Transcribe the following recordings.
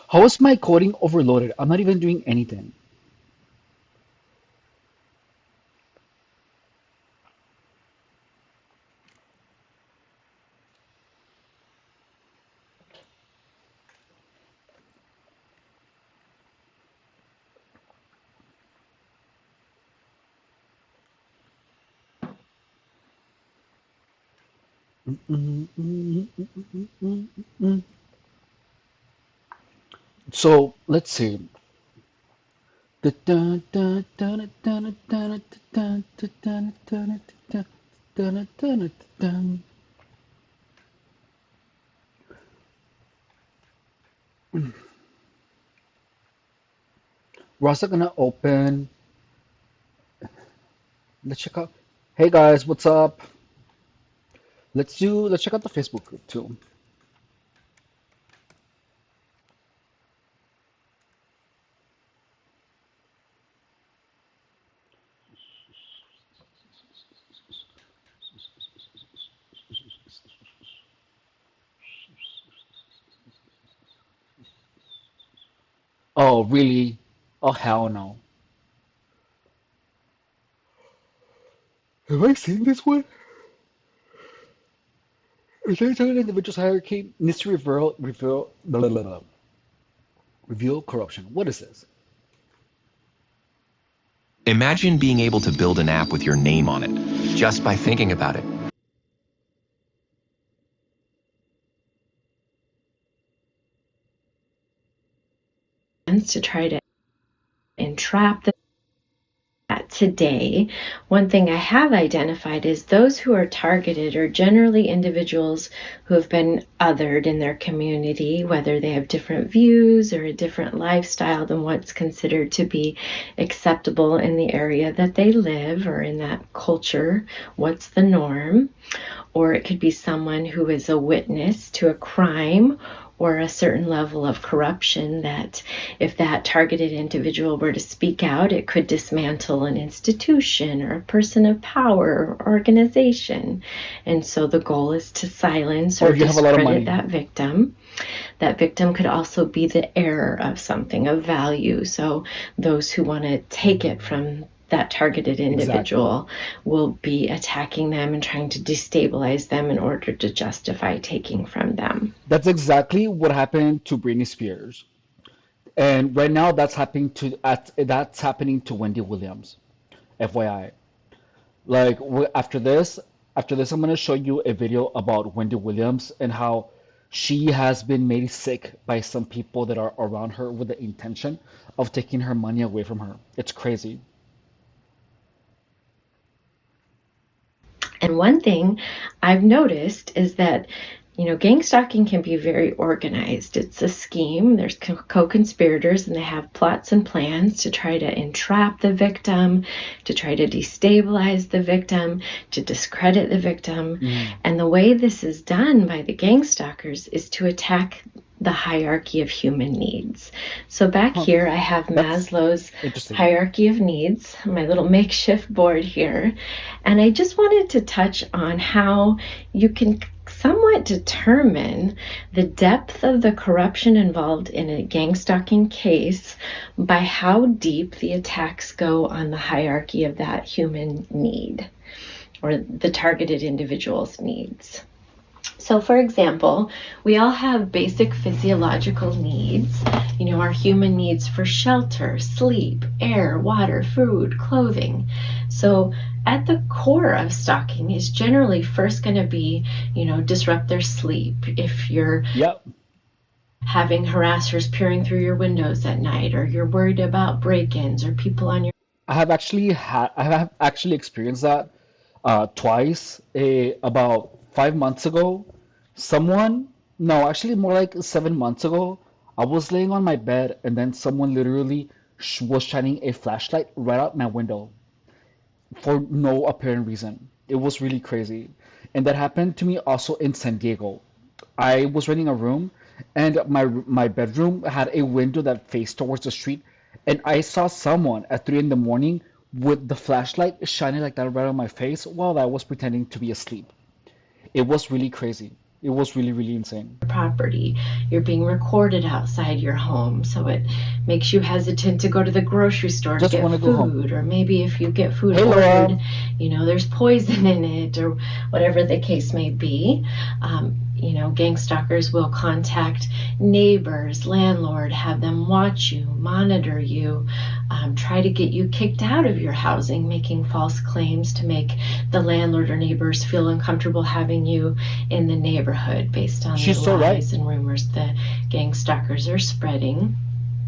How is my coding overloaded? I'm not even doing anything. So let's see. We're also gonna open. Let's check out. Hey guys, what's up? Let's check out the Facebook group too. Oh, really? Oh, hell no. Have I seen this one? Is there an individual's hierarchy needs to reveal corruption? What is this? Imagine being able to build an app with your name on it, just by thinking about it. To try to entrap them. Today, one thing I have identified is those who are targeted are generally individuals who have been othered in their community, whether they have different views or a different lifestyle than what's considered to be acceptable in the area that they live or in that culture, what's the norm. Or it could be someone who is a witness to a crime or a certain level of corruption that if that targeted individual were to speak out, it could dismantle an institution or a person of power or organization. And so the goal is to silence or you have a lot of money. discredit that victim. That victim could also be the heir of something of value. So those who want to take it from that targeted individual will be attacking them and trying to destabilize them in order to justify taking from them. That's exactly what happened to Britney Spears. And right now that's happening to Wendy Williams. FYI. Like after this, I'm gonna show you a video about Wendy Williams and how she has been made sick by some people that are around her with the intention of taking her money away from her. It's crazy. And one thing I've noticed is that, gang stalking can be very organized. It's a scheme. There's co-conspirators, and they have plots and plans to try to entrap the victim, to try to destabilize the victim, to discredit the victim. And the way this is done by the gang stalkers is to attack the hierarchy of human needs. So back here, I have Maslow's hierarchy of needs, my little makeshift board here. And I just wanted to touch on how you can somewhat determine the depth of the corruption involved in a gang stalking case by how deep the attacks go on the hierarchy of that human need or the targeted individual's needs. So, for example, we all have basic physiological needs, our human needs for shelter, sleep, air, water, food, clothing. So, at the core of stalking is generally first going to be, disrupt their sleep. If you're Yep. having harassers peering through your windows at night, or you're worried about break ins or people on your I have actually experienced that twice. About 5 months ago, someone, no, actually more like 7 months ago, I was laying on my bed and then someone literally sh was shining a flashlight right out my window for no apparent reason. It was really crazy. And that happened to me also in San Diego. I was renting a room and my bedroom had a window that faced towards the street and I saw someone at 3 in the morning with the flashlight shining like that right on my face while I was pretending to be asleep. It was really crazy. It was really, really insane. property. You're being recorded outside your home, so it makes you hesitant to go to the grocery store to Just get want to go home. food, or maybe if you get food Hey ordered, Laura, there's poison in it, or whatever the case may be. Gang stalkers will contact neighbors, landlord, have them watch you, monitor you, try to get you kicked out of your housing, making false claims to make the landlord or neighbors feel uncomfortable having you in the neighborhood based on the she's so right. lies and rumors the gang stalkers are spreading.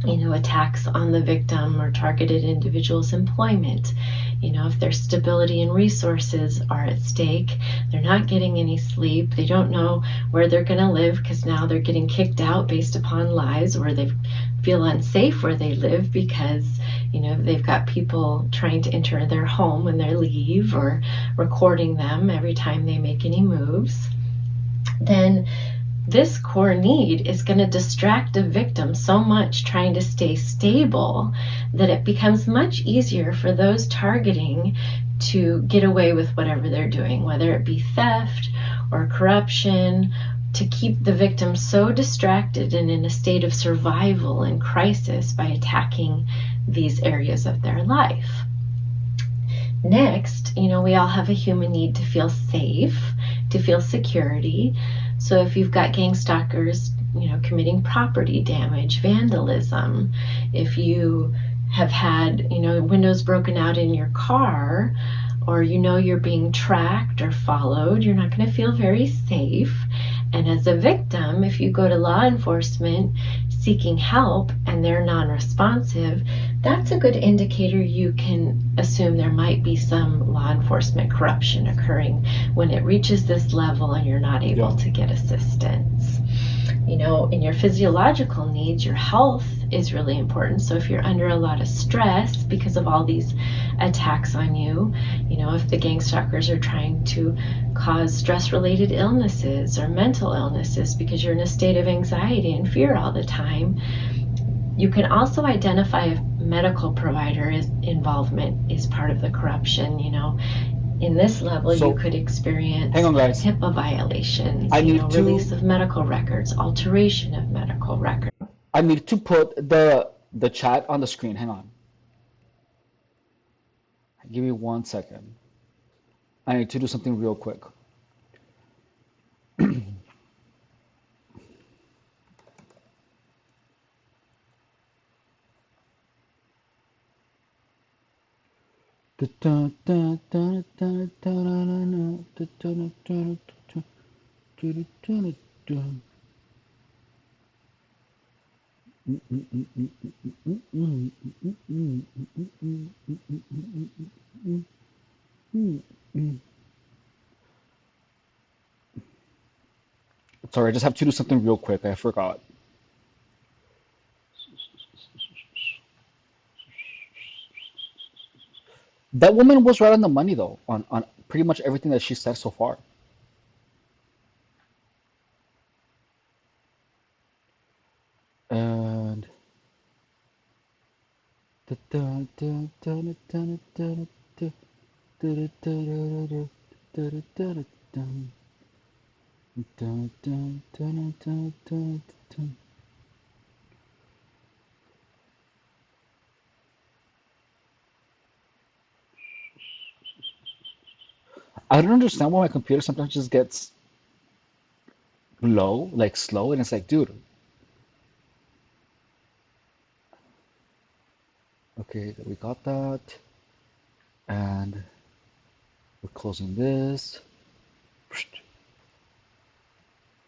Attacks on the victim or targeted individuals' employment. If their stability and resources are at stake, they're not getting any sleep, they don't know where they're going to live because now they're getting kicked out based upon lies, or they feel unsafe where they live because they've got people trying to enter their home when they leave, or recording them every time they make any moves. Then this core need is going to distract a victim so much trying to stay stable that it becomes much easier for those targeting to get away with whatever they're doing, whether it be theft or corruption, to keep the victim so distracted and in a state of survival and crisis by attacking these areas of their life. Next, we all have a human need to feel safe, to feel security. So if you've got gang stalkers, committing property damage, vandalism, if you have had, windows broken out in your car, or you're being tracked or followed, you're not going to feel very safe. And as a victim, if you go to law enforcement seeking help and they're non-responsive, that's a good indicator you can assume there might be some law enforcement corruption occurring when it reaches this level and you're not able Yeah. to get assistance. In your physiological needs, your health is really important. So if you're under a lot of stress because of all these attacks on you, if the gang stalkers are trying to cause stress-related illnesses or mental illnesses because you're in a state of anxiety and fear all the time, you can also identify if medical provider involvement is part of the corruption. In this level, you So could hang experience on, guys. HIPAA violations, I need release to of medical records, alteration of medical records. I need to put the chat on the screen. Hang on. Give me 1 second. I need to do something real quick. Sorry, I just have to do something real quick. I forgot. That woman was right on the money though, on pretty much everything that she said so far. And I don't understand why my computer sometimes just gets low, like slow, and it's like, dude, okay, we got that, and we're closing this,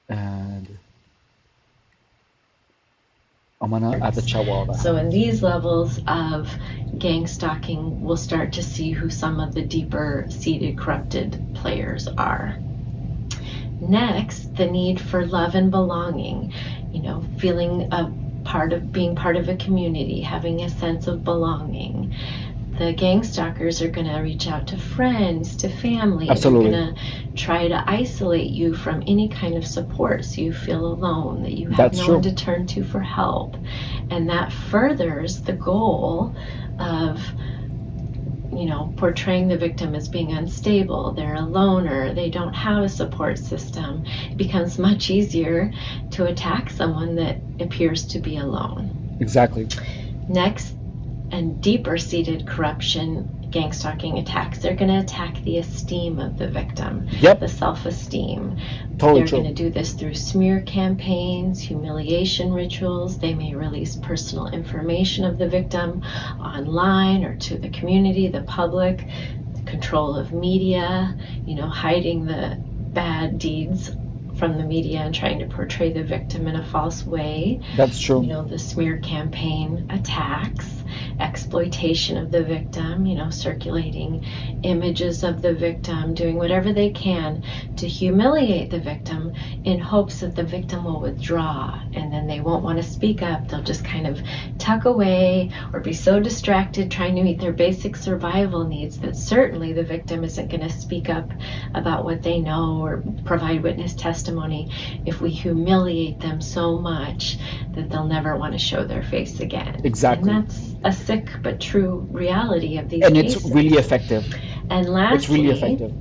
and I'm gonna add the chat while that So in happens. these levels of gang stalking, we'll start to see who some of the deeper seated corrupted players are. Next, the need for love and belonging, feeling a part of being part of a community, having a sense of belonging. The gang stalkers are going to reach out to friends, to family. They're going Absolutely, to try to isolate you from any kind of support so you feel alone, that you have that's no one true. to turn to for help. And that furthers the goal of portraying the victim as being unstable, they're a loner, they don't have a support system. It becomes much easier to attack someone that appears to be alone. Exactly. Next, and deeper seated corruption, gang stalking attacks, they're going to attack the esteem of the victim, the Yep, self esteem. totally They're going true. to do this through smear campaigns, humiliation rituals. They may release personal information of the victim online or to the community, the public, control of media, hiding the bad deeds from the media and trying to portray the victim in a false way. That's true. The smear campaign attacks, exploitation of the victim, circulating images of the victim, doing whatever they can to humiliate the victim in hopes that the victim will withdraw, and then they won't want to speak up. They'll just kind of tuck away or be so distracted trying to meet their basic survival needs that certainly the victim isn't going to speak up about what they know or provide witness testimony if we humiliate them so much that they'll never want to show their face again. And Exactly. that's a sick but true reality of these And it's really cases. effective. And It's really lastly, effective.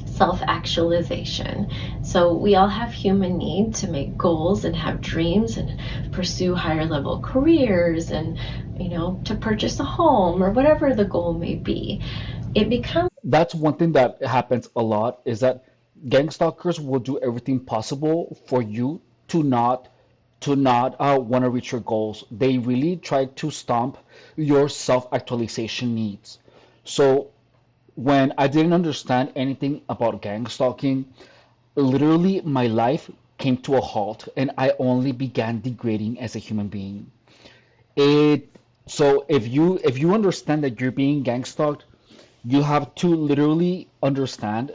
self-actualization. So we all have human need to make goals and have dreams and pursue higher level careers and to purchase a home or whatever the goal may be. It becomes That's one thing that happens a lot is that gang stalkers will do everything possible for you to not want to reach your goals. They really try to stomp your self-actualization needs. So when I didn't understand anything about gang stalking, literally my life came to a halt and I only began degrading as a human being. It so if you understand that you're being gang stalked, you have to literally understand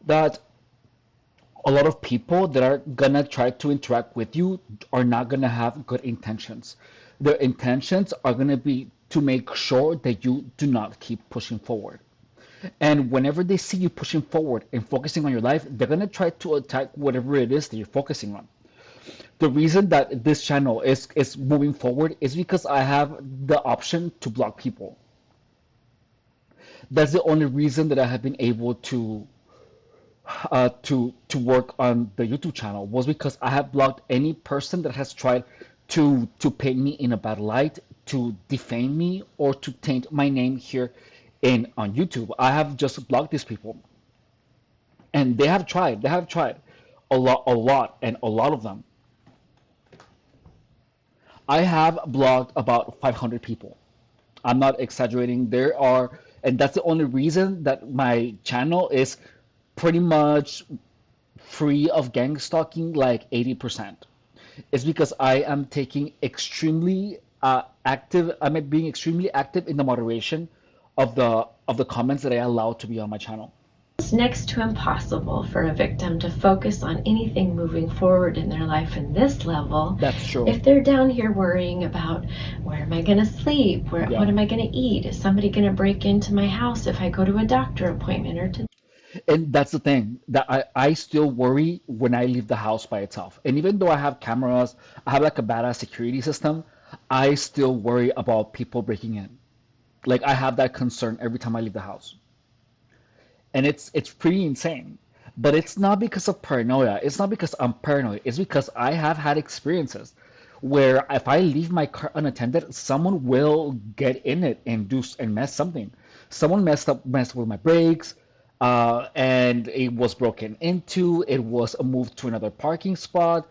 that a lot of people that are gonna try to interact with you are not gonna have good intentions. Their intentions are gonna be to make sure that you do not keep pushing forward. And whenever they see you pushing forward and focusing on your life, they're gonna try to attack whatever it is that you're focusing on. The reason that this channel is moving forward is because I have the option to block people. That's the only reason that I have been able to work on the YouTube channel was because I have blocked any person that has tried to paint me in a bad light, to defame me, or to taint my name here in on YouTube. I have just blocked these people, and they have tried. They have tried a lot, and a lot of them. I have blocked about 500 people. I'm not exaggerating. There are, and that's the only reason that my channel is pretty much free of gang stalking, like 80%. It's because I am taking extremely active. I'm being extremely active in the moderation of the comments that I allow to be on my channel. next to impossible for a victim to focus on anything moving forward in their life in this level That's true. if they're down here worrying about where am I going to sleep, Yeah. what am I going to eat, is somebody going to break into my house if I go to a doctor appointment or to And that's the thing that I still worry when I leave the house by itself. And even though I have cameras, I have like a badass security system, I still worry about people breaking in. Like I have that concern every time I leave the house. And it's pretty insane. But it's not because of paranoia. It's not because I'm paranoid. It's because I have had experiences where if I leave my car unattended, someone will get in it and do and mess something. Someone messed with my brakes. and it was broken into. It was moved to another parking spot.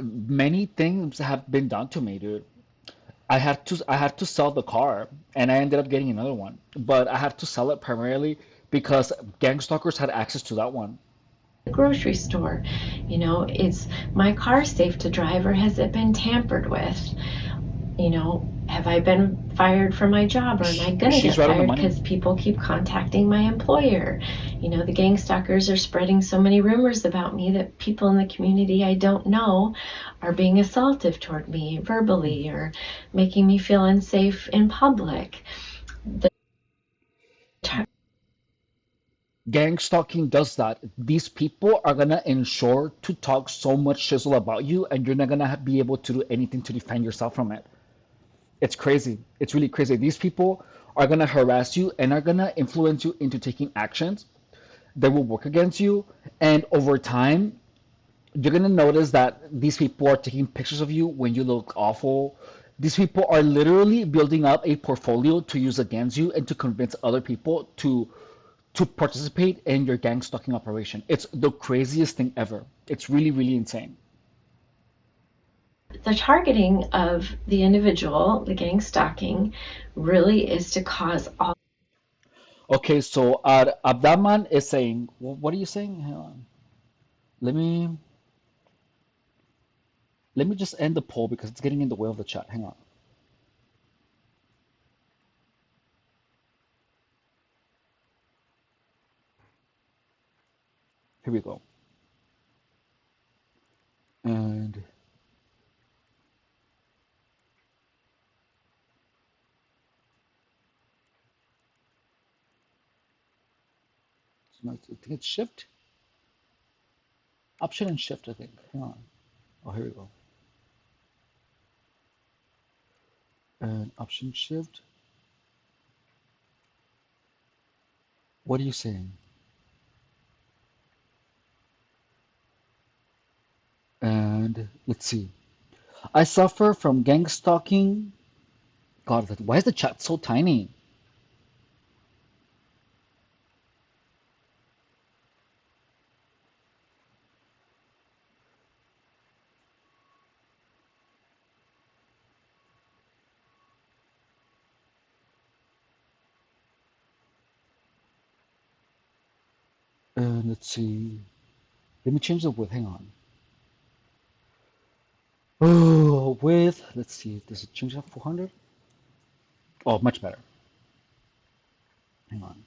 Many things have been done to me, dude. I had to sell the car, and I ended up getting another one, but I had to sell it primarily because gang stalkers had access to that one. The grocery store. Is my car safe to drive or has it been tampered with? Have I been fired from my job or am I going to She's get right on the fired money. because people keep contacting my employer? The gang stalkers are spreading so many rumors about me that people in the community I don't know are being assaultive toward me verbally or making me feel unsafe in public. The Gang stalking does that. These people are gonna ensure to talk so much shizzle about you, and you're not gonna be able to do anything to defend yourself from it. It's crazy. It's really crazy. These people are gonna harass you and are gonna influence you into taking actions that will work against you. And over time, you're gonna notice that these people are taking pictures of you when you look awful. These people are literally building up a portfolio to use against you and to convince other people to participate in your gang stalking operation. It's the craziest thing ever. It's really, really insane. the targeting of the individual, the gang stalking, really is to cause all. Okay, so Abdaman is saying, what are you saying? Hang on. Let me let me just end the poll because it's getting in the way of the chat. Hang on. Here we go. And I think it's shift, option and shift, I think. Hang on. Oh, here we go. And option shift. What are you saying? And let's see. I suffer from gang stalking. God, why is the chat so tiny? And let's see. Let me change the width. Hang on. Oh, width. Let's see. Does it change that 400? Oh, much better. Hang on.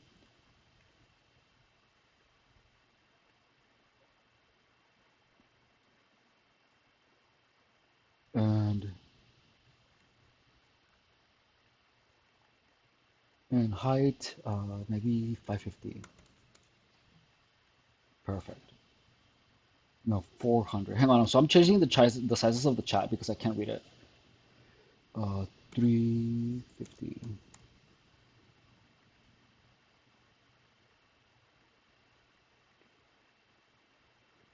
And height, maybe 550. Perfect. No, 400. Hang on. So I'm changing the sizes of the chat because I can't read it. 350.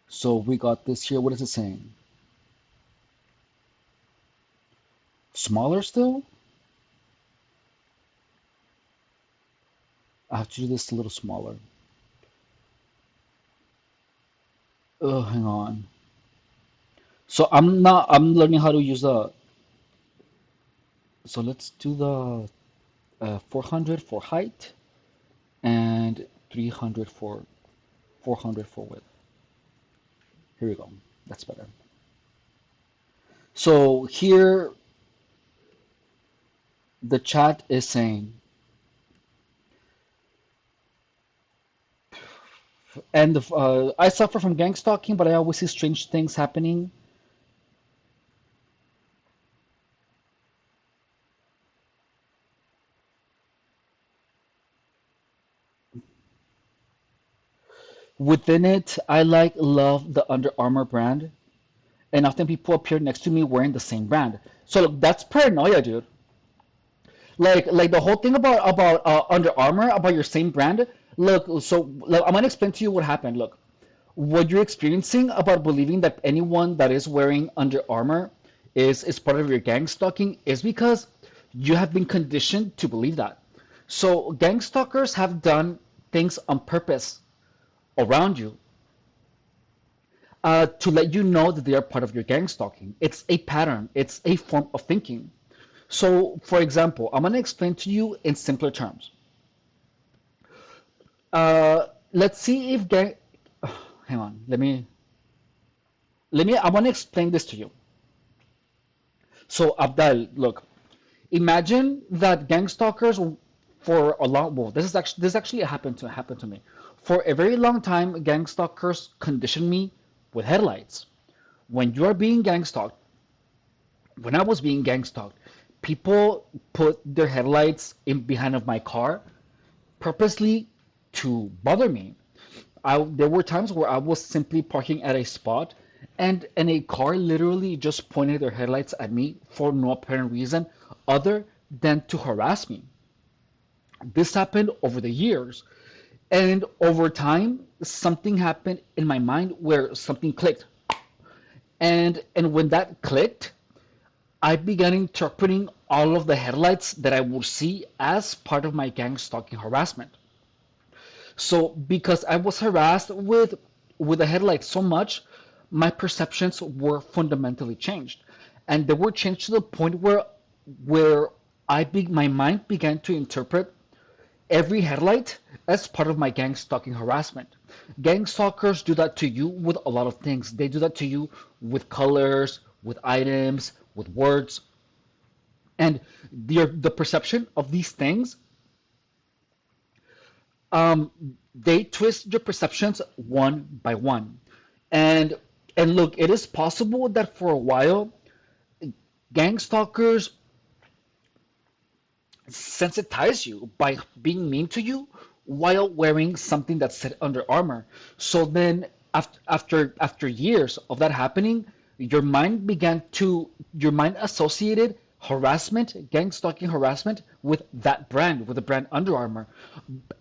So we got this here. What is it saying? Smaller still? I have to do this a little smaller. Oh, hang on. So I'm learning how to use so let's do the 400 for height and 300 for 400 for width. Here we go. That's better. So here the chat is saying, and I suffer from gang stalking, but I always see strange things happening within it. I love the Under Armour brand, and often people appear next to me wearing the same brand. So look, that's paranoia, dude. Like the whole thing about Under Armour, about your same brand. Look, so look, I'm gonna explain to you what happened. Look, what you're experiencing about believing that anyone that is wearing Under Armour is part of your gang stalking is because you have been conditioned to believe that. So gang stalkers have done things on purpose. around you to let you know that they are part of your gang stalking. It's a pattern, it's a form of thinking. So, for example, I'm going to explain to you in simpler terms. Let's see if gang. Hang on, I want to explain this to you. So, Abdal, look, imagine that gang stalkers for a long, well, this actually happened to me. For a very long time, gang stalkers conditioned me with headlights. When you are being gang stalked, when I was being gang stalked, people put their headlights in behind of my car purposely to bother me. There were times where I was simply parking at a spot and a car literally just pointed their headlights at me for no apparent reason other than to harass me. This happened over the years. And over time, something happened in my mind where something clicked. And when that clicked, I began interpreting all of the headlights that I would see as part of my gang stalking harassment. So because I was harassed with the headlights so much, my perceptions were fundamentally changed, and they were changed to the point where my mind began to interpret every headlight as part of my gang stalking harassment. Gang stalkers do that to you with a lot of things. They do that to you with colors, with items, with words, and the perception of these things, they twist your perceptions one by one. And and look, it is possible that for a while, gang stalkers sensitize you by being mean to you while wearing something that said Under Armour. So then, after years of that happening, your mind associated harassment, gang stalking harassment, with that brand, with the brand Under Armour,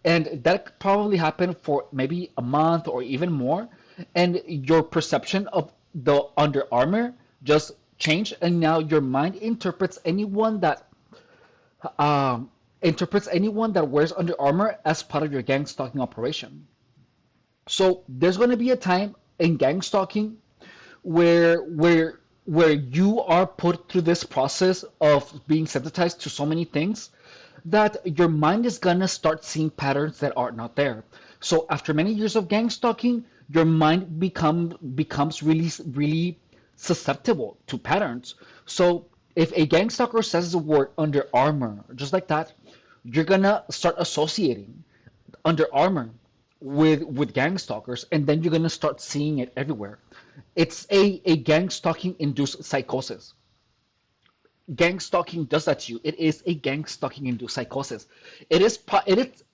and that probably happened for maybe a month or even more, and your perception of the Under Armour just changed, and now your mind um, interprets anyone that wears Under Armour as part of your gang stalking operation. So there's going to be a time in gang stalking where you are put through this process of being sensitized to so many things that your mind is gonna start seeing patterns that are not there. So after many years of gang stalking, your mind becomes really susceptible to patterns. So if a gang stalker says the word Under Armour, just like that, you're gonna start associating Under Armour with gang stalkers, and then you're gonna start seeing it everywhere. It's a gang stalking induced psychosis. Gang stalking does that to you. It is a gang stalking induced psychosis. It is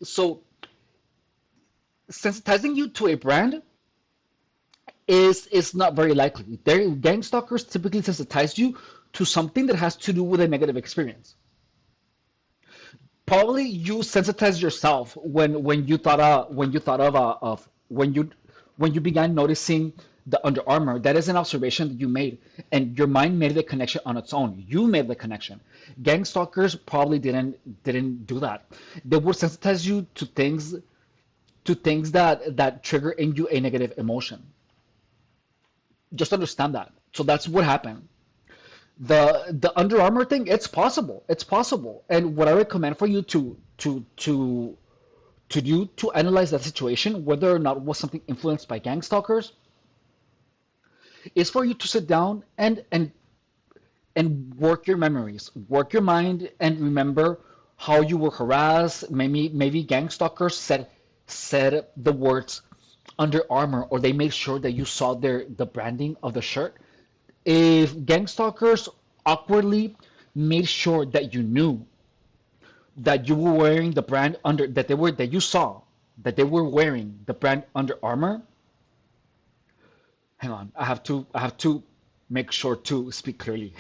so sensitizing you to a brand is not very likely. Gang stalkers typically sensitize you to something that has to do with a negative experience. Probably you sensitize yourself when you thought of when you began noticing the Under Armour. That is an observation that you made, and your mind made the connection on its own. You made the connection. Gang stalkers probably didn't do that. They would sensitize you to things that trigger in you a negative emotion. Just understand that. So that's what happened. The Under Armour thing, it's possible. It's possible. And what I recommend for you to do to analyze that situation, whether or not it was something influenced by gang stalkers, is for you to sit down and work your memories, work your mind, and remember how you were harassed. Maybe gang stalkers said the words Under Armour, or they made sure that you saw the branding of the shirt. If gang stalkers awkwardly made sure that you knew that you were wearing the brand under that you saw that they were wearing the brand Under Armour, hang on, I have to make sure to speak clearly.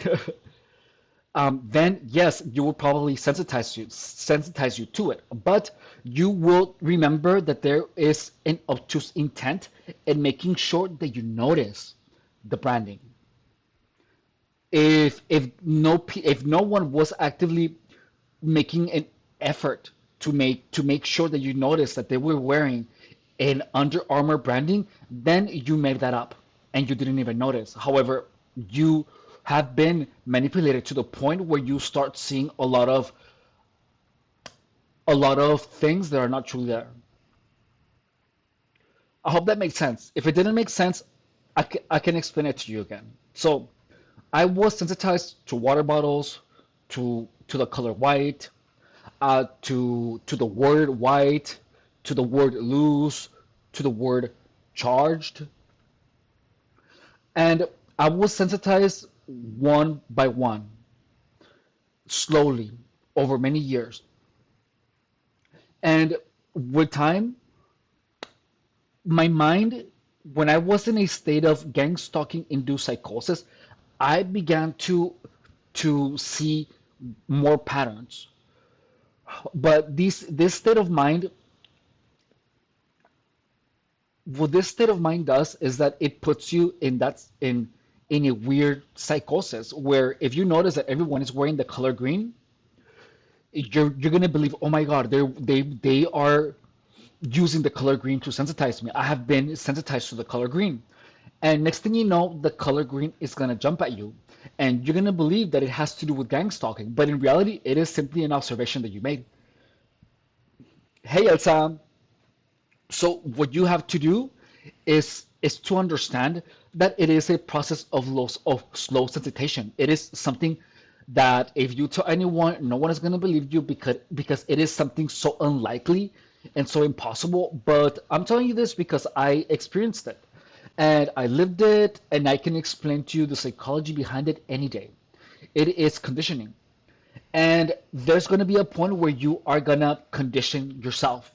Then yes, you will probably sensitize you to it, but you will remember that there is an obtuse intent in making sure that you notice the branding. If no one was actively making an effort to make sure that you notice that they were wearing in Under Armour branding, then you made that up and you didn't even notice. However, you have been manipulated to the point where you start seeing a lot of things that are not truly there. I hope that makes sense. If it didn't make sense, I can explain it to you again. So I was sensitized to water bottles, to the color white, to the word white, to the word loose, to the word charged, and I was sensitized one by one, slowly, over many years. And with time, my mind, when I was in a state of gang stalking induced psychosis, I began to see more patterns. But this state of mind, what this state of mind does is that it puts you in a weird psychosis where if you notice that everyone is wearing the color green, you're gonna believe, oh my God, they are using the color green to sensitize me. I have been sensitized to the color green. And next thing you know, the color green is going to jump at you. And you're going to believe that it has to do with gang stalking. But in reality, it is simply an observation that you made. Hey, Elsa. So what you have to do is to understand that it is a process of slow sensitization. It is something that if you tell anyone, no one is going to believe you because it is something so unlikely and so impossible. But I'm telling you this because I experienced it and I lived it, and I can explain to you the psychology behind it any day. It is conditioning. And there's going to be a point where you are going to condition yourself.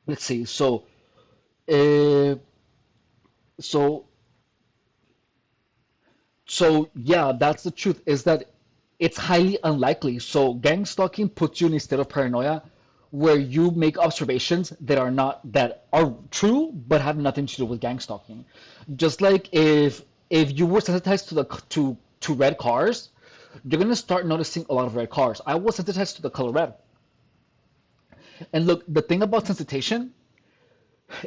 Let's see. Uh, so, so yeah, that's the truth. Is that it's highly unlikely. So, gang stalking puts you in a state of paranoia, where you make observations that are true but have nothing to do with gang stalking. Just like if you were sensitized to red cars, you're gonna start noticing a lot of red cars. I was sensitized to the color red. And look, the thing about sensitization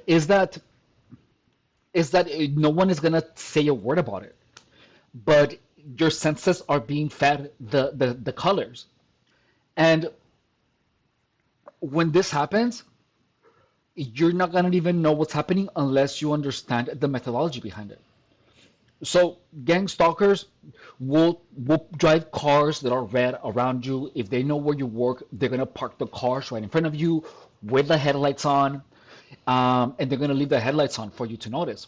is that no one is gonna say a word about it, but your senses are being fed the colors. And when this happens, you're not gonna even know what's happening unless you understand the methodology behind it. So gang stalkers will drive cars that are red around you. If they know where you work, they're gonna park the cars right in front of you with the headlights on, and they're gonna leave the headlights on for you to notice.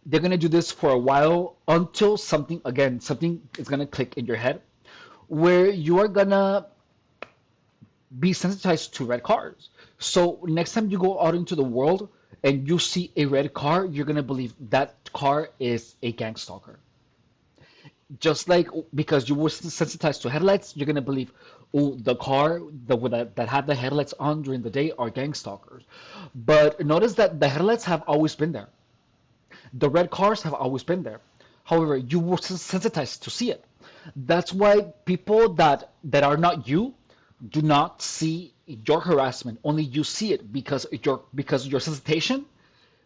They're gonna do this for a while until something is gonna click in your head, where you are gonna be sensitized to red cars. So next time you go out into the world and you see a red car, you're gonna believe that car is a gang stalker. Just like because you were sensitized to headlights, you're gonna believe, oh, the car that had the headlights on during the day are gang stalkers. But notice that the headlights have always been there. The red cars have always been there. However, you were sensitized to see it. That's why people that are not you do not see your harassment. Only you see it because your sensitization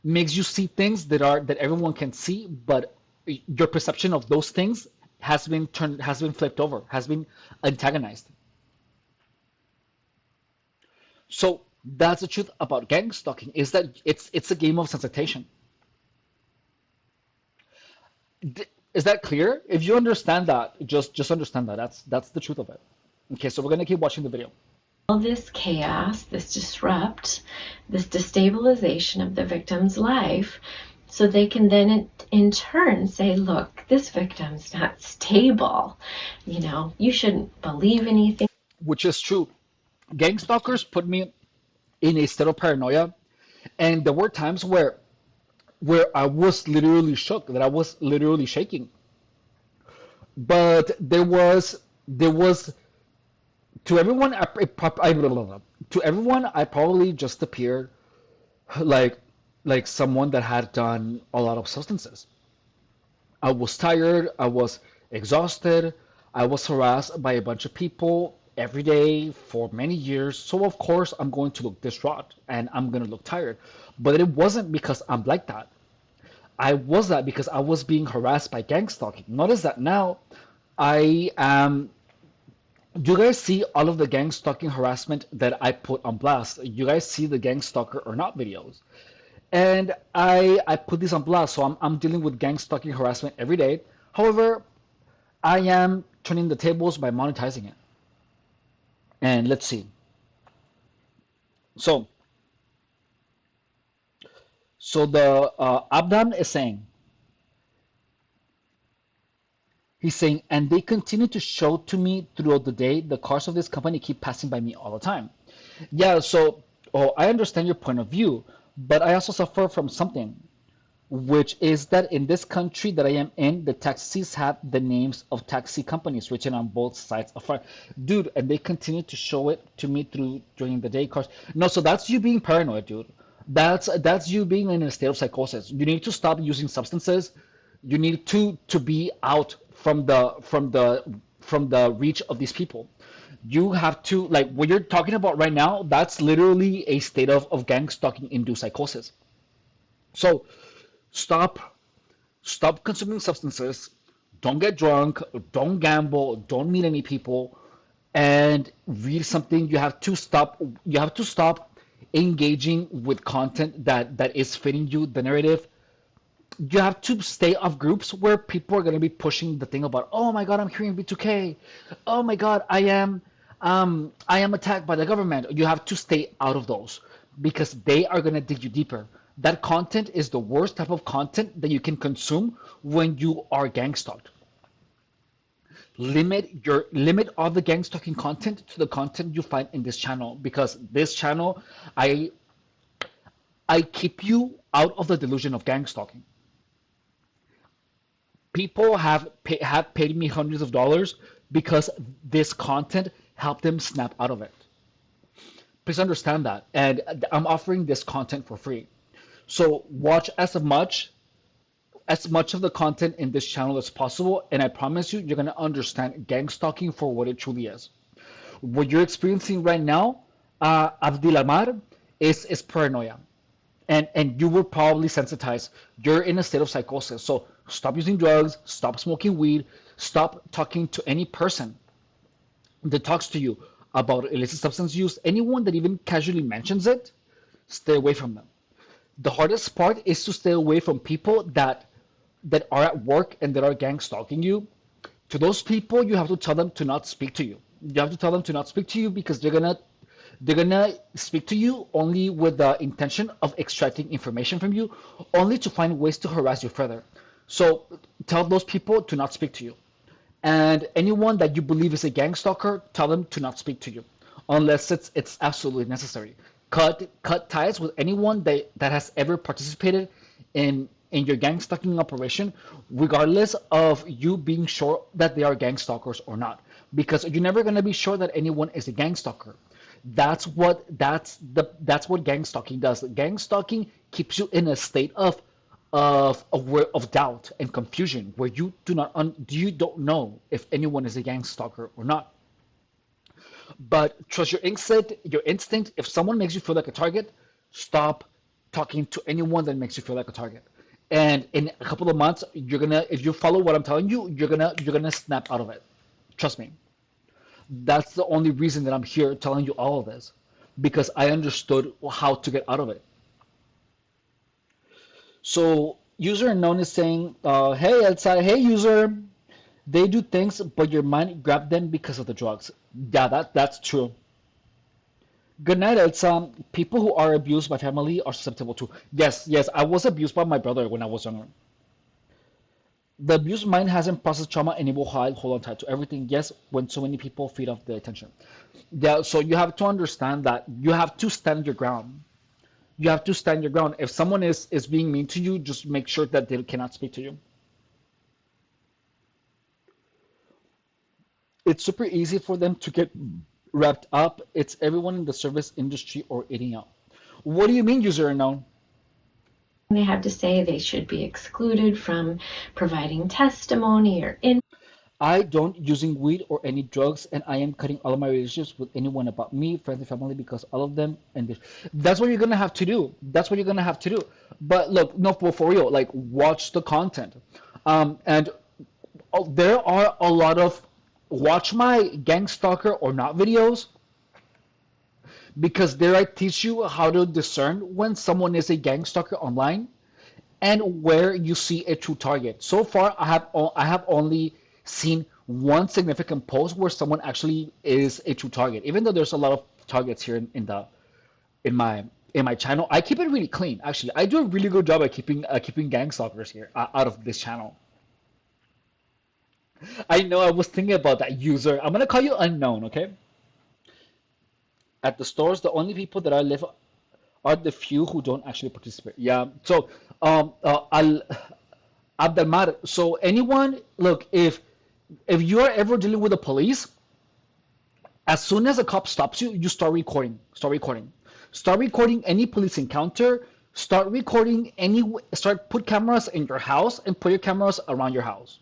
makes you see things that everyone can see, but your perception of those things has been flipped over, has been antagonized. So that's the truth about gang stalking, is that it's a game of sensitization. Is that clear? If you understand that, just understand that that's the truth of it. Okay, so we're gonna keep watching the video. All this chaos, this disrupt, this destabilization of the victim's life, so they can then in turn say, look, this victim's not stable. You shouldn't believe anything. Which is true. Gang stalkers put me in a state of paranoia, and there were times where I was literally shook, that I was literally shaking. But there was to everyone to everyone I probably just appeared like someone that had done a lot of substances. I was tired, I was exhausted, I was harassed by a bunch of people, every day for many years, so of course I'm going to look distraught and I'm going to look tired. But it wasn't because I'm like that. I was that because I was being harassed by gang stalking. Notice that now I am. Do you guys see all of the gang stalking harassment that I put on blast? You guys see the gang stalker or not videos? And I put these on blast, so I'm dealing with gang stalking harassment every day. However, I am turning the tables by monetizing it. And let's see. So so the Abdan is saying, he's saying, and they continue to show to me throughout the day. The cars of this company keep passing by me all the time. Yeah, so I understand your point of view, but I also suffer from something, which is that in this country that I am in, the taxis have the names of taxi companies written on both sides of front. Dude, and they continue to show it to me through during the day cars. No, so that's you being paranoid, dude. That's you being in a state of psychosis. You need to stop using substances. You need to be out from the reach of these people. You have to, like, what you're talking about right now, that's literally a state of gang stalking induced psychosis. So stop stop consuming substances, don't get drunk, don't gamble, don't meet any people, and read something. You have to stop engaging with content that is fitting you, the narrative. You have to stay off groups where people are going to be pushing the thing about, oh my god, I'm hearing B2K, oh my god, I am attacked by the government. You have to stay out of those because they are going to dig you deeper. That content is the worst type of content that you can consume when you are gang stalked. Limit all the gang stalking content to the content you find in this channel, because this channel, I I keep you out of the delusion of gang stalking. People have paid me hundreds of dollars because this content helped them snap out of it. Please understand that, and I'm offering this content for free. So watch as much of the content in this channel as possible, and I promise you, you're gonna understand gang stalking for what it truly is. What you're experiencing right now, Abdil Amar, is paranoia, and you were probably sensitized. You're in a state of psychosis. So stop using drugs, stop smoking weed, stop talking to any person that talks to you about illicit substance use. Anyone that even casually mentions it, stay away from them. The hardest part is to stay away from people that are at work and that are gang stalking you. To those people, you have to tell them to not speak to you. You have to tell them to not speak to you because they're gonna speak to you only with the intention of extracting information from you, only to find ways to harass you further. So tell those people to not speak to you. And anyone that you believe is a gang stalker, tell them to not speak to you, unless it's absolutely necessary. Cut ties with anyone that has ever participated in your gang stalking operation, regardless of you being sure that they are gang stalkers or not, because you're never gonna be sure that anyone is a gang stalker. That's what gang stalking does. Gang stalking keeps you in a state of doubt and confusion, where you don't know if anyone is a gang stalker or not. But trust your instinct. Your instinct. If someone makes you feel like a target, stop talking to anyone that makes you feel like a target. And in a couple of months, if you follow what I'm telling you, you're gonna snap out of it. Trust me. That's the only reason that I'm here telling you all of this, because I understood how to get out of it. So user unknown is saying, "Hey Elsa, hey user, they do things, but your mind grabbed them because of the drugs." Yeah, that's true. Good night, Elsa. People who are abused by family are susceptible to. Yes, yes, I was abused by my brother when I was younger. The abused mind hasn't processed trauma and it will hold on tight to everything. Yes, when so many people feed off the attention. Yeah, so you have to understand that you have to stand your ground. You have to stand your ground. If someone is being mean to you, just make sure that they cannot speak to you. It's super easy for them to get wrapped up. It's everyone in the service industry or eating out. What do you mean, user unknown? They have to say they should be excluded from providing testimony or in. I don't using weed or any drugs, and I am cutting all of my relationships with anyone about me, friends and family, because all of them and this. That's what you're gonna have to do. That's what you're gonna have to do. But look, no, for real, like watch the content, and there are a lot of watch my gang stalker or not videos because there I teach you how to discern when someone is a gang stalker online and where you see a true target. So far, I have only seen one significant post where someone actually is a true target. Even though there's a lot of targets here in the in my in my channel, I keep it really clean. Actually, I do a really good job at keeping gang stalkers here out of this channel. I know I was thinking about that user. I'm gonna call you unknown, okay? At the stores, the only people that I live are the few who don't actually participate. Yeah. So, Al Abdelmar. So anyone, look, if you are ever dealing with the police, as soon as a cop stops you, you start recording. Start recording. Start recording any police encounter. Start recording any. Start put cameras in your house and put your cameras around your house.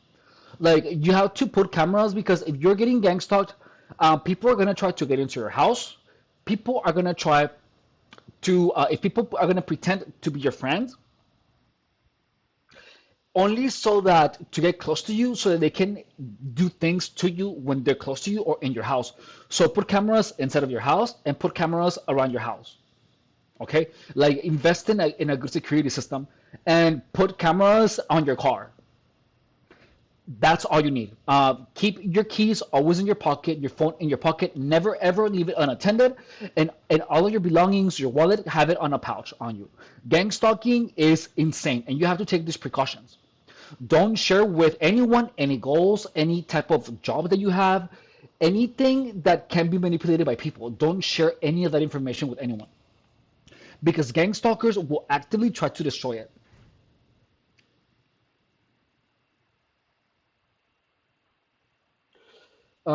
Like you have to put cameras because if you're getting gang stalked, people are gonna try to get into your house. People are gonna try to if people are gonna pretend to be your friends, only so that to get close to you so that they can do things to you when they're close to you or in your house. So put cameras inside of your house and put cameras around your house. Okay, like invest in a good security system and put cameras on your car. That's all you need. Keep your keys always in your pocket, your phone in your pocket. Never ever leave it unattended, and all of your belongings, your wallet, have it on a pouch on you. Gang stalking is insane, and you have to take these precautions. Don't share with anyone any goals, any type of job that you have, anything that can be manipulated by people. Don't share any of that information with anyone because gang stalkers will actively try to destroy it.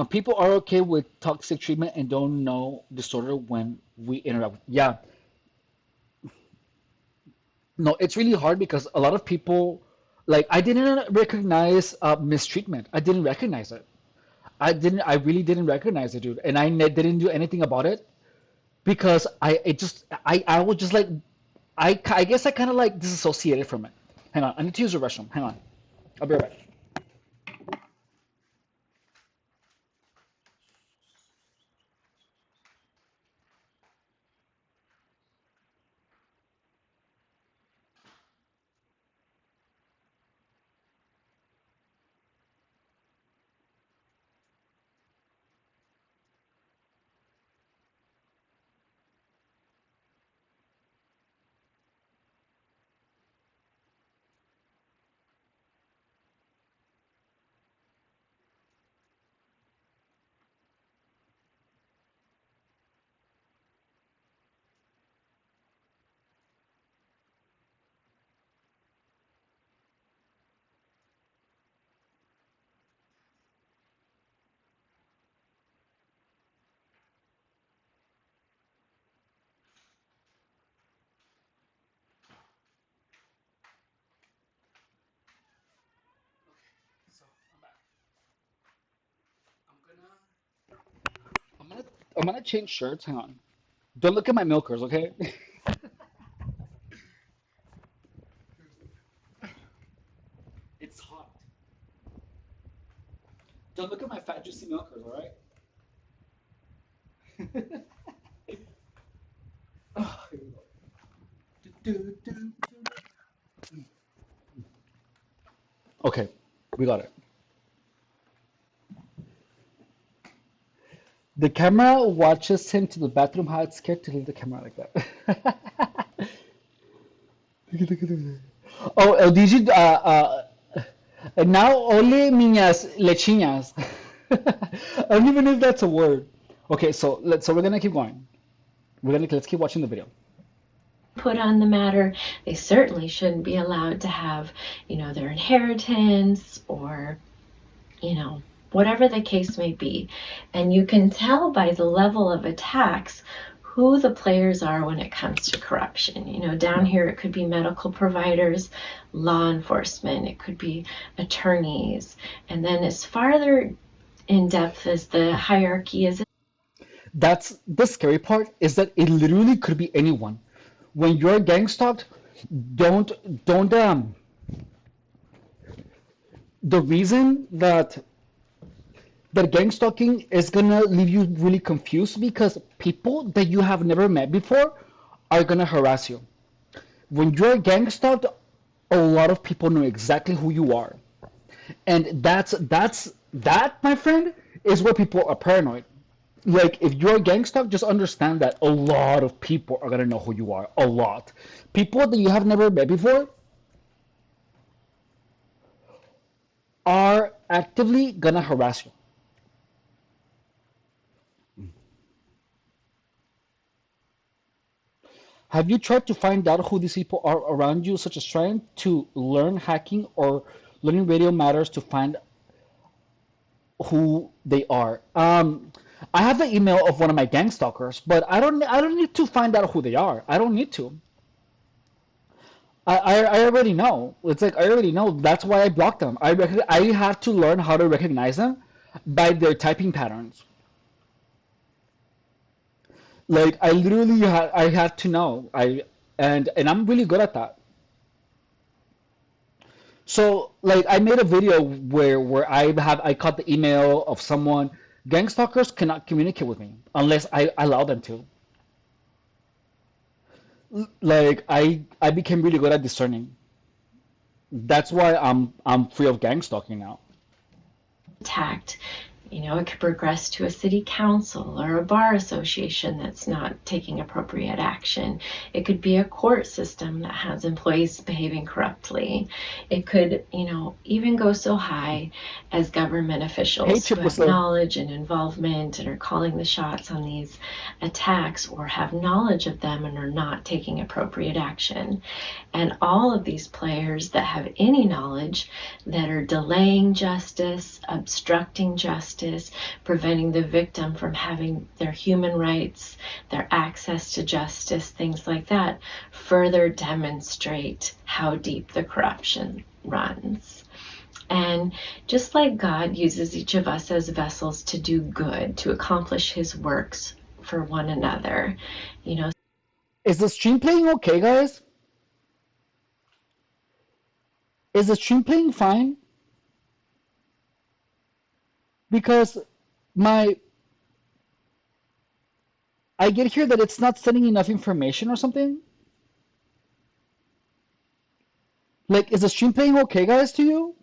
People are okay with toxic treatment and don't know disorder when we interact. Yeah, no, it's really hard because a lot of people, like, I didn't recognize mistreatment. I didn't recognize it. I really didn't recognize it, dude. And didn't do anything about it because I was just like, I guess I kind of like disassociated from it. Hang on, I need to use the restroom. Hang on, I'll be right back. So I'm back. I'm gonna I'm gonna I'm gonna change shirts. Hang on. Don't look at my milkers, okay? It's hot. Don't look at my fat juicy milkers, all right? Oh, here we go. Do, do, do. Okay, we got it. The camera watches him to the bathroom. How it's scared to leave the camera like that. Oh, did you? Now only niñas lechinas. I don't even know if that's a word. Okay, so we're gonna keep going. Let's keep watching the video. Put on the matter. They certainly shouldn't be allowed to have, their inheritance or, whatever the case may be. And you can tell by the level of attacks who the players are when it comes to corruption. Down here it could be medical providers, law enforcement, it could be attorneys. And then as farther in depth as the hierarchy is, That's the scary part, is that it literally could be anyone. When you're gang stalked, don't the reason that gang stalking is gonna leave you really confused because people that you have never met before are gonna harass you. When you're gang stalked, a lot of people know exactly who you are, and that, my friend, is where people are paranoid. Like, if you're a gangster, just understand that a lot of people are gonna know who you are. A lot. People that you have never met before are actively gonna harass you. Have you tried to find out who these people are around you, such as trying to learn hacking or learning radio matters to find who they are? I have the email of one of my gang stalkers, but I don't need to find out who they are. I don't need to. I already know. It's like I already know. That's why I blocked them. I had to learn how to recognize them by their typing patterns. Like, I had to know. And I'm really good at that. So, like, I made a video where I caught the email of someone. Gang stalkers cannot communicate with me unless I allow them to. Like, I became really good at discerning. That's why I'm free of gang stalking now. attacked. It could progress to a city council or a bar association that's not taking appropriate action. It could be a court system that has employees behaving corruptly. It could, even go so high as government Hey, officials who Chip have Whistler. knowledge and involvement and are calling the shots on these attacks or have knowledge of them and are not taking appropriate action. And all of these players that have any knowledge that are delaying justice, obstructing justice, preventing the victim from having their human rights, their access to justice, things like that, further demonstrate how deep the corruption runs. And just like God uses each of us as vessels to do good, to accomplish his works for one another, you know, Is the stream playing okay, guys? Is the stream playing fine? Because my I get here that it's not sending enough information or something. Like, is the stream playing okay, guys, to you?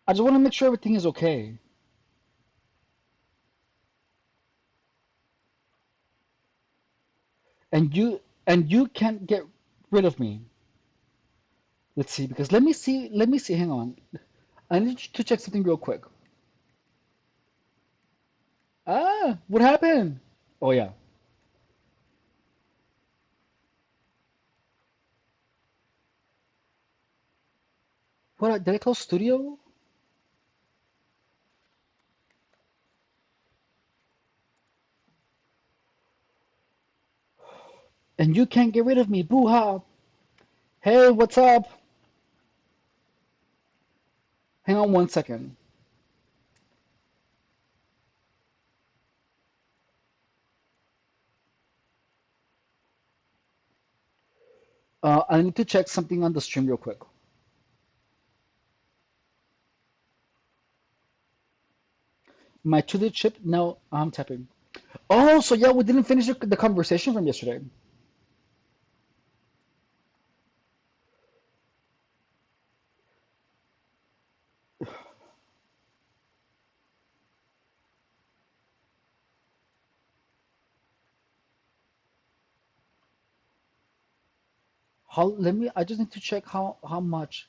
I just want to make sure everything is okay. And you can't get rid of me. Let's see, because let me see, hang on. I need to check something real quick. Ah, what happened? Oh yeah. What, did I close studio? And you can't get rid of me, boo ha. Hey, what's up? Hang on one second. I need to check something on the stream real quick. My to-do chip? No, I'm tapping. Oh, so yeah, we didn't finish the conversation from yesterday. I just need to check how much.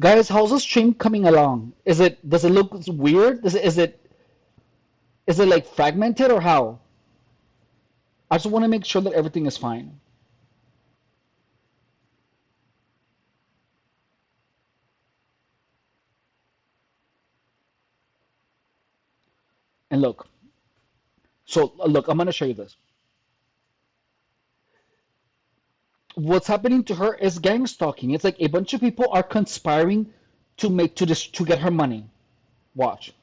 Guys, how's the stream coming along? Does it look weird? Is it like fragmented or how? I just want to make sure that everything is fine. And look, so look, I'm gonna show you this. What's happening to her is gang stalking. It's like a bunch of people are conspiring to get her money. Watch.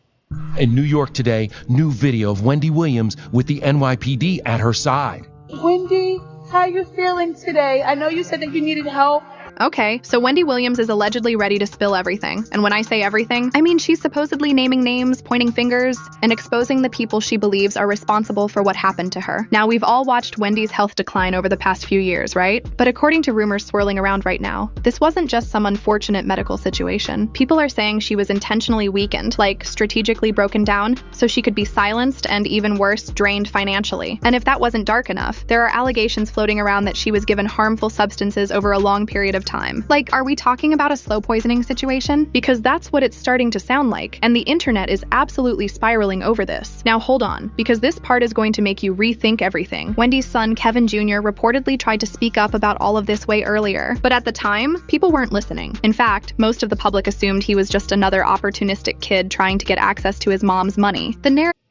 In New York today, new video of Wendy Williams with the NYPD at her side. Wendy, how you feeling today? I know you said that you needed help. Okay, so Wendy Williams is allegedly ready to spill everything. And when I say everything, I mean she's supposedly naming names, pointing fingers, and exposing the people she believes are responsible for what happened to her. Now, we've all watched Wendy's health decline over the past few years, right? But according to rumors swirling around right now, this wasn't just some unfortunate medical situation. People are saying she was intentionally weakened, like strategically broken down, so she could be silenced and, even worse, drained financially. And if that wasn't dark enough, there are allegations floating around that she was given harmful substances over a long period of time. Like, are we talking about a slow poisoning situation? Because that's what it's starting to sound like, and the internet is absolutely spiraling over this. Now hold on, because this part is going to make you rethink everything. Wendy's son, Kevin Jr., reportedly tried to speak up about all of this way earlier, but at the time, people weren't listening. In fact, most of the public assumed he was just another opportunistic kid trying to get access to his mom's money. The narrative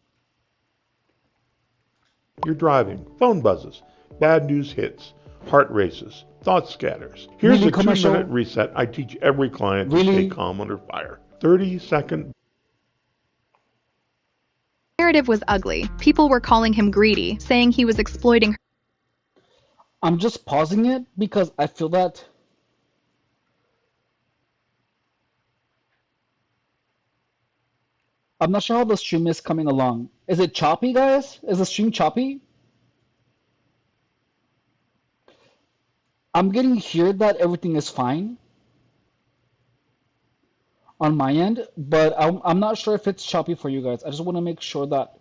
You're driving, phone buzzes, bad news hits, heart races, thought scatters. Here's Really, a commercial? 2-minute reset I teach every client to Really? stay calm under fire. 30-second. was ugly. People were calling him greedy, saying he was exploiting her. I'm just pausing it because I feel that I'm not sure how the stream is coming along. Is it choppy, guys? Is the stream choppy? I'm getting here that everything is fine on my end, but I'm not sure if it's choppy for you guys. I just want to make sure that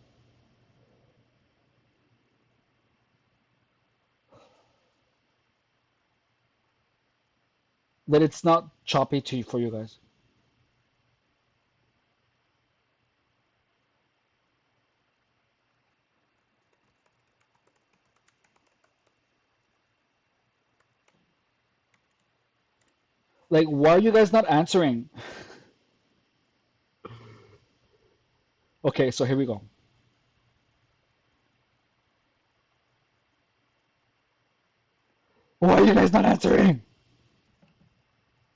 it's not choppy for you guys. Like, why are you guys not answering? Okay, so here we go. Why are you guys not answering?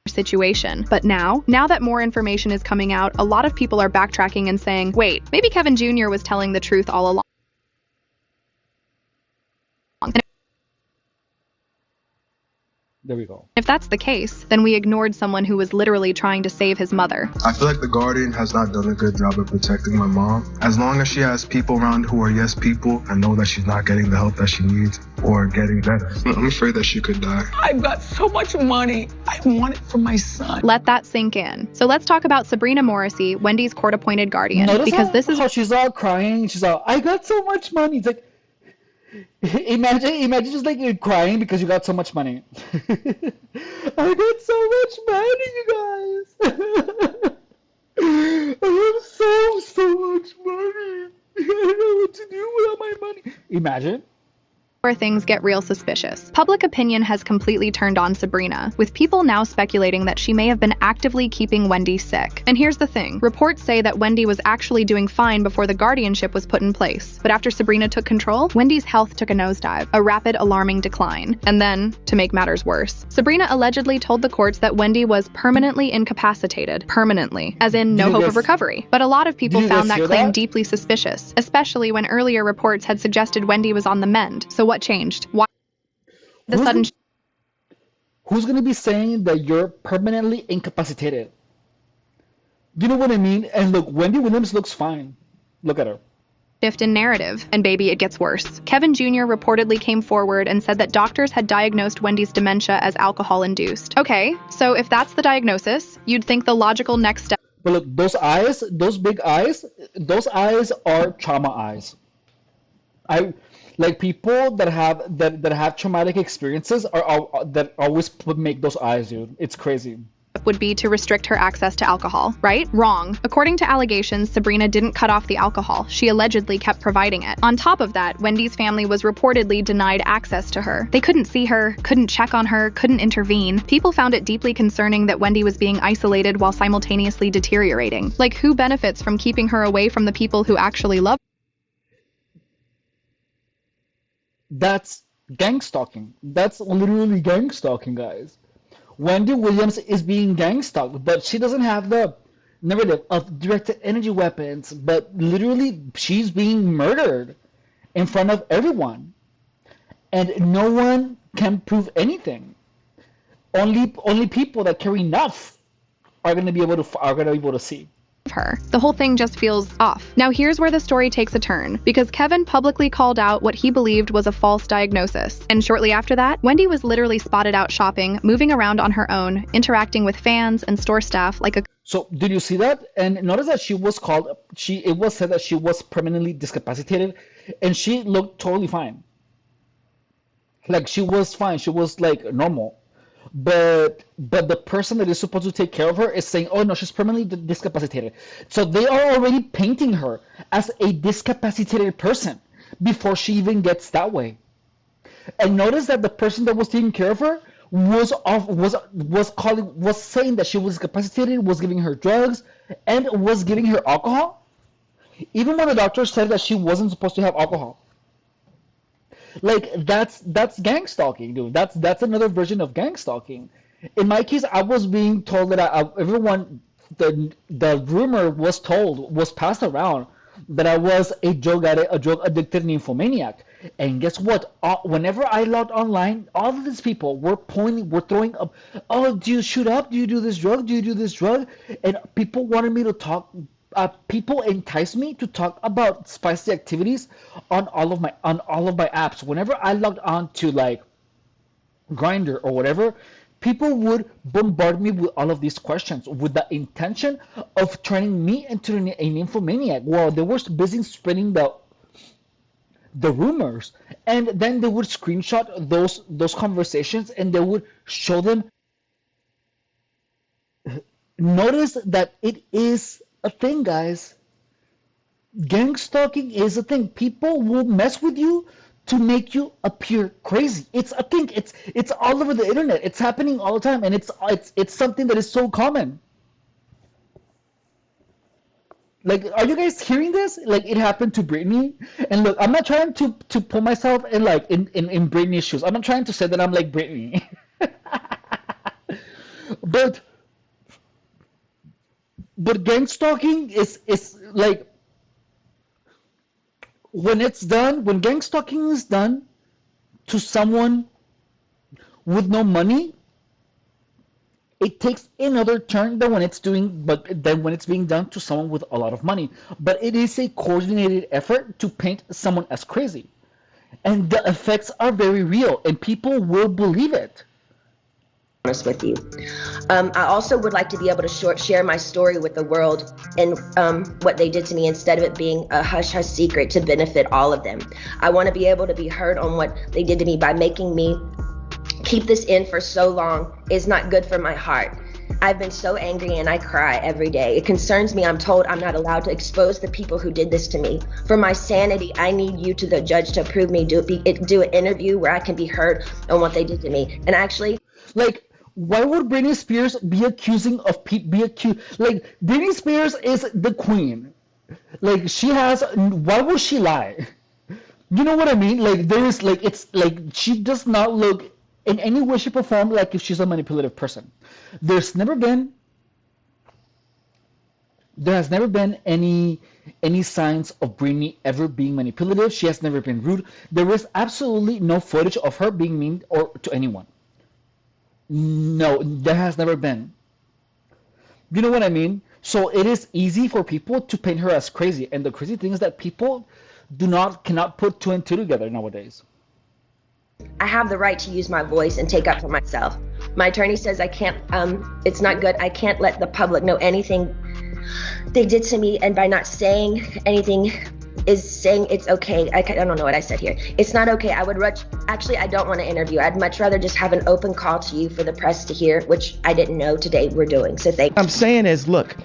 Situation. But now that more information is coming out, a lot of people are backtracking and saying, wait, maybe Kevin Jr. was telling the truth all along. There we go. If that's the case, then we ignored someone who was literally trying to save his mother. I feel like the Guardian has not done a good job of protecting my mom. As long as she has people around who are yes people and know that she's not getting the help that she needs or getting better, I'm afraid that she could die. I've got so much money. I want it for my son. Let that sink in. So let's talk about Sabrina Morrissey, Wendy's court-appointed guardian, Notice because this is how she's all crying. She's all, I got so much money. It's like, imagine just like you're crying because you got so much money. I got so much money, you guys. I have so much money. I don't know what to do with all my money. Imagine. where things get real suspicious. Public opinion has completely turned on Sabrina, with people now speculating that she may have been actively keeping Wendy sick. And here's the thing. Reports say that Wendy was actually doing fine before the guardianship was put in place. But after Sabrina took control, Wendy's health took a nosedive, a rapid, alarming decline. And then, to make matters worse, Sabrina allegedly told the courts that Wendy was permanently incapacitated. Permanently. As in no hope of recovery. But a lot of people found that claim deeply suspicious, especially when earlier reports had suggested Wendy was on the mend. So what changed? Why the sudden who's going to be saying that you're permanently incapacitated? Do you know what I mean? And look, Wendy Williams looks fine. Look at her. Shift in narrative, and baby, it gets worse. Kevin Jr. reportedly came forward and said that doctors had diagnosed Wendy's dementia as alcohol-induced. Okay, so if that's the diagnosis, you'd think the logical next step. But look, those eyes, those big eyes, those eyes are trauma eyes. Like people that have traumatic experiences that always make those eyes, dude. It's crazy. would be to restrict her access to alcohol, right? Wrong. According to allegations, Sabrina didn't cut off the alcohol. She allegedly kept providing it. On top of that, Wendy's family was reportedly denied access to her. They couldn't see her, couldn't check on her, couldn't intervene. People found it deeply concerning that Wendy was being isolated while simultaneously deteriorating. Like, who benefits from keeping her away from the people who actually love her? That's gang stalking. That's literally gang stalking, guys. Wendy Williams is being gang stalked, but she doesn't have the narrative of directed energy weapons, but literally she's being murdered in front of everyone. And no one can prove anything. Only people that carry enough are gonna be able to see her. The whole thing just feels off. Now here's where the story takes a turn, because Kevin publicly called out what he believed was a false diagnosis. And shortly after that, Wendy was literally spotted out shopping, moving around on her own, interacting with fans and store staff like a... So did you see that? And notice that she was called, it was said that she was permanently discapacitated, and she looked totally fine. Like, she was fine, she was like normal. But the person that is supposed to take care of her is saying, oh no, she's permanently discapacitated. So they are already painting her as a discapacitated person before she even gets that way. And notice that the person that was taking care of her was saying that she was discapacitated, was giving her drugs, and was giving her alcohol, even when the doctor said that she wasn't supposed to have alcohol. Like, that's gang stalking, dude. That's another version of gang stalking. In my case, I was being told that everyone, the rumor was passed around that I was a drug addict, a drug addicted nymphomaniac. And guess what? Whenever I logged online, all of these people were throwing up, oh, do you shoot up? Do you do this drug? Do you do this drug? And people wanted me to talk. People entice me to talk about spicy activities on all of my apps. Whenever I logged on to like Grindr or whatever, people would bombard me with all of these questions with the intention of turning me into a nymphomaniac. Well, they were busy spreading the rumors, and then they would screenshot those conversations and they would show them. Notice that it is a thing, guys. Gang stalking is a thing. People will mess with you to make you appear crazy. It's a thing. It's all over the internet. It's happening all the time, and it's something that is so common. Like, are you guys hearing this? Like, it happened to Britney. And look, I'm not trying to put myself in Britney's shoes. I'm not trying to say that I'm like Britney. But gang stalking is like, when gang stalking is done to someone with no money, it takes another turn than when it's being done to someone with a lot of money. But it is a coordinated effort to paint someone as crazy. And the effects are very real, and people will believe it. Honest with you. I also would like to be able to share my story with the world and what they did to me, instead of it being a hush-hush secret to benefit all of them. I want to be able to be heard on what they did to me. By making me keep this in for so long is not good for my heart. I've been so angry and I cry every day. It concerns me. I'm told I'm not allowed to expose the people who did this to me. For my sanity, I need you, to the judge, to approve me, do an interview where I can be heard on what they did to me. And actually, like, why would Britney Spears be accused? Like, Britney Spears is the queen. Like, why would she lie? You know what I mean? Like, it's like, she does not look in any way, shape, or form like if she's a manipulative person. There has never been any signs of Britney ever being manipulative. She has never been rude. There is absolutely no footage of her being mean or to anyone. No, there has never been. You know what I mean? So it is easy for people to paint her as crazy, and the crazy thing is that people cannot put two and two together nowadays. I have the right to use my voice and take up for myself. My attorney says I can't, it's not good. I can't let the public know anything they did to me, and by not saying anything, is saying it's okay. I don't know what I said here. It's not okay. I don't want to interview. I'd much rather just have an open call to you for the press to hear, which I didn't know today we're doing. So thank you. I'm saying is, look,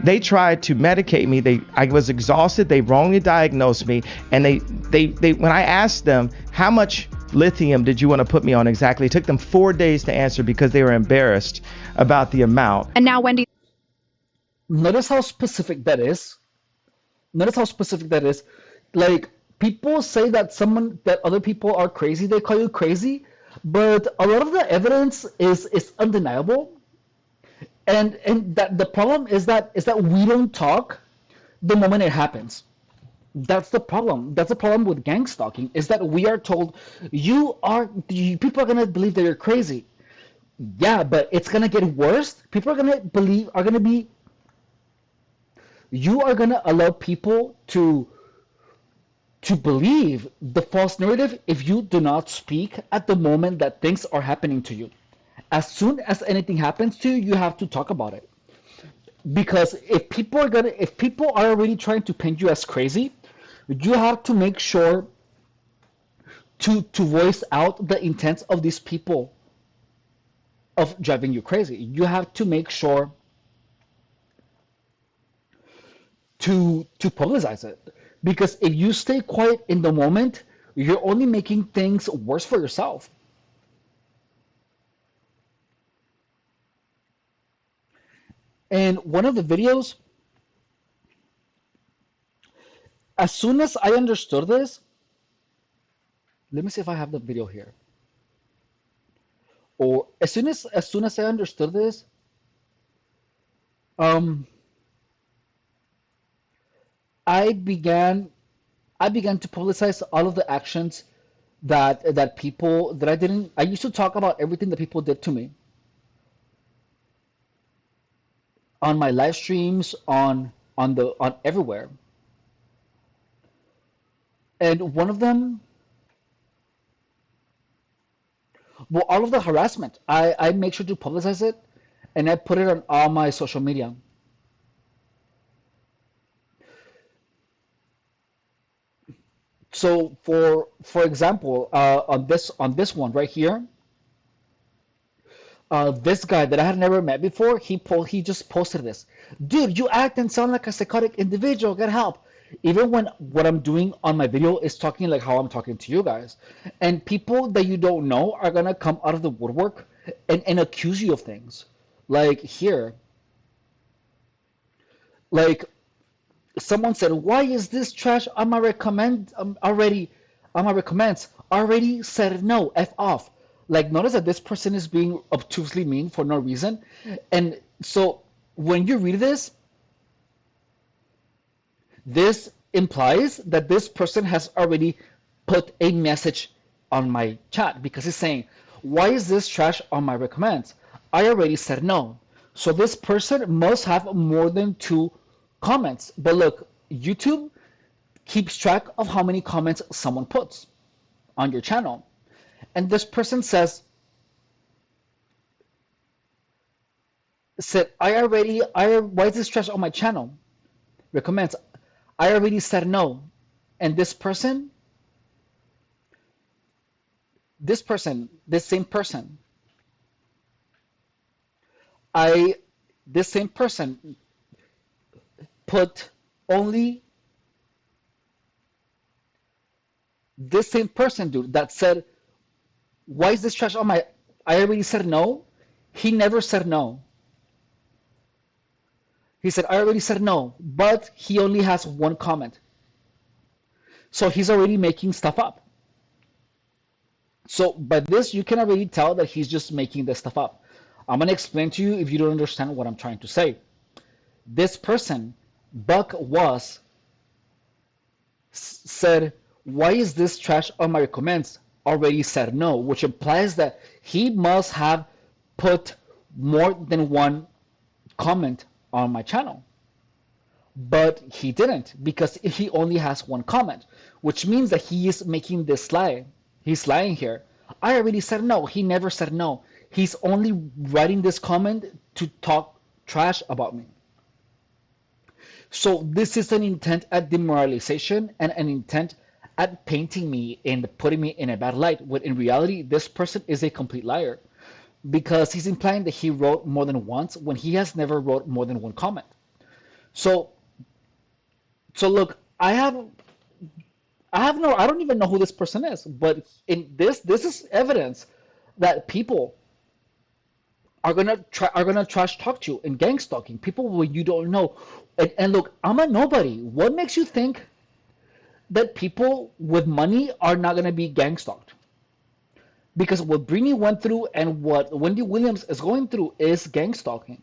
they tried to medicate me. I was exhausted. They wrongly diagnosed me. And they when I asked them how much lithium did you want to put me on exactly, it took them 4 days to answer because they were embarrassed about the amount. And now Wendy. Notice how specific that is. Notice how specific that is. Like, people say that other people are crazy, they call you crazy, but a lot of the evidence is undeniable. And that the problem is that we don't talk the moment it happens. That's the problem. That's the problem with gang stalking, is that we are told people are gonna believe that you're crazy. Yeah, but it's gonna get worse. People are gonna you are gonna allow people to believe the false narrative if you do not speak at the moment that things are happening to you. As soon as anything happens to you, you have to talk about it. Because if people are already trying to paint you as crazy, you have to make sure to voice out the intent of these people of driving you crazy. You have to make sure to publicize it. Because if you stay quiet in the moment, you're only making things worse for yourself. And one of the videos, as soon as I understood this, let me see if I have the video here. Or as soon as I understood this, I began to publicize all of the actions that people that I used to talk about everything that people did to me on my live streams, on everywhere. And one of them, well, all of the harassment, I make sure to publicize it, and I put it on all my social media. So for example, on this one right here, this guy that I had never met before, he just posted this. Dude, you act and sound like a psychotic individual. Get help. Even when what I'm doing on my video is talking like how I'm talking to you guys. And people that you don't know are gonna come out of the woodwork and accuse you of things. Like here. Like someone said, why is this trash on my recommends? Already said no, F off. Like, notice that this person is being obtusely mean for no reason. And so when you read this implies that this person has already put a message on my chat, because he's saying, why is this trash on my recommends? I already said no. So this person must have more than 2 comments. But look, YouTube keeps track of how many comments someone puts on your channel. And this person said, why is this trash on my channel? Recommends, I already said no. And this same person put only, this same person, dude, that said, why is this trash on my, I already said no. He never said no. He said, I already said no, but he only has 1 comment. So he's already making stuff up. So by this, you can already tell that he's just making this stuff up. I'm going to explain to you if you don't understand what I'm trying to say. This person, Buck Was, said, why is this trash on my recommends? Already said no, which implies that he must have put more than 1 comment on my channel. But he didn't, because he only has 1 comment, which means that he is making this lie. He's lying here. I already said no. He never said no. He's only writing this comment to talk trash about me. So this is an intent at demoralization and an intent at painting me and putting me in a bad light, when in reality, this person is a complete liar because he's implying that he wrote more than once when he has never wrote more than one comment. So, so look, I don't even know who this person is, but in this is evidence that people are gonna trash talk you and gang stalking people when you don't know. And look, I'm a nobody. What makes you think that people with money are not gonna be gang stalked? Because what Britney went through and what Wendy Williams is going through is gang stalking.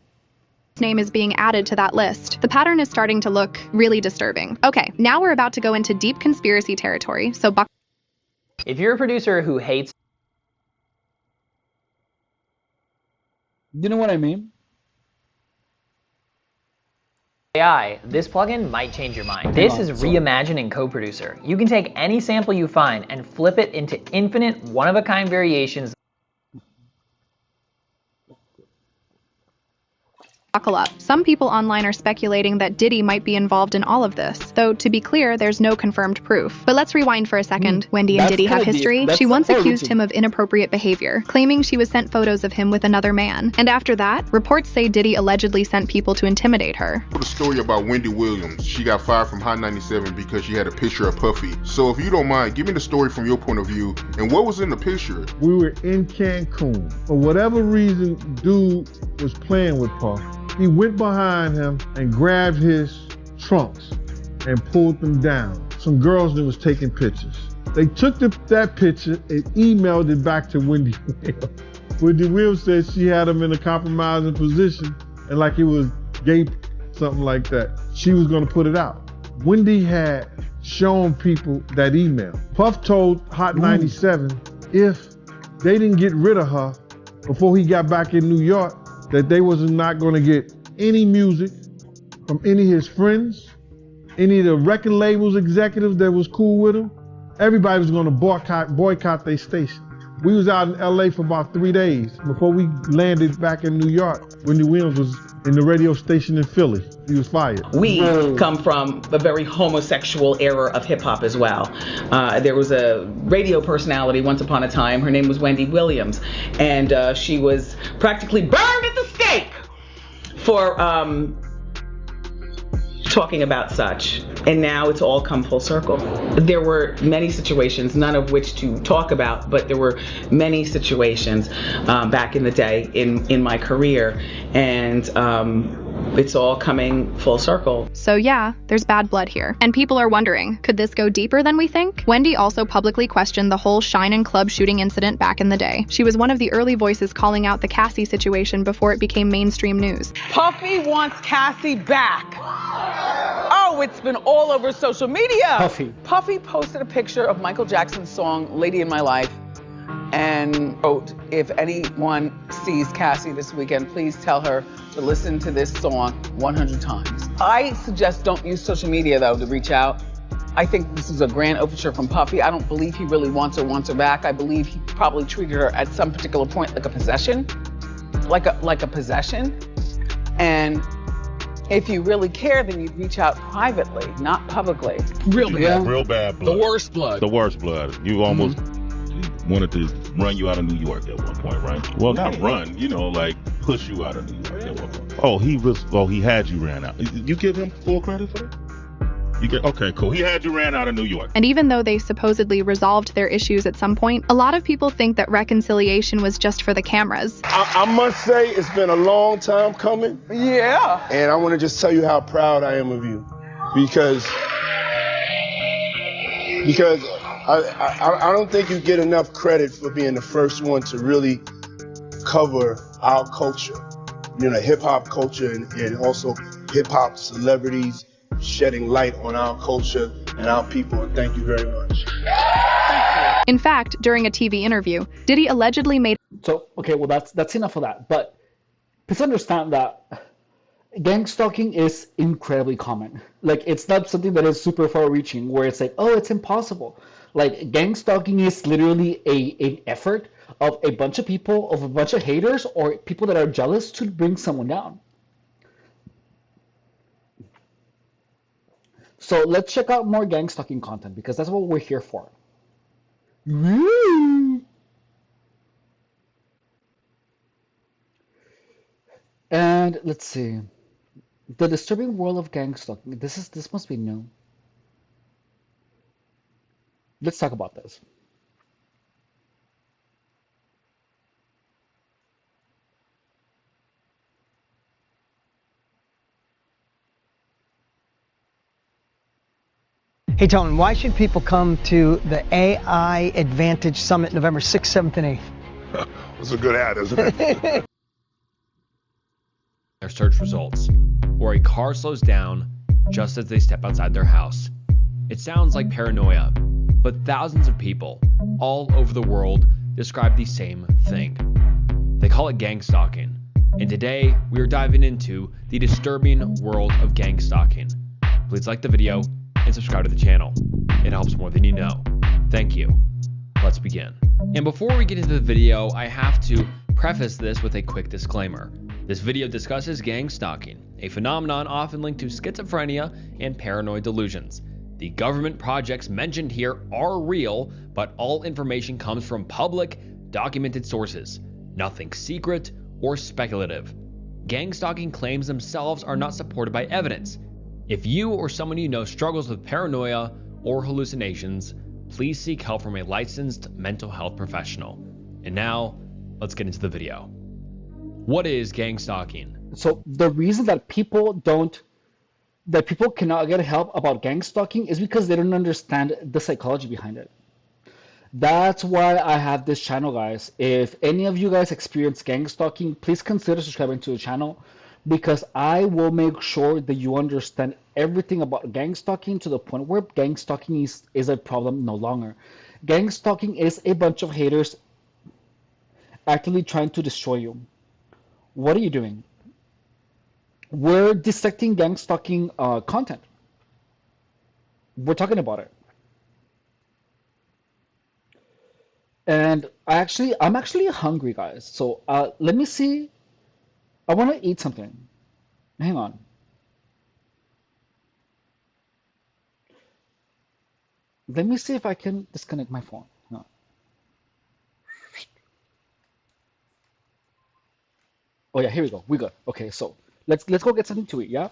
Name is being added to that list. The pattern is starting to look really disturbing. Okay, now we're about to go into deep conspiracy territory, so buckle. If you're a producer who hates, you know what I mean? AI, this plugin might change your mind. This is reimagining co-producer. You can take any sample you find and flip it into infinite one-of-a-kind variations. Buckle up. Some people online are speculating that Diddy might be involved in all of this, though to be clear, there's no confirmed proof. But let's rewind for a second. Wendy and Diddy have history. She once accused him of inappropriate behavior, claiming she was sent photos of him with another man. And after that, reports say Diddy allegedly sent people to intimidate her. The story about Wendy Williams. She got fired from Hot 97 because she had a picture of Puffy. So if you don't mind, give me the story from your point of view and what was in the picture. We were in Cancun. For whatever reason, dude was playing with Puff. He went behind him and grabbed his trunks and pulled them down. Some girls that was taking pictures. They took that picture and emailed it back to Wendy Williams. Wendy Williams said she had him in a compromising position and like he was gay, something like that. She was gonna put it out. Wendy had shown people that email. Puff told Hot 97 if they didn't get rid of her before he got back in New York, that they was not going to get any music from any of his friends, any of the record labels executives that was cool with him. Everybody was going to boycott their station. We was out in LA for about 3 days before we landed back in New York. Wendy Williams was in the radio station in Philly. He was fired. We come from a very homosexual era of hip hop as well. There was a radio personality once upon a time. Her name was Wendy Williams, and she was practically burned at the stake for talking about such. And now it's all come full circle. There were many situations, none of which to talk about, but there were many situations back in the day in my career, and it's all coming full circle. So yeah, there's bad blood here. And people are wondering, could this go deeper than we think? Wendy also publicly questioned the whole Shine and Club shooting incident back in the day. She was one of the early voices calling out the Cassie situation before it became mainstream news. Puffy wants Cassie back. Oh, it's been all over social media. Puffy posted a picture of Michael Jackson's song, Lady in My Life, and wrote, if anyone sees Cassie this weekend, please tell her to listen to this song 100 times. I suggest don't use social media, though, to reach out. I think this is a grand overture from Puffy. I don't believe he really wants her back. I believe he probably treated her at some particular point like a possession, like a possession. And if you really care, then you'd reach out privately, not publicly. Real bad. Yeah. Real bad blood. The worst blood. The worst blood. You almost wanted to run you out of New York at one point, right? Well, not run, like push you out of New York at one point. He had you ran out. You give him full credit for that? Okay, cool. He had you ran out of New York. And even though they supposedly resolved their issues at some point, a lot of people think that reconciliation was just for the cameras. I must say it's been a long time coming. Yeah. And I want to just tell you how proud I am of you, because I don't think you get enough credit for being the first one to really cover our culture, hip hop culture, and also hip hop celebrities shedding light on our culture and our people. And thank you very much. In fact, during a TV interview, Diddy allegedly made. So, okay, well, that's enough of that. But please understand that gang stalking is incredibly common. Like, it's not something that is super far-reaching, where it's like, oh, it's impossible. Like, gang stalking is literally an effort of a bunch of people, of a bunch of haters, or people that are jealous to bring someone down. So let's check out more gang stalking content because that's what we're here for. Woo! And let's see. The disturbing world of gang stalking. This must be new. Let's talk about this. Hey, Tone, why should people come to the AI Advantage Summit November 6th, 7th, and 8th? It's a good ad, isn't it? Their search results, or a car slows down just as they step outside their house. It sounds like paranoia, but thousands of people all over the world describe the same thing. They call it gang stalking, and today we are diving into the disturbing world of gang stalking. Please like the video and subscribe to the channel. It helps more than you know. Thank you. Let's begin. And before we get into the video, I have to preface this with a quick disclaimer. This video discusses gang stalking, a phenomenon often linked to schizophrenia and paranoid delusions. The government projects mentioned here are real, but all information comes from public, documented sources. Nothing secret or speculative. Gang stalking claims themselves are not supported by evidence. If you or someone you know struggles with paranoia or hallucinations, please seek help from a licensed mental health professional. And now, let's get into the video. What is gang stalking? So the reason that people cannot get help about gang stalking is because they don't understand the psychology behind it. That's why I have this channel, guys. If any of you guys experience gang stalking, please consider subscribing to the channel because I will make sure that you understand everything about gang stalking to the point where gang stalking is a problem no longer. Gang stalking is a bunch of haters actively trying to destroy you. What are you doing? We're dissecting gang stalking content. We're talking about it. And I'm actually hungry, guys. So let me see. I want to eat something. Hang on. Let me see if I can disconnect my phone. Hang on. Oh yeah, here we go. We good. Okay, so let's go get something to eat, yeah?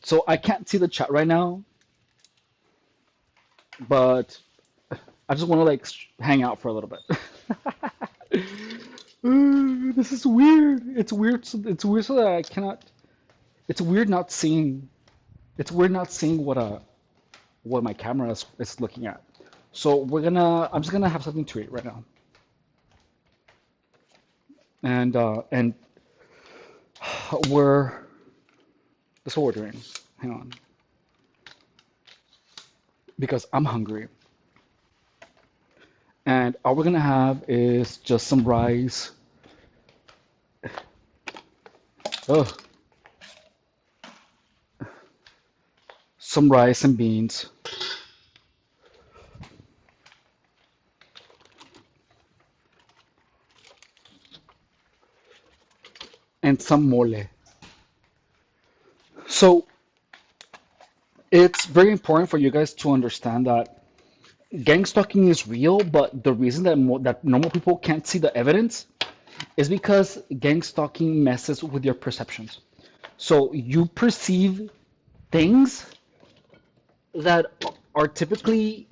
So I can't see the chat right now, but I just want to like hang out for a little bit. This is weird. It's weird. It's weird so that I cannot. It's weird not seeing. It's weird not seeing what my camera is looking at. So I'm just gonna have something to eat right now. And that's what we're doing. Hang on. Because I'm hungry. And all we're gonna have is just some rice. Oh. Some rice and beans. And some mole. So it's very important for you guys to understand that gang stalking is real, but the reason that normal people can't see the evidence is because gang stalking messes with your perceptions. So you perceive things that are typically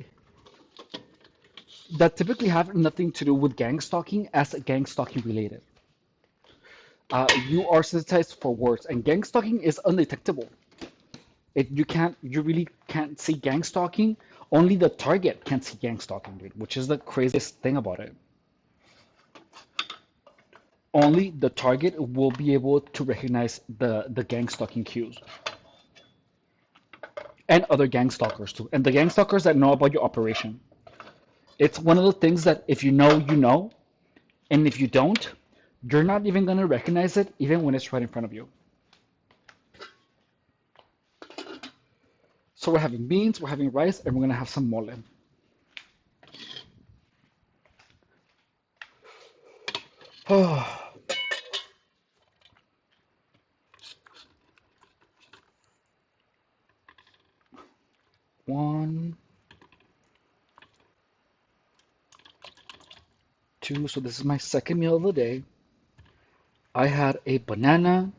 have nothing to do with gang stalking as gang stalking related. You are sensitized for words, and gang stalking is undetectable. You really can't see gang stalking. Only the target can see gang stalking, dude, which is the craziest thing about it. Only the target will be able to recognize the gang stalking cues. And other gang stalkers too. And the gang stalkers that know about your operation. It's one of the things that if you know, you know. And if you don't, you're not even going to recognize it even when it's right in front of you. So we're having beans, we're having rice, and we're going to have some mole. Oh. 1, 2. So this is my second meal of the day. I had a banana.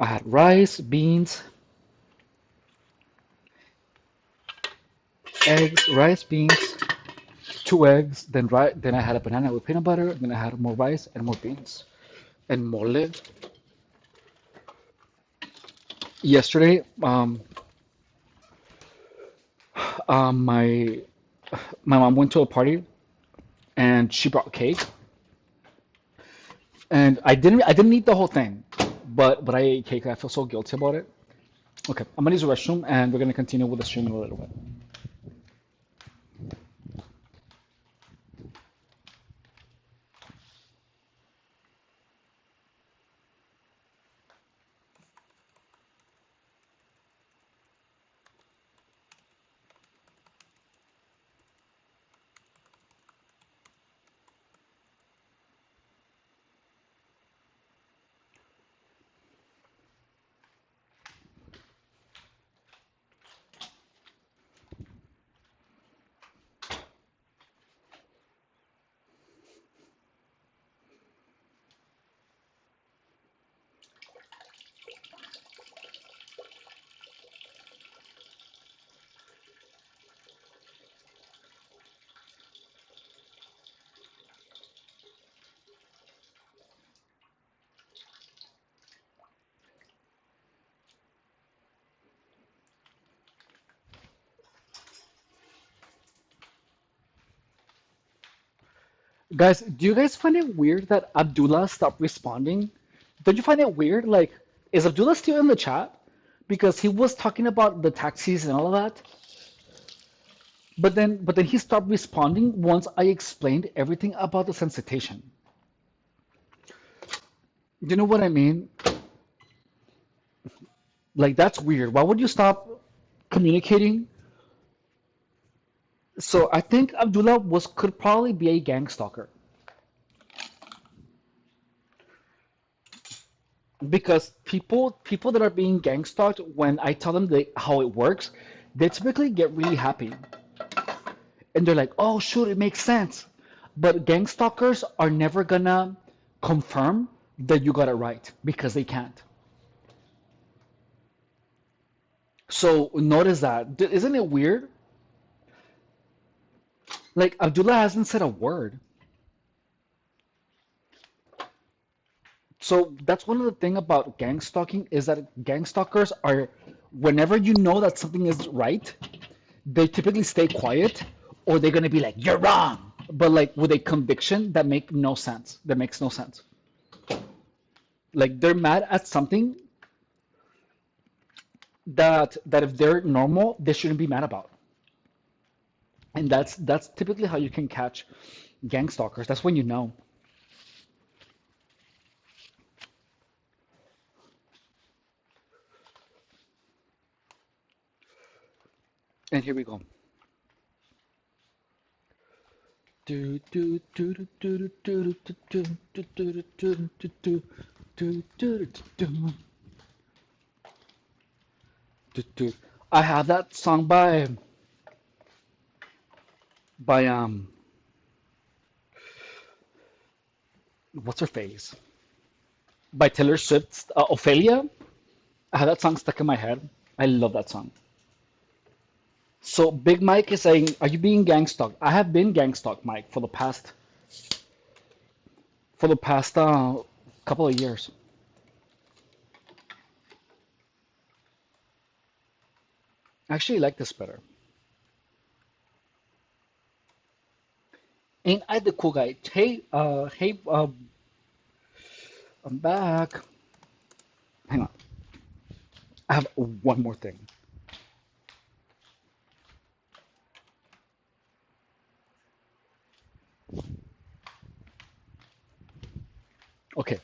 I had rice, beans, eggs, rice, beans, 2 eggs. Then I had a banana with peanut butter. Then I had more rice and more beans and mole. Yesterday, my mom went to a party and she brought cake, and I didn't eat the whole thing, but I ate cake. I feel so guilty about it. Okay, I'm gonna use the restroom and we're gonna continue with the stream in a little bit. Guys, do you guys find it weird that Abdullah stopped responding? Don't you find it weird? Like, is Abdullah still in the chat? Because he was talking about the taxis and all of that. But then he stopped responding once I explained everything about the sensitization. You know what I mean? Like, that's weird. Why would you stop communicating? So I think Abdullah could probably be a gang stalker. Because people that are being gang stalked, when I tell them how it works, they typically get really happy. And they're like, oh shoot, it makes sense. But gang stalkers are never gonna confirm that you got it right because they can't. So notice that. Isn't it weird? Like, Abdullah hasn't said a word. So that's one of the thing about gang stalking, is that gang stalkers are, whenever you know that something is right, they typically stay quiet, or they're gonna be like, you're wrong, but like with a conviction that makes no sense. Like, they're mad at something that if they're normal, they shouldn't be mad about. And that's typically how you can catch gang stalkers. That's when you know. And here we go. I have that song by what's her face? By Taylor Swift's Ophelia. I have that song stuck in my head. I love that song. So Big Mike is saying, "Are you being gang stalked?" I have been gang stalked, Mike, for the past couple of years. I actually like this better. Ain't I the cool guy? Hey, I'm back. Hang on. I have one more thing. Okay.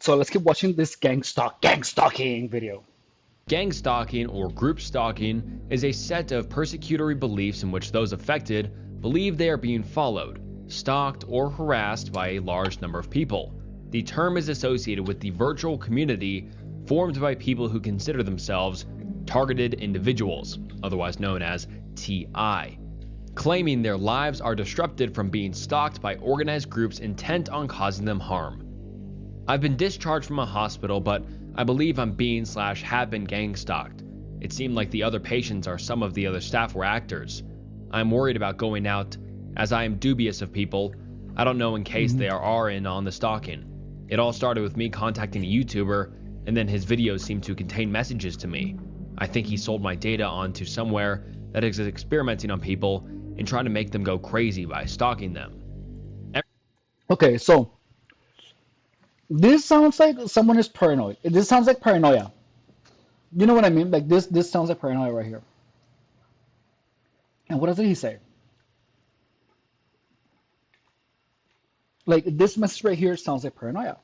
So let's keep watching this gang stalking video. Gang stalking, or group stalking, is a set of persecutory beliefs in which those affected believe they are being followed, stalked, or harassed by a large number of people. The term is associated with the virtual community formed by people who consider themselves targeted individuals, otherwise known as TI, claiming their lives are disrupted from being stalked by organized groups intent on causing them harm. I've been discharged from a hospital, but I believe I'm being/have been gang stalked. It seemed like the other patients or some of the other staff were actors. I'm worried about going out, as I am dubious of people. I don't know in case they are in on the stalking. It all started with me contacting a YouTuber, and then his videos seemed to contain messages to me. I think he sold my data onto somewhere that is experimenting on people and trying to make them go crazy by stalking them. Okay, so this sounds like someone is paranoid. This sounds like paranoia. You know what I mean? Like this sounds like paranoia right here. And what does he say? Like this message right here sounds like paranoia.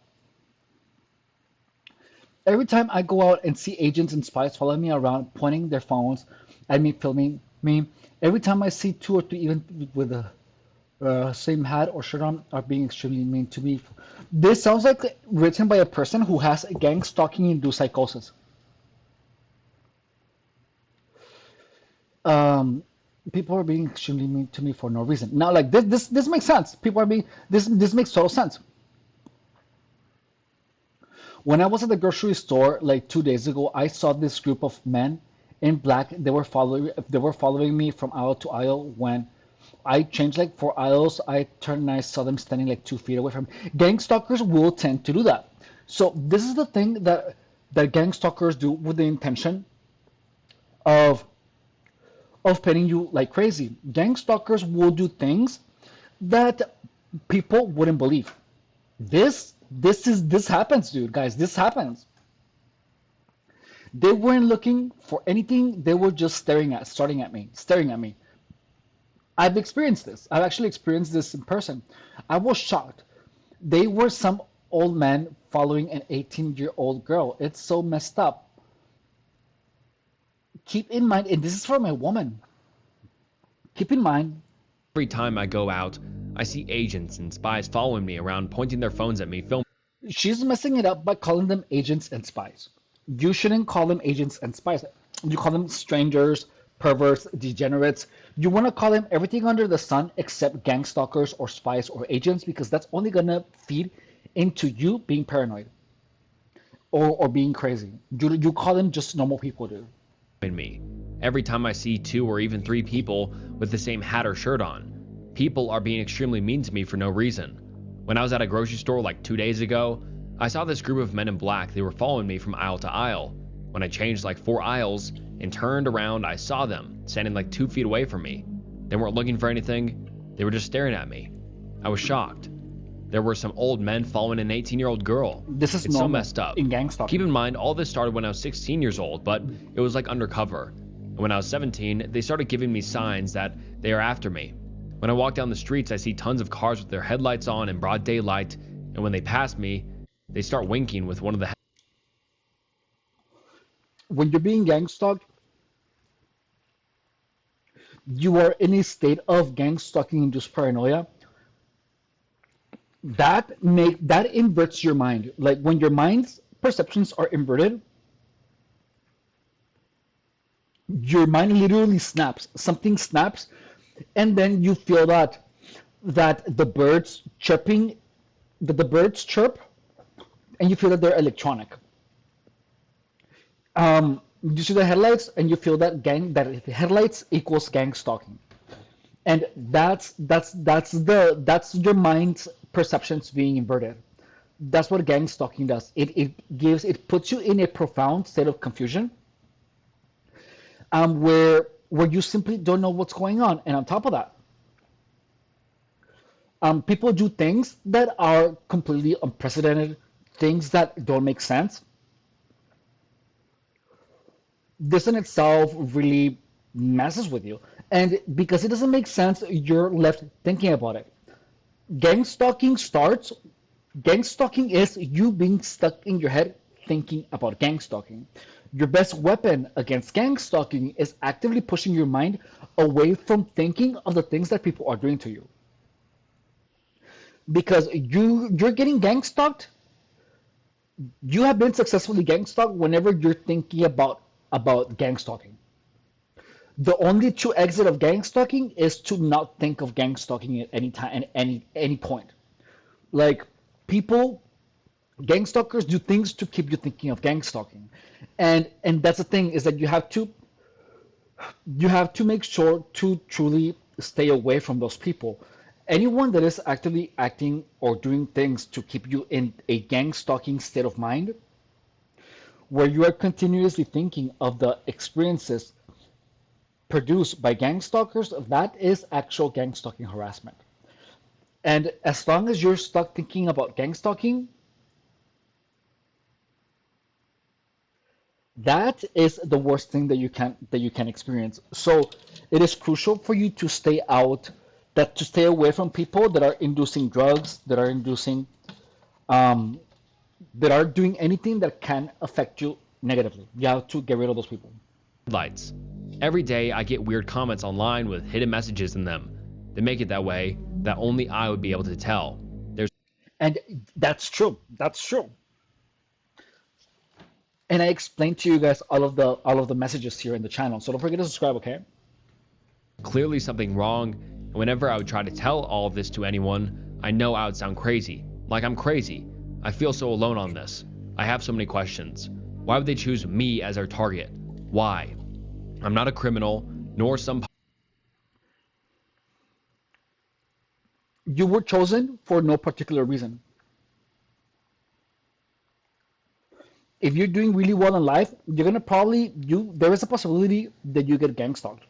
Every time I go out and see agents and spies following me around, pointing their phones at me, filming me, every time I see 2 or 3, even with the same hat or shirt on, are being extremely mean to me. This sounds like written by a person who has gang stalking induced psychosis. People are being extremely mean to me for no reason. Now, like this makes sense. People are being this makes total sense. When I was at the grocery store like 2 days ago, I saw this group of men in black. They were following me from aisle to aisle. When I changed like 4 aisles, I turned and I saw them standing like 2 feet away from me. Gang stalkers will tend to do that. So this is the thing that gang stalkers do with the intention of pinning you like crazy. Gang stalkers will do things that people wouldn't believe. This happens, dude, guys. This happens. They weren't looking for anything. They were just staring at me. I've experienced this. I've actually experienced this in person. I was shocked. They were some old man following an 18-year-old girl. It's so messed up. Keep in mind, and this is from a woman. Keep in mind, every time I go out, I see agents and spies following me around, pointing their phones at me, filming. She's messing it up by calling them agents and spies. You shouldn't call them agents and spies. You call them strangers, perverts, degenerates. You want to call them everything under the sun except gang stalkers or spies or agents, because that's only going to feed into you being paranoid or being crazy. You call them just normal people, dude. Me. Every time I see 2 or even 3 people with the same hat or shirt on, people are being extremely mean to me for no reason. When I was at a grocery store like 2 days ago, I saw this group of men in black. They were following me from aisle to aisle. When I changed like 4 aisles and turned around, I saw them standing like 2 feet away from me. They weren't looking for anything. They were just staring at me. I was shocked. There were some old men following an 18-year-old girl. It's so messed up. In gang stalking. Keep in mind, all this started when I was 16 years old, but it was like undercover. And when I was 17, they started giving me signs that they are after me. When I walk down the streets, I see tons of cars with their headlights on in broad daylight, and when they pass me, they start winking with one of the... When you're being gang stalked, you are in a state of gang stalking induced paranoia. That inverts your mind. Like when your mind's perceptions are inverted, your mind literally snaps. Something snaps, and then you feel that the birds chirping, that the birds chirp, and you feel that they're electronic. You see the headlights, and you feel that headlights equals gang stalking, and that's your mind's perceptions being inverted. That's what gang stalking does. It puts you in a profound state of confusion, where you simply don't know what's going on. And on top of that, people do things that are completely unprecedented, things that don't make sense. This in itself really messes with you, and because it doesn't make sense, you're left thinking about it. Gang stalking is you being stuck in your head thinking about gang stalking. Your best weapon against gang stalking is actively pushing your mind away from thinking of the things that people are doing to you. Because you're getting gang stalked You have been successfully gang stalked whenever you're thinking about gang stalking. The only true exit of gang stalking is to not think of gang stalking at any time, at any point. Like people, gang stalkers do things to keep you thinking of gang stalking, and that's the thing, is that you have to make sure to truly stay away from those people. Anyone that is actively acting or doing things to keep you in a gang stalking state of mind, where you are continuously thinking of the experiences produced by gang stalkers, that is actual gang stalking harassment. And as long as you're stuck thinking about gang stalking, that is the worst thing that you can experience. So it is crucial for you to stay away from people that are inducing drugs, um, that are doing anything that can affect you negatively. You have to get rid of those people. Lights. Every day I get weird comments online with hidden messages in them. They make it that way that only I would be able to tell. And that's true. That's true. And I explained to you guys all of the messages here in the channel. So don't forget to subscribe, okay? Clearly something wrong, and whenever I would try to tell all of this to anyone, I know I would sound crazy. Like I'm crazy. I feel so alone on this. I have so many questions. Why would they choose me as their target? Why? I'm not a criminal, nor some... You were chosen for no particular reason. If you're doing really well in life, you're gonna there is a possibility that you get gang stalked.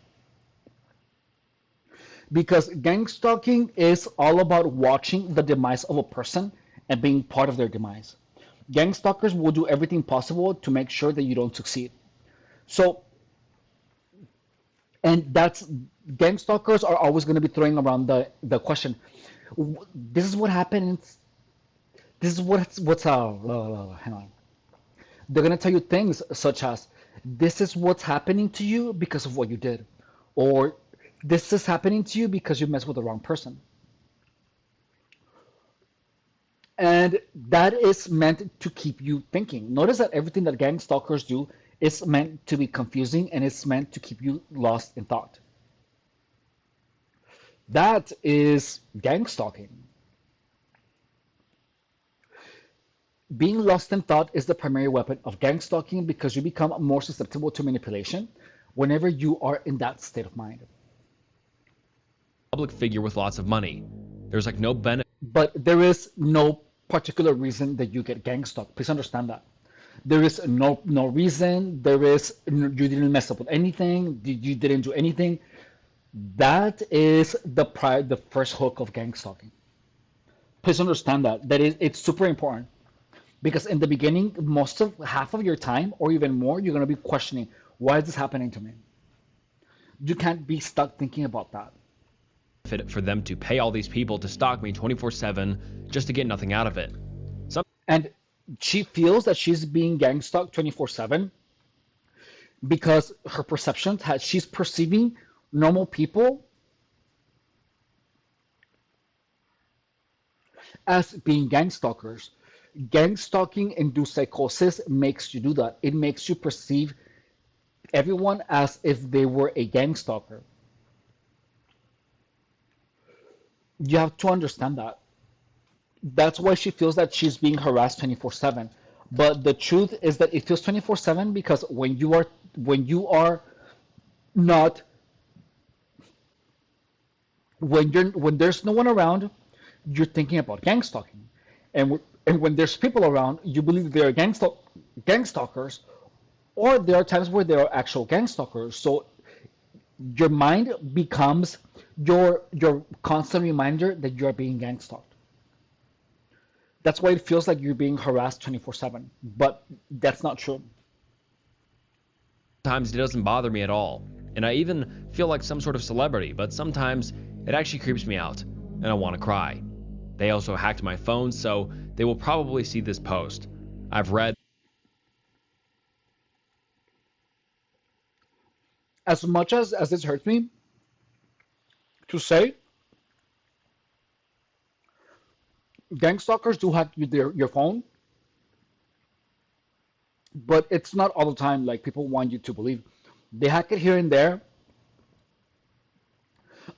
Because gang stalking is all about watching the demise of a person and being part of their demise. Gang stalkers will do everything possible to make sure that you don't succeed. So, and that's gang stalkers are always going to be throwing around the question. This is what happens. This is what's hang on. They're going to tell you things such as, this is what's happening to you because of what you did, or this is happening to you because you messed with the wrong person. And that is meant to keep you thinking. Notice that everything that gang stalkers do is meant to be confusing, and it's meant to keep you lost in thought. That is gang stalking. Being lost in thought is the primary weapon of gang stalking, because you become more susceptible to manipulation whenever you are in that state of mind. Public figure with lots of money. There's like no benefit. But there is no particular reason that you get gang stalked. Please understand that. There is no reason. You didn't mess up with anything. You didn't do anything. That is the first hook of gang stalking. Please understand that it's super important, because in the beginning, half of your time or even more, you're gonna be questioning, why is this happening to me? You can't be stuck thinking about that. For them to pay all these people to stalk me 24/7 just to get nothing out of it. And she feels that she's being gang stalked 24/7 because her perceptions she's perceiving normal people as being gang stalkers. Gang stalking induced psychosis makes you do that. It makes you perceive everyone as if they were a gang stalker. You have to understand that. That's why she feels that she's being harassed 24/7. But the truth is that it feels 24/7 because when you are not when there's no one around, you're thinking about gang stalking, and when there's people around, you believe they're gang stalkers, or there are times where they are actual gang stalkers. So your mind becomes your constant reminder that you are being gang stalked. That's why it feels like you're being harassed 24/7, but that's not true. Sometimes it doesn't bother me at all, and I even feel like some sort of celebrity, but sometimes it actually creeps me out, and I want to cry. They also hacked my phone, so they will probably see this post. I've read... As much as this hurts me to say, gang stalkers do hack your phone, but it's not all the time like people want you to believe. They hack it here and there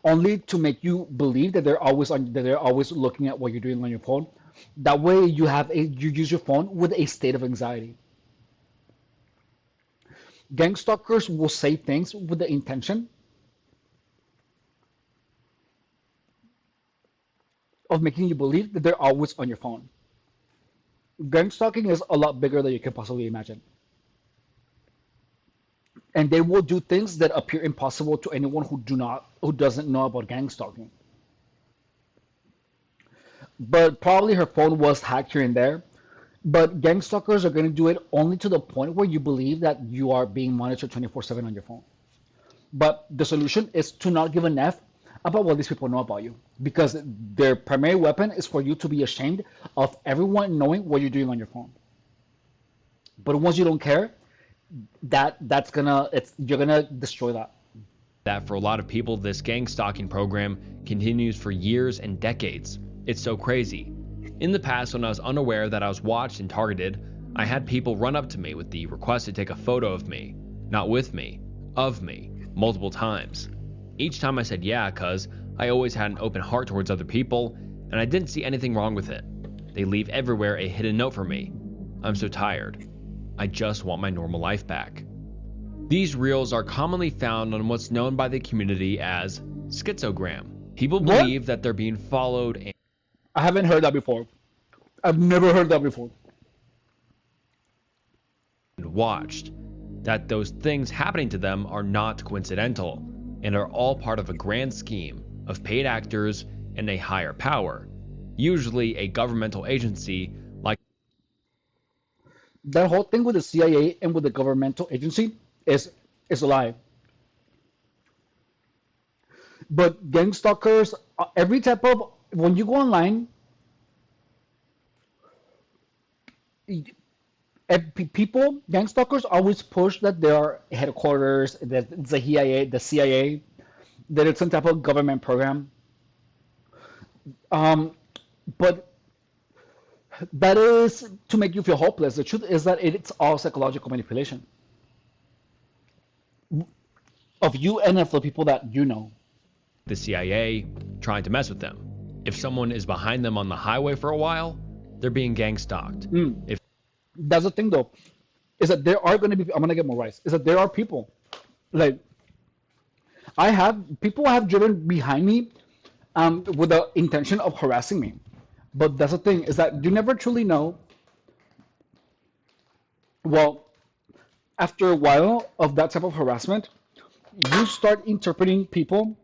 only to make you believe that they're always looking at what you're doing on your phone. That way you use your phone with a state of anxiety. Gang stalkers will say things with the intention of making you believe that they're always on your phone. Gang stalking is a lot bigger than you can possibly imagine. And they will do things that appear impossible to anyone who doesn't know about gang stalking. But probably her phone was hacked here and there. But gang stalkers are going to do it only to the point where you believe that you are being monitored 24/7 on your phone. But the solution is to not give an F about what these people know about you, because their primary weapon is for you to be ashamed of everyone knowing what you're doing on your phone. But once you don't care, you're gonna destroy that. That for a lot of people, this gang stalking program continues for years and decades. It's so crazy. In the past, when I was unaware that I was watched and targeted, I had people run up to me with the request to take a photo of me, not with me, of me, multiple times. Each time I said yeah, cause I always had an open heart towards other people, and I didn't see anything wrong with it. They leave everywhere a hidden note for me. I'm so tired. I just want my normal life back. These reels are commonly found on what's known by the community as schizogram. People believe that they're being followed and I haven't heard that before. I've never heard that before. watched, that those things happening to them are not coincidental and are all part of a grand scheme of paid actors and a higher power, usually a governmental agency like That whole thing with the CIA and with the governmental agency is a lie. But gang stalkers, every type of when you go online, people, gang stalkers always push that there are headquarters, that it's the CIA, that it's some type of government program. But that is to make you feel hopeless. The truth is that it's all psychological manipulation of you and of the people that you know. the CIA trying to mess with them. If someone is behind them on the highway for a while, they're being gang stalked. If That's the thing, though, is that there are going to be. I'm gonna get more rice. Is that there are people, like people have driven behind me, with the intention of harassing me. But that's the thing, is that you never truly know. Well, after a while of that type of harassment, you start interpreting people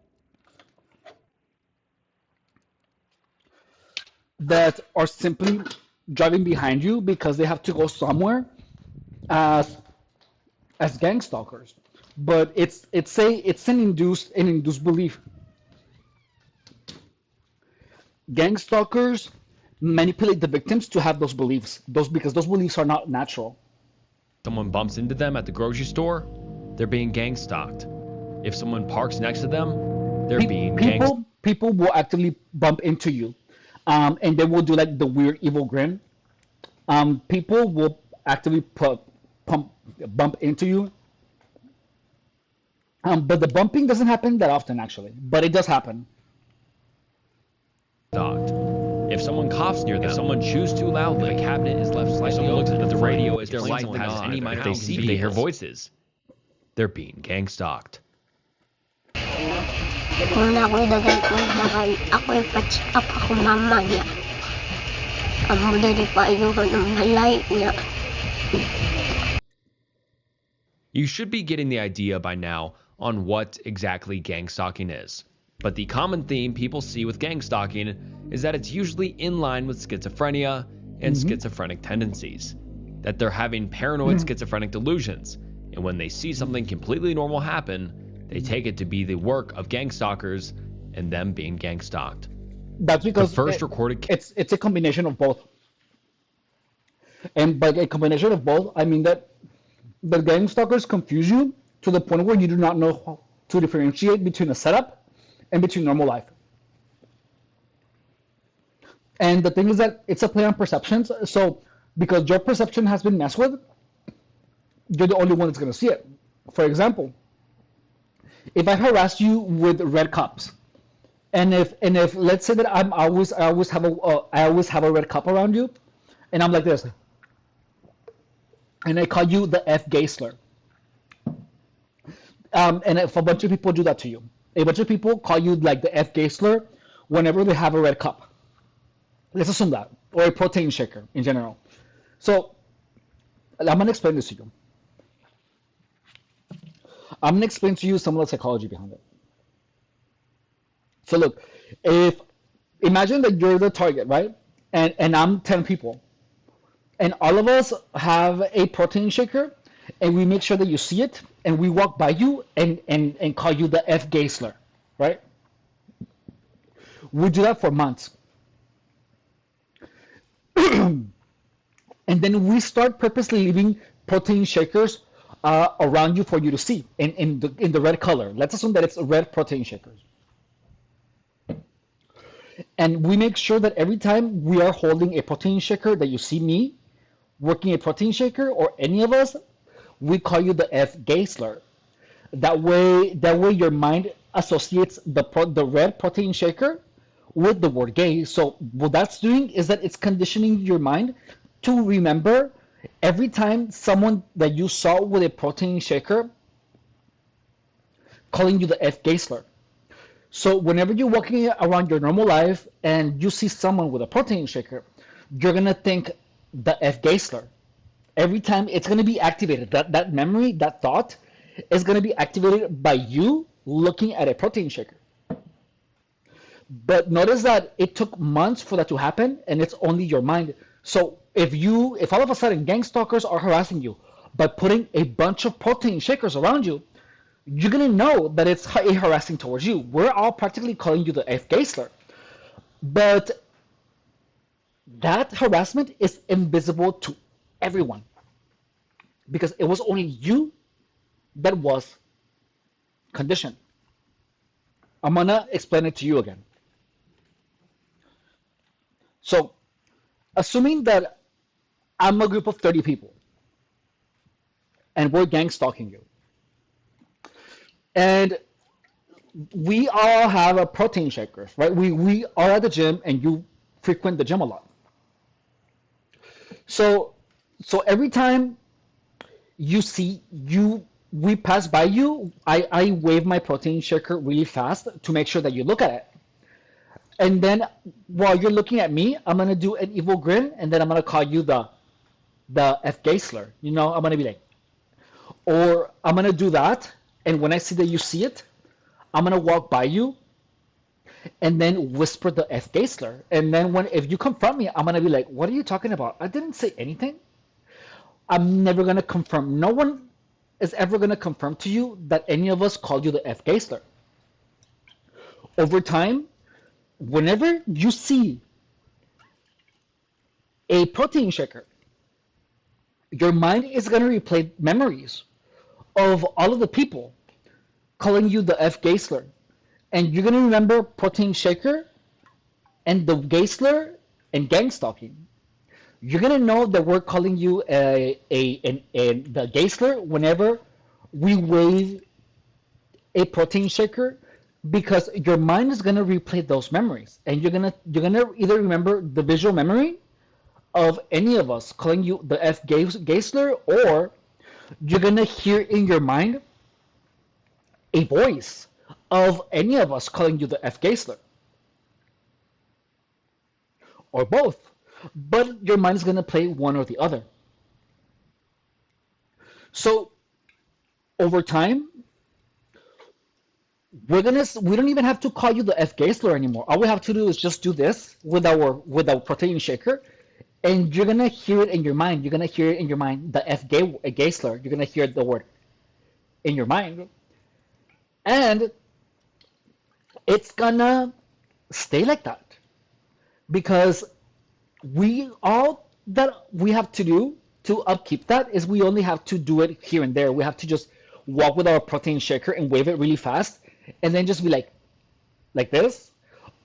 that are simply driving behind you because they have to go somewhere as gang stalkers. But it's an induced belief. Gang stalkers manipulate the victims to have those beliefs, because those beliefs are not natural. someone bumps into them at the grocery store, they're being gang stalked. If someone parks next to them, they're being gang stalked. People will actively bump into you, and they will do like the weird evil grin. People will actively bump into you, but the bumping doesn't happen that often, actually, but it does happen. If someone coughs near them, if someone chews too loudly, the cabinet is left slightly open, looks at the radio, if their light has any minor, they see, they hear voices, they're being gang stalked. Kung nakulagay ko naman, ako'y pa-check up ako mamaya. Ang mudali pa ayoko ng malay niya. You should be getting the idea by now on what exactly gang stalking is. But the common theme people see with gang stalking is that it's usually in line with schizophrenia and schizophrenic tendencies. That they're having paranoid schizophrenic delusions, and when they see something completely normal happen, they take it to be the work of gang stalkers and them being gang stalked. That's because the first recorded it's a combination of both. And by a combination of both, I mean that the gang stalkers confuse you to the point where you do not know how to differentiate between a setup and between normal life. And the thing is that it's a play on perceptions. So because your perception has been messed with, you're the only one that's going to see it. For example, if I harass you with red cups, and if let's say that I always have a red cup around you, and I'm like this, and I call you the F gay slur, and if a bunch of people do that to you, a bunch of people call you like the F gay slur whenever they have a red cup. Let's assume that, or a protein shaker in general. So I'm gonna explain this to you. I'm gonna explain to you some of the psychology behind it. So look, if imagine that you're the target, right? And I'm 10 people, and all of us have a protein shaker, and we make sure that you see it, and we walk by you and call you the F gay slur, right? We do that for months. And then we start purposely leaving protein shakers around you for you to see in the red color. Let's assume that it's red protein shakers. And we make sure that every time we are holding a protein shaker that you see me working a protein shaker or any of us, we call you the F gay slur. That way your mind associates the red protein shaker with the word gay. So what that's doing is that it's conditioning your mind to remember every time someone that you saw with a protein shaker calling you the F gay slur. So whenever you're walking around your normal life and you see someone with a protein shaker, you're gonna think the F gay slur. Every time it's gonna be activated. That memory, that thought, is gonna be activated by you looking at a protein shaker. But notice that it took months for that to happen, and it's only your mind. So if all of a sudden gang stalkers are harassing you by putting a bunch of protein shakers around you, you're gonna know that it's a harassing towards you. We're all practically calling you the F gay slur. But that harassment is invisible to everyone because it was only you that was conditioned. I'm gonna explain it to you again. So, assuming that I'm a group of 30 people and we're gang stalking you, and we all have a protein shakers, right? We are at the gym and you frequent the gym a lot. So every time we pass by you, I wave my protein shaker really fast to make sure that you look at it. And then while you're looking at me, I'm gonna do an evil grin, and then I'm gonna call you the F gay slur. You know, I'm gonna be like, or I'm gonna do that, and when I see that you see it, I'm gonna walk by you, and then whisper the F gay slur. And then if you confront me, I'm gonna be like, what are you talking about? I didn't say anything. I'm never gonna confirm. No one is ever gonna confirm to you that any of us called you the F gay slur. Over time, whenever you see a protein shaker, your mind is going to replay memories of all of the people calling you the F gay slur. And you're going to remember protein shaker and the gay slur and gang stalking. You're going to know that we're calling you the gay slur whenever we wave a protein shaker, because your mind is going to replay those memories, and you're gonna either remember the visual memory of any of us calling you the F gay slur, or you're gonna hear in your mind a voice of any of us calling you the F gay slur, or both. But your mind is gonna play one or the other. So over time, we don't even have to call you the F gay slur anymore. All we have to do is just do this with our protein shaker, and you're gonna hear it in your mind. You're gonna hear it in your mind, the F gay slur. You're gonna hear the word in your mind, and it's gonna stay like that, because all that we have to do to upkeep that is we only have to do it here and there. We have to just walk with our protein shaker and wave it really fast, and then just be like this,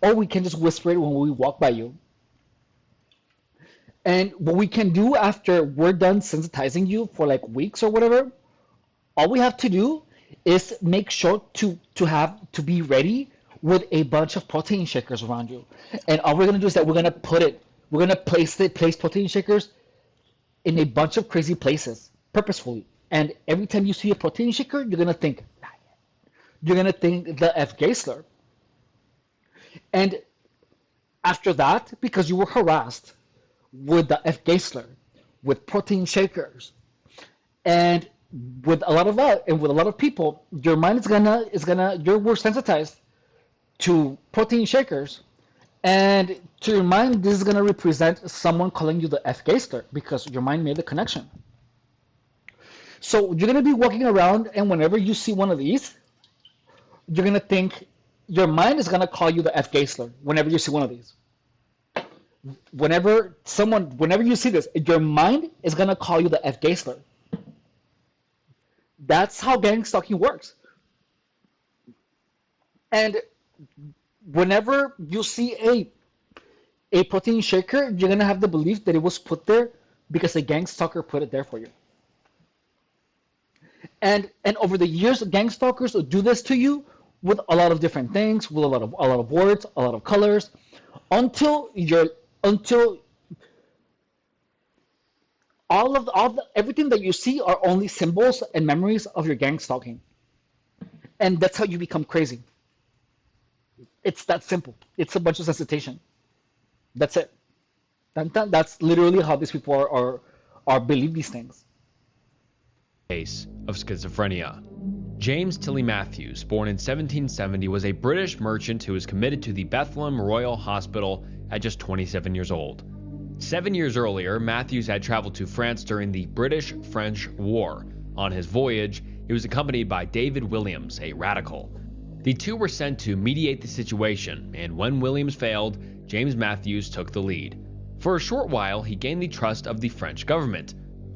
or we can just whisper it when we walk by you. And what we can do after we're done sensitizing you for like weeks or whatever, all we have to do is make sure to be ready with a bunch of protein shakers around you. And all we're gonna do is that we're gonna place protein shakers in a bunch of crazy places purposefully. And every time you see a protein shaker, you're gonna think the F Geisler. And after that, because you were harassed with the F Geisler, with protein shakers, and with a lot of people, your mind we're sensitized to protein shakers, and to your mind, this is gonna represent someone calling you the F Geisler because your mind made the connection. So you're gonna be walking around, and whenever you see one of these, you're gonna think your mind is gonna call you the F Geisler whenever you see one of these. Whenever you see this, your mind is gonna call you the F Geisler. That's how gang stalking works. And whenever you see a protein shaker, you're gonna have the belief that it was put there because a gang stalker put it there for you. And over the years, gang stalkers will do this to you with a lot of different things, with a lot of words, a lot of colors, until everything that you see are only symbols and memories of your gang stalking. And that's how you become crazy. It's that simple. It's a bunch of sensitization. That's it. That's literally how these people are believe these things. Case of schizophrenia. James Tilly Matthews, born in 1770, was a British merchant who was committed to the Bethlehem Royal Hospital at just 27 years old. 7 years earlier, Matthews had traveled to France during the British-French War. On his voyage, he was accompanied by David Williams, a radical. The two were sent to mediate the situation, and when Williams failed, James Matthews took the lead. For a short while, he gained the trust of the French government.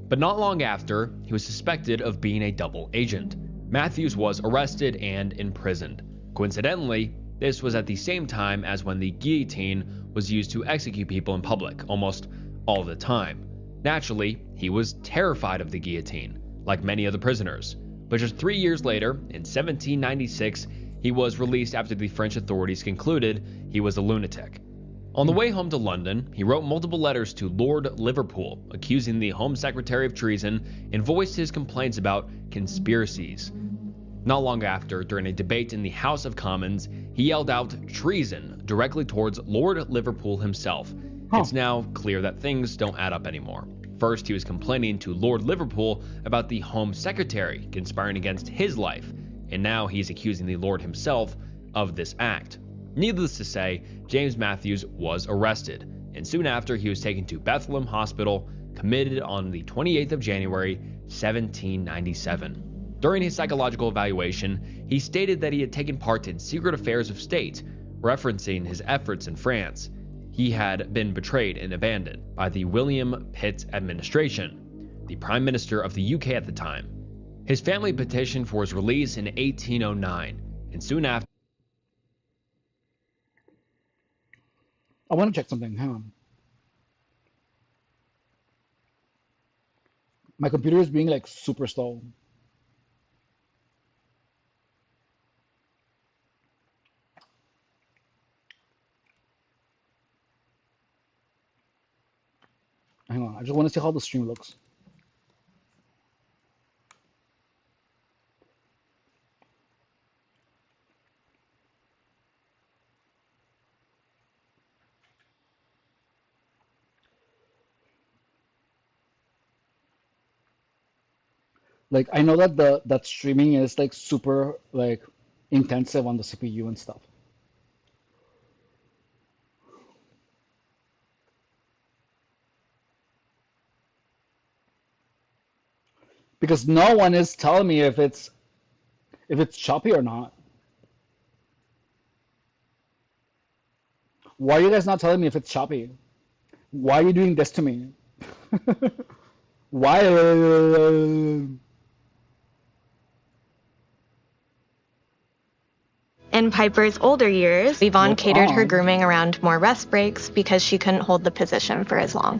But not long after, he was suspected of being a double agent. Matthews was arrested and imprisoned. Coincidentally, this was at the same time as when the guillotine was used to execute people in public, almost all the time. Naturally, he was terrified of the guillotine, like many other prisoners. But just 3 years later, in 1796, he was released after the French authorities concluded he was a lunatic. On the way home to London, he wrote multiple letters to Lord Liverpool, accusing the Home Secretary of treason, and voiced his complaints about conspiracies. Not long after, during a debate in the House of Commons, he yelled out treason directly towards Lord Liverpool himself. It's now clear that things don't add up anymore. First, he was complaining to Lord Liverpool about the Home Secretary conspiring against his life, and now he's accusing the Lord himself of this act. Needless to say, James Matthews was arrested, and soon after he was taken to Bethlehem Hospital, committed on the 28th of January, 1797. During his psychological evaluation, he stated that he had taken part in secret affairs of state, referencing his efforts in France. He had been betrayed and abandoned by the William Pitt administration, the Prime Minister of the UK at the time. His family petitioned for his release in 1809, and soon after, I want to check something. Hang on. My computer is being like super slow. Hang on. I just want to see how the stream looks. Like I know that that streaming is like super like intensive on the CPU and stuff. Because no one is telling me if it's choppy or not. Why are you guys not telling me if it's choppy? Why are you doing this to me? Why? In Piper's older years, Yvonne catered her grooming around more rest breaks because she couldn't hold the position for as long.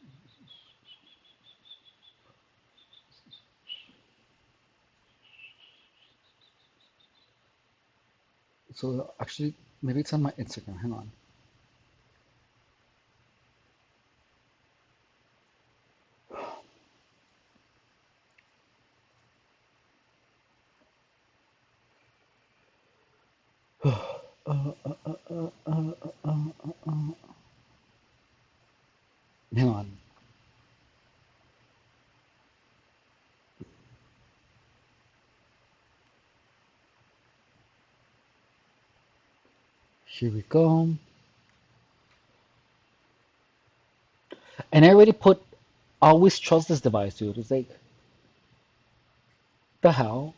So actually, maybe it's on my Instagram. Hang on. Hang on. Here we go. And I already put always trust this device, dude. It's like the hell?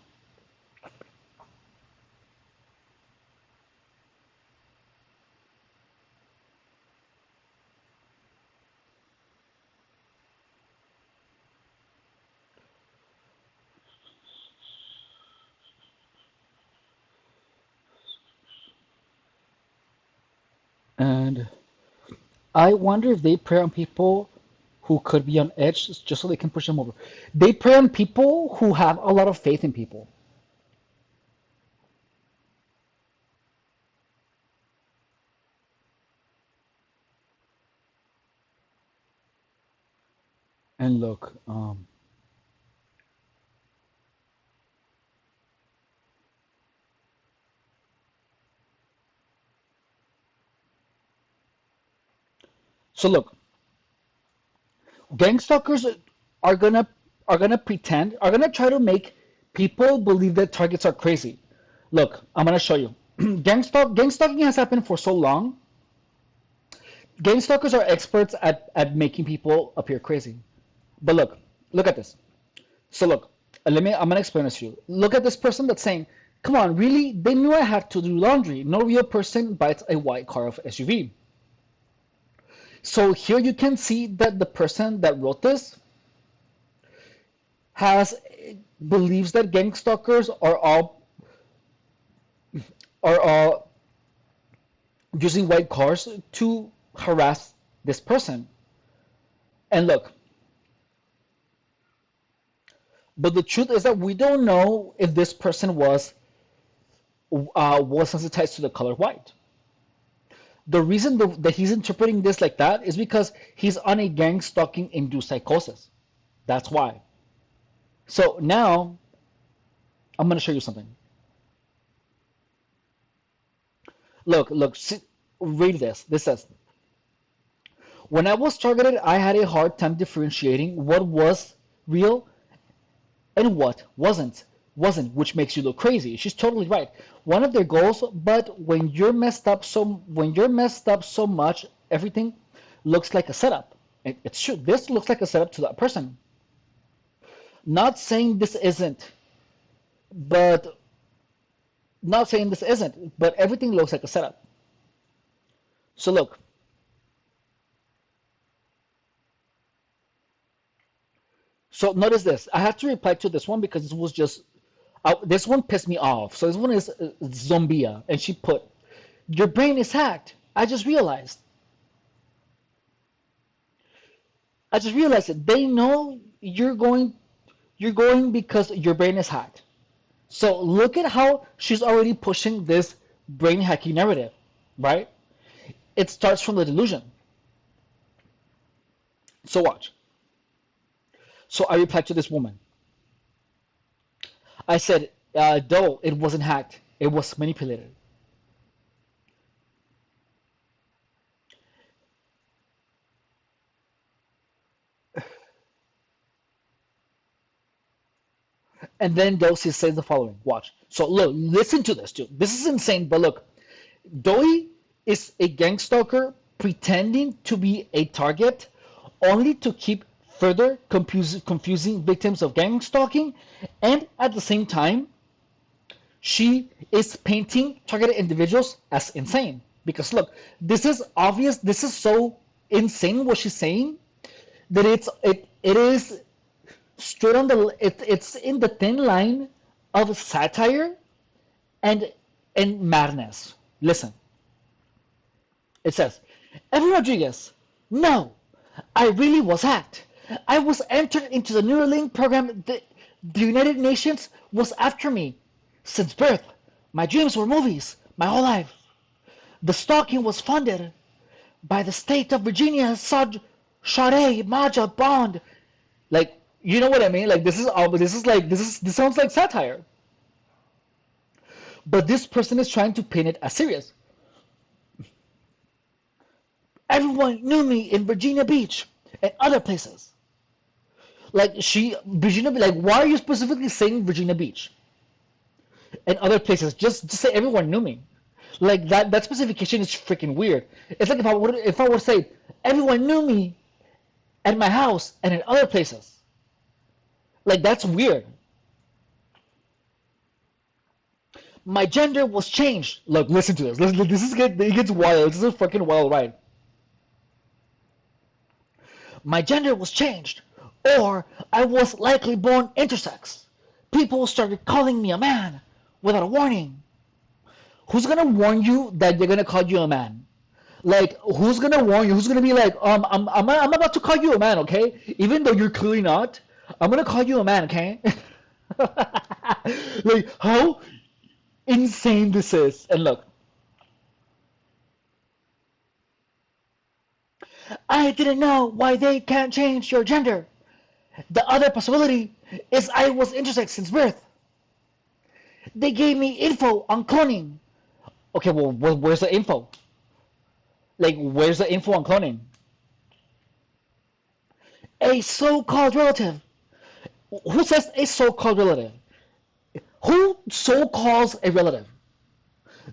And I wonder if they prey on people who could be on edge just so they can push them over. They prey on people who have a lot of faith in people. And look, so look, gang stalkers are gonna are gonna try to make people believe that targets are crazy. Look, I'm gonna show you. Gang stalking has happened for so long. Gang stalkers are experts at making people appear crazy. But look at this. So look, I'm gonna explain this to you. Look at this person that's saying, "Come on, really? They knew I had to do laundry." No real person bites a white car of SUV. So here you can see that the person that wrote this has believes that gang stalkers are all using white cars to harass this person. And look, but the truth is that we don't know if this person was sensitized to the color white. The reason that he's interpreting this like that is because he's on a gang stalking induced psychosis. That's why. So now I'm going to show you something. Look, read this. This says, when I was targeted, I had a hard time differentiating what was real and what wasn't, which makes you look crazy. She's totally right. One of their goals, but when you're messed up so much, everything looks like a setup. It's true. This looks like a setup to that person. Not saying this isn't, but everything looks like a setup. So look. So notice this. I have to reply to this one because this was just this one pissed me off. So this one is Zombia, and she put, "Your brain is hacked. I just realized. It. They know you're going because your brain is hacked." So look at how she's already pushing this brain hacking narrative, right? It starts from the delusion. So watch. So I replied to this woman. I said, "No, it wasn't hacked. It was manipulated." And then Dosi says the following. Watch. So look, listen to this, dude. This is insane, but look. Doi is a gang stalker pretending to be a target only to keep further confusing victims of gang stalking, and at the same time, she is painting targeted individuals as insane. Because look, this is obvious, this is so insane what she's saying that it is straight on it's in the thin line of satire and madness. Listen. It says, "Evan Rodriguez, no, I really was hacked. I was entered into the Neuralink program. The United Nations was after me. Since birth, my dreams were movies. my whole life. The stalking was funded by the state of Virginia Sade Maja Bond. Like, you know what I mean? Like, this sounds like satire. But this person is trying to paint it as serious. Everyone knew me in Virginia Beach and other places. Like, why are you specifically saying Virginia Beach and other places? Just say everyone knew me. Like, that specification is freaking weird. It's like if I were to say everyone knew me at my house and in other places. Like, that's weird. My gender was changed. Look, listen to this. It gets wild. This is a fucking wild ride. My gender was changed, or I was likely born intersex. People started calling me a man without a warning. Who's gonna warn you that they're gonna call you a man? Like, who's gonna warn you? Who's gonna be like, I'm about to call you a man, okay? Even though you're clearly not, I'm gonna call you a man, okay? Like, how insane this is. And look, I didn't know why they can't change your gender. The other possibility is I was intersex since birth. They gave me info on cloning. Okay, well, where's the info? Like, where's the info on cloning? A so-called relative. Who says a so-called relative? Who so-calls a relative?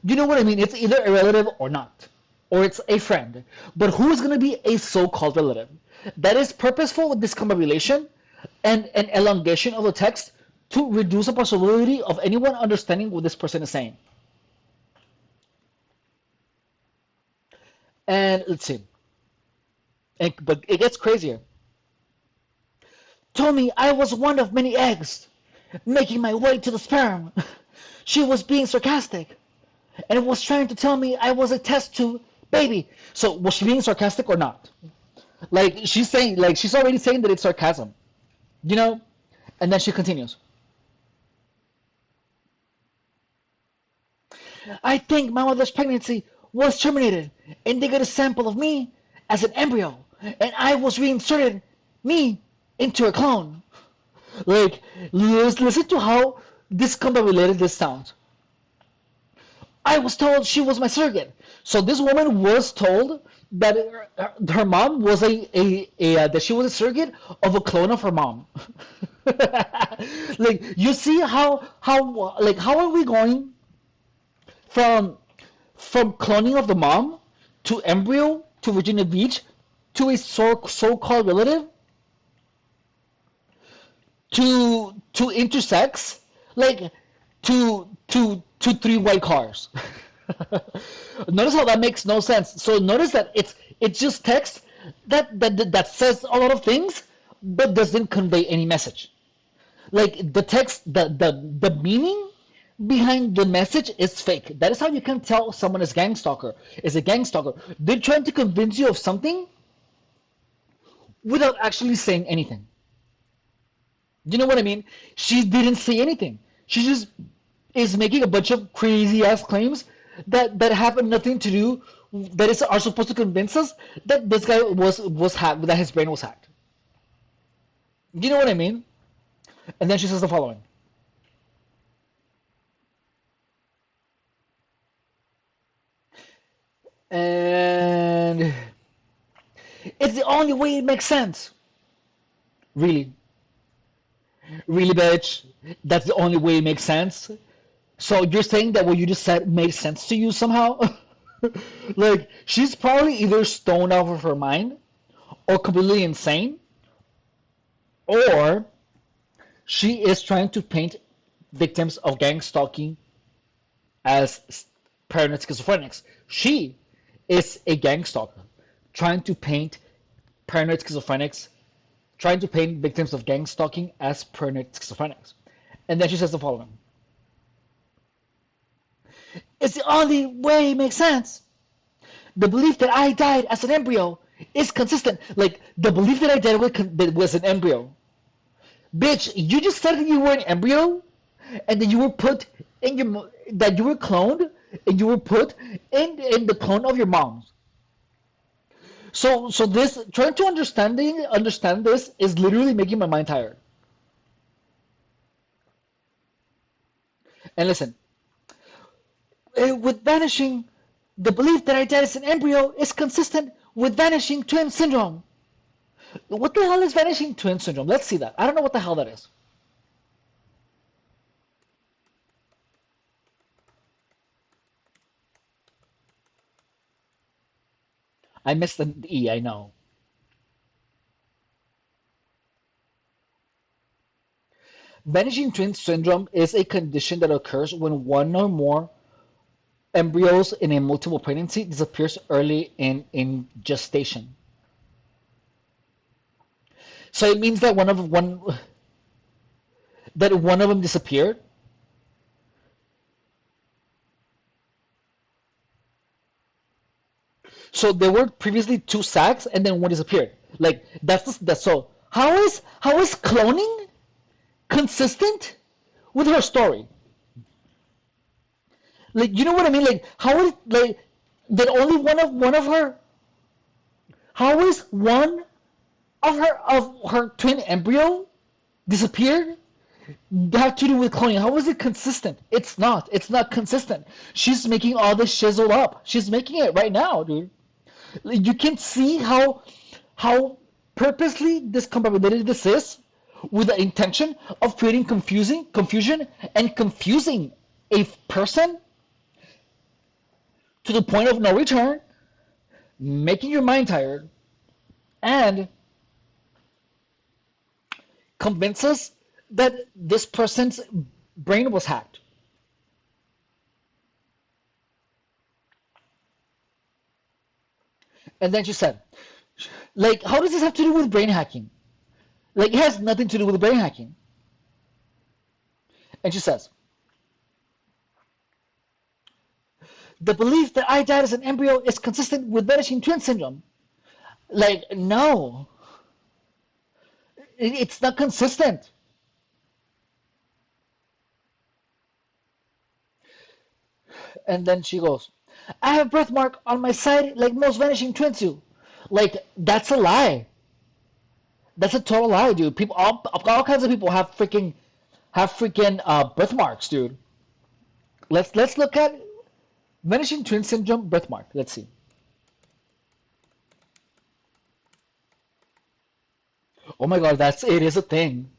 You know what I mean? It's either a relative or not. Or it's a friend. But who is going to be a so-called relative? That is purposeful discombobulation and an elongation of the text to reduce the possibility of anyone understanding what this person is saying. And let's see. But it gets crazier. Told me I was one of many eggs, making my way to the sperm. She was being sarcastic and was trying to tell me I was a test tube baby. So was she being sarcastic or not? Like, she's already saying that it's sarcasm, you know? And then she continues. I think my mother's pregnancy was terminated, and they got a sample of me as an embryo, and I was reinserted me into a clone. Like, listen to how discombobulated this sounds. I was told she was my surrogate. So this woman was told that her mom was that she was a surrogate of a clone of her mom. Like, you see how are we going from cloning of the mom to embryo to Virginia Beach to a so-called relative to intersex, like to 3 white cars. Notice how that makes no sense. So notice that it's just text that says a lot of things but doesn't convey any message. Like, the text, the meaning behind the message is fake. That is how you can tell someone is a gang stalker. They're trying to convince you of something without actually saying anything. You know what I mean? She didn't say anything. She just is making a bunch of crazy ass claims that have nothing to do, are supposed to convince us that this guy was hacked, that his brain was hacked. You know what I mean? And then she says the following. And it's the only way it makes sense. Really? Really, bitch? That's the only way it makes sense? So you're saying that what you just said made sense to you somehow? Like, she's probably either stoned out of her mind or completely insane, or she is trying to paint victims of gang stalking as paranoid schizophrenics. She is a gang stalker trying to paint paranoid schizophrenics, trying to paint victims of gang stalking as paranoid schizophrenics. And then she says the following. It's the only way it makes sense. The belief that I died as an embryo is consistent. Like, the belief that I died was an embryo. Bitch, you just said that you were an embryo, and that you were put in that you were cloned and you were put in the clone of your mom's. So this trying to understand this is literally making my mind tired. And listen, with vanishing, the belief that I died as an embryo is consistent with vanishing twin syndrome. What the hell is vanishing twin syndrome? Let's see that. I don't know what the hell that is. I missed the E, I know. Vanishing twin syndrome is a condition that occurs when one or more embryos in a multiple pregnancy disappears early in gestation. So it means that one of them disappeared. So there were previously two sacs, and then one disappeared. Like that's so. How is cloning consistent with her story? Like, you know what I mean? Like, how is, like, did only one of her? How is one of her twin embryo disappeared? Have to do with cloning. How is it consistent? It's not. It's not consistent. She's making all this shizzle up. She's making it right now, dude. You can see how purposely discombobulated this is, with the intention of creating confusion and confusing a person to the point of no return, making your mind tired, and convince us that this person's brain was hacked. And then she said, like, how does this have to do with brain hacking? Like, it has nothing to do with brain hacking. And she says, the belief that I died as an embryo is consistent with vanishing twin syndrome. Like, no. It's not consistent. And then she goes, I have birthmark on my side like most vanishing twins do. Like, that's a lie. That's a total lie, dude. People, all kinds of people have freaking birthmarks, dude. Let's look at vanishing twin syndrome birthmark. Let's see. Oh my God, it is a thing.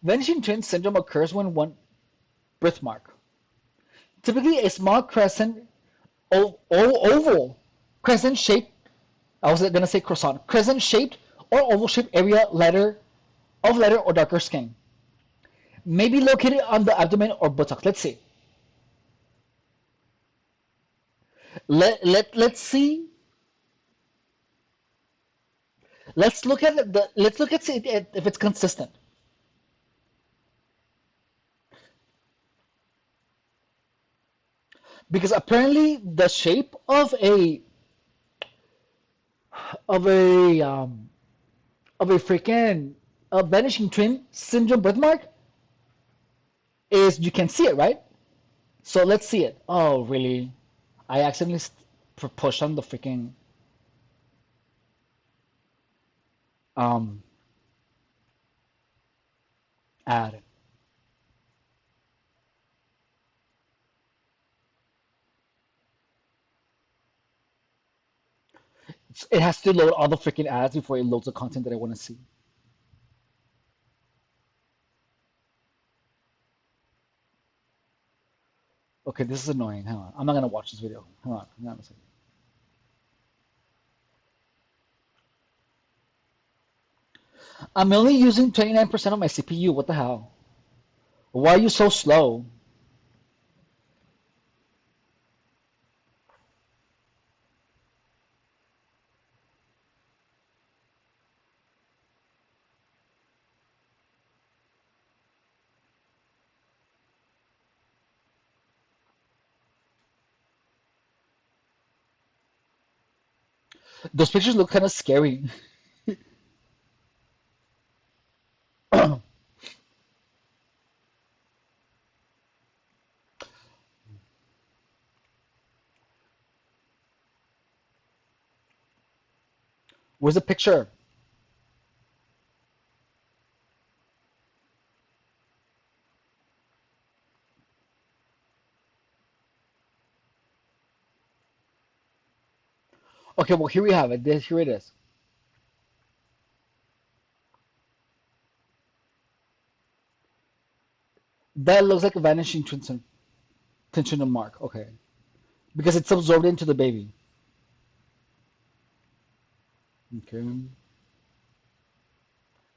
Vanishing twin syndrome occurs when one birthmark, typically a small crescent, oval, crescent-shaped. I was gonna say croissant, crescent-shaped or oval-shaped area of lighter or darker skin, may be located on the abdomen or buttocks. Let's see. Let's see. Let's look at see if it's consistent. Because apparently the shape of a um, of a freaking vanishing twin syndrome birthmark is, you can see it, right? So let's see it. Oh, really? I accidentally pushed on the freaking um ad. It has to load all the freaking ads before it loads the content that I want to see. Okay, this is annoying. Hang on. I'm not gonna watch this video. Hang on a second. I'm only using 29% of my CPU. What the hell? Why are you so slow? Those pictures look kind of scary. Where's the picture? Okay, well here we have it. Here it is. That looks like a vanishing tension mark. Okay, because it's absorbed into the baby. Okay.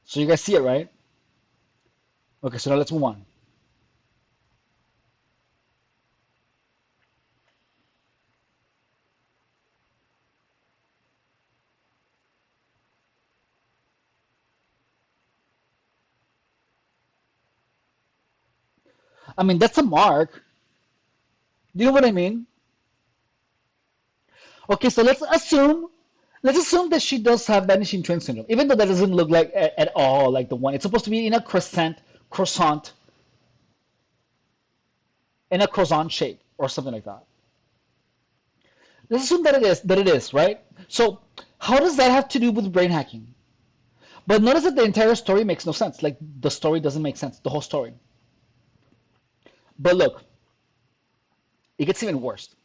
So you guys see it, right? Okay, so now let's move on. I mean, that's a mark. Do you know what I mean? Okay, so let's assume that she does have vanishing twin syndrome, even though that doesn't look like at all like the one. It's supposed to be in a croissant shape or something like that. Let's assume that it is, right? So how does that have to do with brain hacking? But notice that the entire story makes no sense. Like the story doesn't make sense, the whole story. But look, it gets even worse.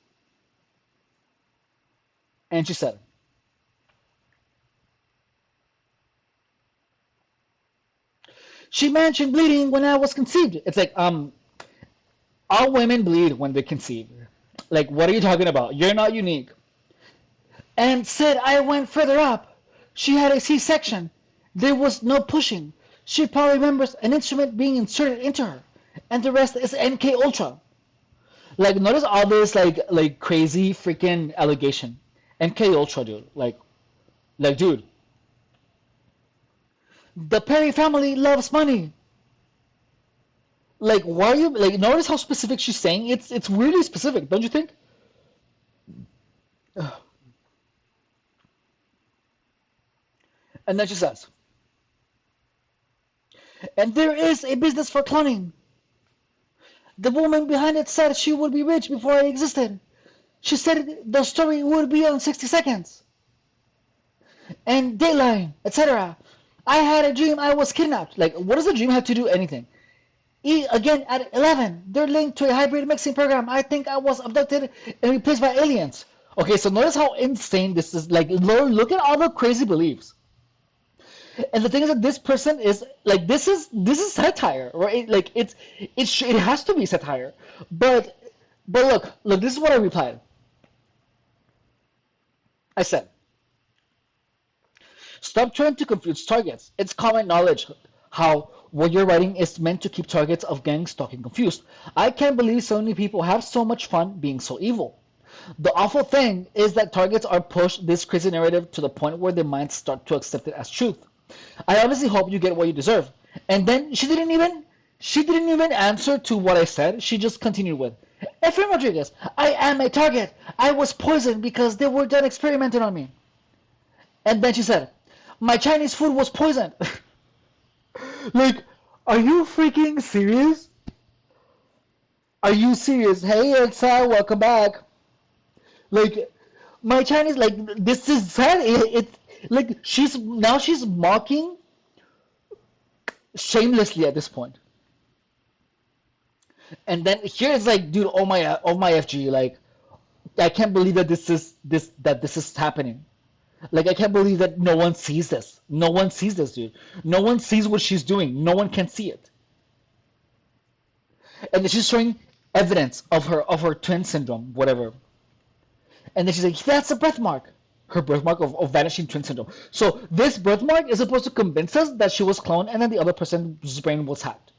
And she said, she mentioned bleeding when I was conceived. It's like, all women bleed when they conceive. Like, what are you talking about? You're not unique. And said I went further up. She had a C-section. There was no pushing. She probably remembers an instrument being inserted into her. And the rest is NK Ultra. Like, notice all this, like crazy freaking allegation. NK Ultra, dude. Like, dude. The Perry family loves money. Like, why are you, like, notice how specific she's saying? It's really specific, don't you think? Ugh. And then she says, and there is a business for cloning. The woman behind it said she would be rich before I existed. She said the story would be on 60 Seconds. And Dateline, etc. I had a dream I was kidnapped. Like, what does a dream have to do anything? Again at 11, they're linked to a hybrid mixing program. I think I was abducted and replaced by aliens. Okay, so notice how insane this is. Like, look at all the crazy beliefs. And the thing is that this person is like, this is satire, right? Like, it has to be satire. But look, this is what I replied. I said, stop trying to confuse targets. It's common knowledge how what you're writing is meant to keep targets of gang stalking confused. I can't believe so many people have so much fun being so evil. The awful thing is that targets are pushed this crazy narrative to the point where their minds start to accept it as truth. I honestly hope you get what you deserve. And then she didn't even answer to what I said. She just continued with, Efrain Rodriguez, I am a target. I was poisoned because they were done experimenting on me. And then she said, my Chinese food was poisoned. Like, are you freaking serious? Are you serious? Hey, Elsa, welcome back. Like, my Chinese, like, this is sad. It's like she's mocking shamelessly at this point. And then here it's like, dude, oh my FG, like, I can't believe that this is happening. Like, I can't believe that no one sees this. No one sees this, dude. No one sees what she's doing. No one can see it. And then she's showing evidence of her twin syndrome, whatever. And then she's like, that's a birthmark. Her birthmark of vanishing twin syndrome. So this birthmark is supposed to convince us that she was cloned and then the other person's brain was hacked.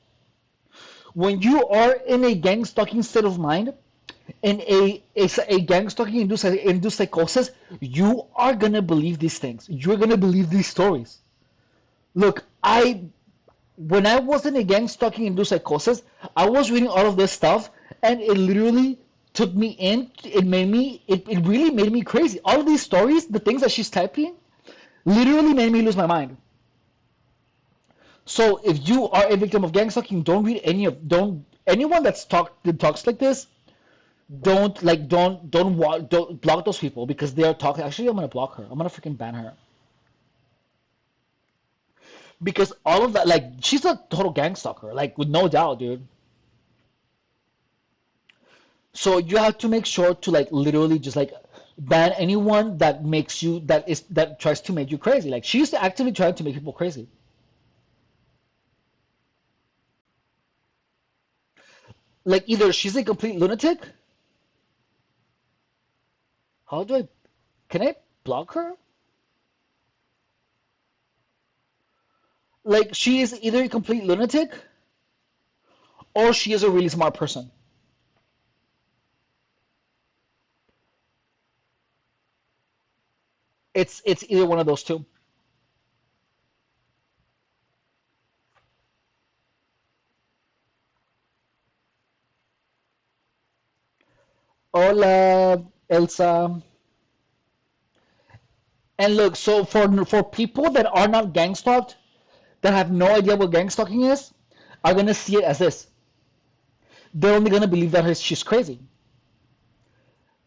When you are in a gang stalking state of mind, in a gang stalking induced psychosis, you are gonna believe these things. You're gonna believe these stories. Look, when I was in a gang stalking induced psychosis, I was reading all of this stuff, and it literally took me in. It really made me crazy. All of these stories, the things that she's typing, literally made me lose my mind. So if you are a victim of gang stalking, don't read anyone that talks like this. Don't block those people because they are talking. Actually, I'm gonna block her. I'm gonna freaking ban her. because all of that, like, she's a total gang stalker, like, with no doubt, dude. So you have to make sure to, like, literally just, like, ban anyone that makes you, that tries to make you crazy. Like, she's actively trying to make people crazy. Like, either she's a complete lunatic. How do I, can I block her? Like, she is either a complete lunatic or she is a really smart person. It's either one of those two. Hola, Elsa. And look, so for people that are not gang stalked, that have no idea what gang stalking is, are gonna see it as this. They're only gonna believe that she's crazy.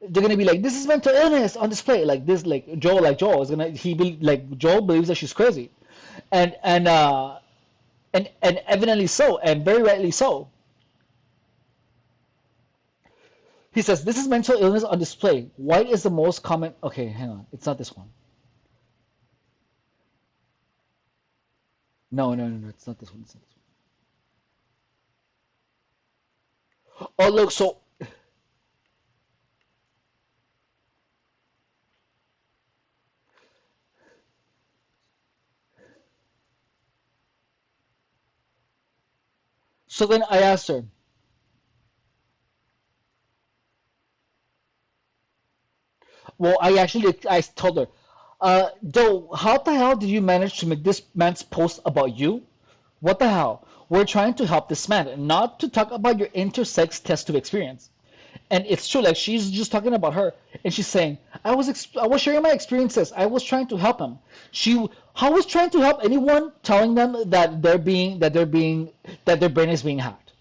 They're gonna be like, "This is mental illness on display." Like this, like Joel is gonna like Joel believes that she's crazy, and evidently so, and very rightly so. He says, "This is mental illness on display. White is the most common." Okay, hang on, it's not this one. No, no, no, no, it's not this one. It's not this one. Oh, look, so then I asked her. Well, I told her, Joe, how the hell did you manage to make this man's post about you? What the hell? We're trying to help this man, not to talk about your intersex test tube experience. And it's true, like she's just talking about her, and she's saying, I was sharing my experiences. I was trying to help him. I was trying to help anyone telling them that that their brain is being hacked.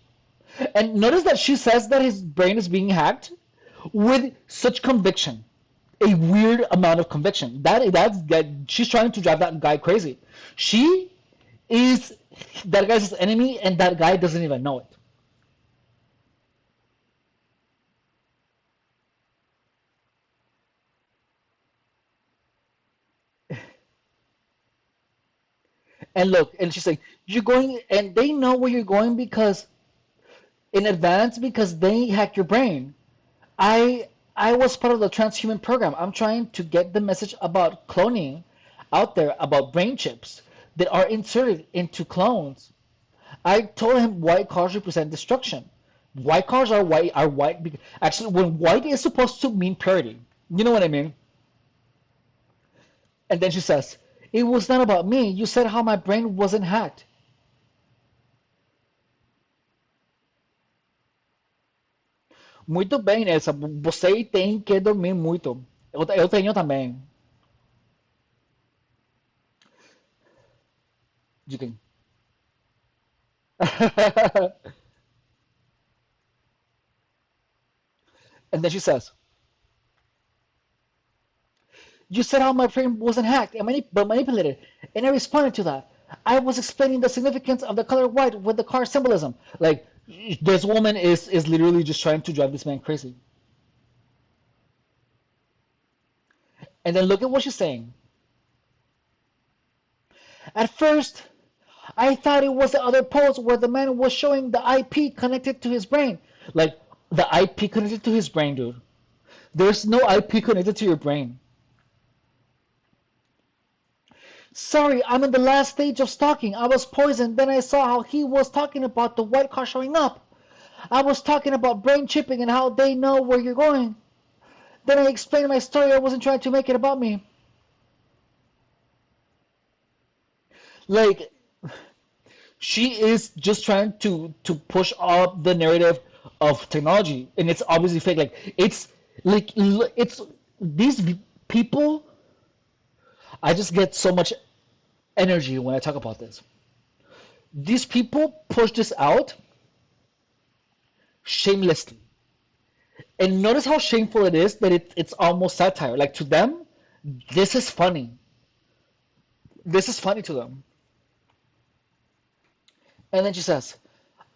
And notice that she says that his brain is being hacked with such conviction, a weird amount of conviction. That she's trying to drive that guy crazy. She is that guy's enemy, and that guy doesn't even know it. And look, and she's like, "You're going," and they know where you're going because in advance because they hack your brain. I was part of the transhuman program. I'm trying to get the message about cloning out there, about brain chips that are inserted into clones. I told him white cars represent destruction. White cars are white actually when white is supposed to mean purity. You know what I mean? And then she says, "It was not about me. You said how my brain wasn't hacked." Muito bem, Elsa. Você tem que dormir muito. Eu tenho também. De quem? And then she says, "You said how my brain wasn't hacked but manipulated, and I responded to that. I was explaining the significance of the color white with the car symbolism." Like, this woman is literally just trying to drive this man crazy. And then look at what she's saying. "At first, I thought it was the other post where the man was showing the IP connected to his brain." Like, the IP connected to his brain, dude. There's no IP connected to your brain. "Sorry, I'm in the last stage of stalking. I was poisoned. Then I saw how he was talking about the white car showing up. I was talking about brain chipping and how they know where you're going. Then I explained my story. I wasn't trying to make it about me." Like, she is just trying to push up the narrative of technology, and it's obviously fake. It's these people. I just get so much energy when I talk about this. These people push this out shamelessly, and notice how shameful it is that it's almost satire. Like, to them, this is funny. This is funny to them. And then she says,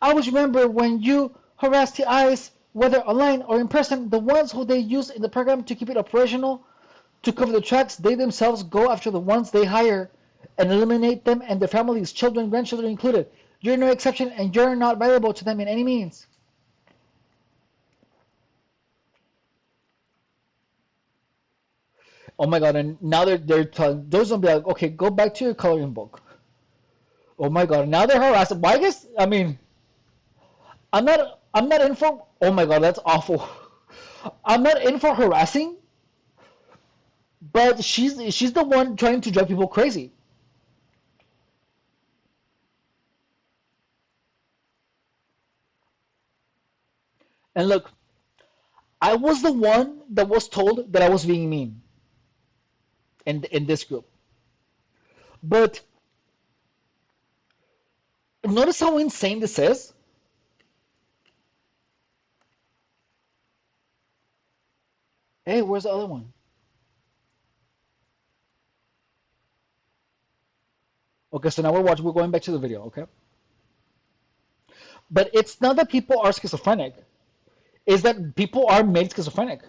I always remember when you harassed the eyes, whether online or in person, the ones who they use in the program to keep it operational, to cover the tracks, they themselves go after the ones they hire and eliminate them and their families, children, grandchildren included. You're no exception, and you're not valuable to them in any means. Oh my god, and now they're telling those don't be like, okay, go back to your coloring book. Oh my god, now they're harassing. Well, I guess I'm not in for, oh my god, that's awful. I'm not in for harassing, but she's the one trying to drive people crazy. And look, I was the one that was told that I was being mean in this group. But notice how insane this is. Hey, where's the other one? Okay, so now we're going back to the video, okay? But it's not that people are schizophrenic. It's that people are made schizophrenic.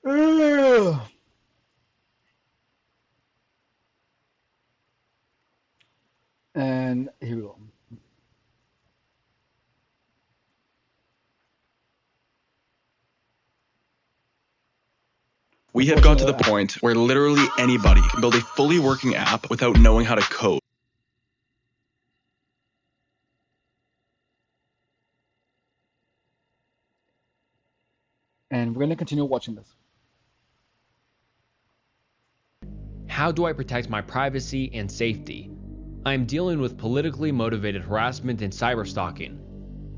Ugh. And here we go. We have got to the point where literally anybody can build a fully working app without knowing how to code. And we're going to continue watching this. How do I protect my privacy and safety? I am dealing with politically motivated harassment and cyber stalking.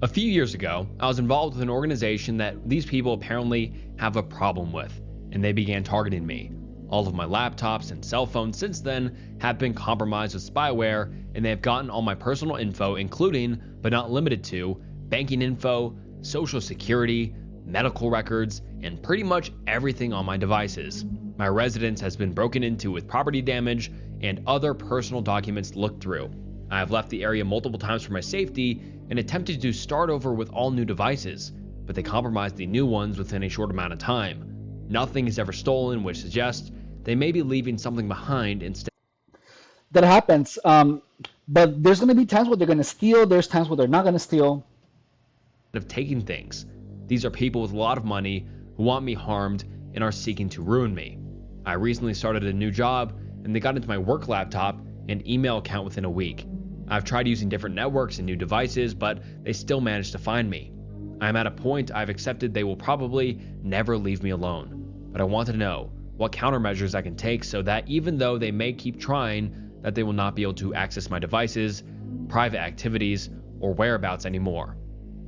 A few years ago, I was involved with an organization that these people apparently have a problem with, and they began targeting me. All of my laptops and cell phones since then have been compromised with spyware, and they have gotten all my personal info, including, but not limited to, banking info, social security, medical records, and pretty much everything on my devices. My residence has been broken into with property damage and other personal documents looked through. I have left the area multiple times for my safety and attempted to start over with all new devices, but they compromised the new ones within a short amount of time. Nothing is ever stolen, which suggests they may be leaving something behind instead. That happens. But there's going to be times where they're going to steal. There's times where they're not going to steal. Of taking things. These are people with a lot of money who want me harmed and are seeking to ruin me. I recently started a new job and they got into my work laptop and email account within a week. I've tried using different networks and new devices, but they still managed to find me. I am at a point I've accepted they will probably never leave me alone, but I want to know what countermeasures I can take so that even though they may keep trying, that they will not be able to access my devices, private activities, or whereabouts anymore.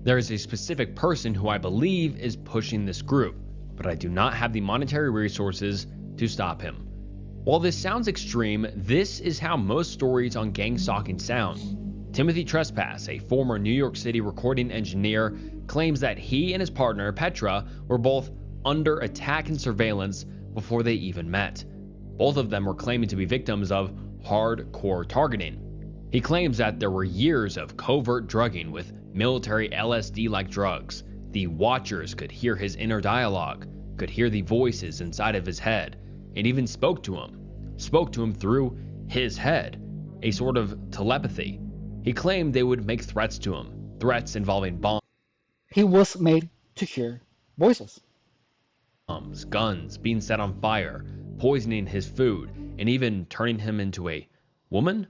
There is a specific person who I believe is pushing this group, but I do not have the monetary resources to stop him. While this sounds extreme, this is how most stories on gang stalking sound. Timothy Trespass, a former New York City recording engineer, claims that he and his partner, Petra, were both under attack and surveillance before they even met. Both of them were claiming to be victims of hardcore targeting. He claims that there were years of covert drugging with military LSD-like drugs. The watchers could hear his inner dialogue, could hear the voices inside of his head, and even spoke to him through his head, a sort of telepathy. He claimed they would make threats to him, threats involving bombs. He was made to hear voices. Guns, being set on fire, poisoning his food, and even turning him into a woman?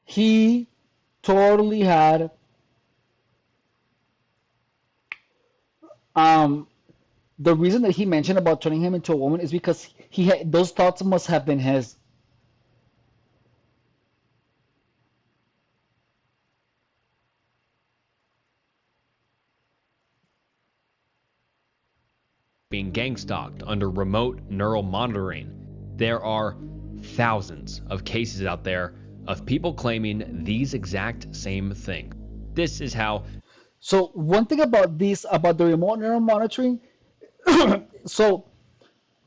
He totally had the reason that he mentioned about turning him into a woman is because he had those thoughts must have been his. Being gang stalked under remote neural monitoring. There are thousands of cases out there of people claiming these exact same things. This is how. So one thing about about the remote neural monitoring, so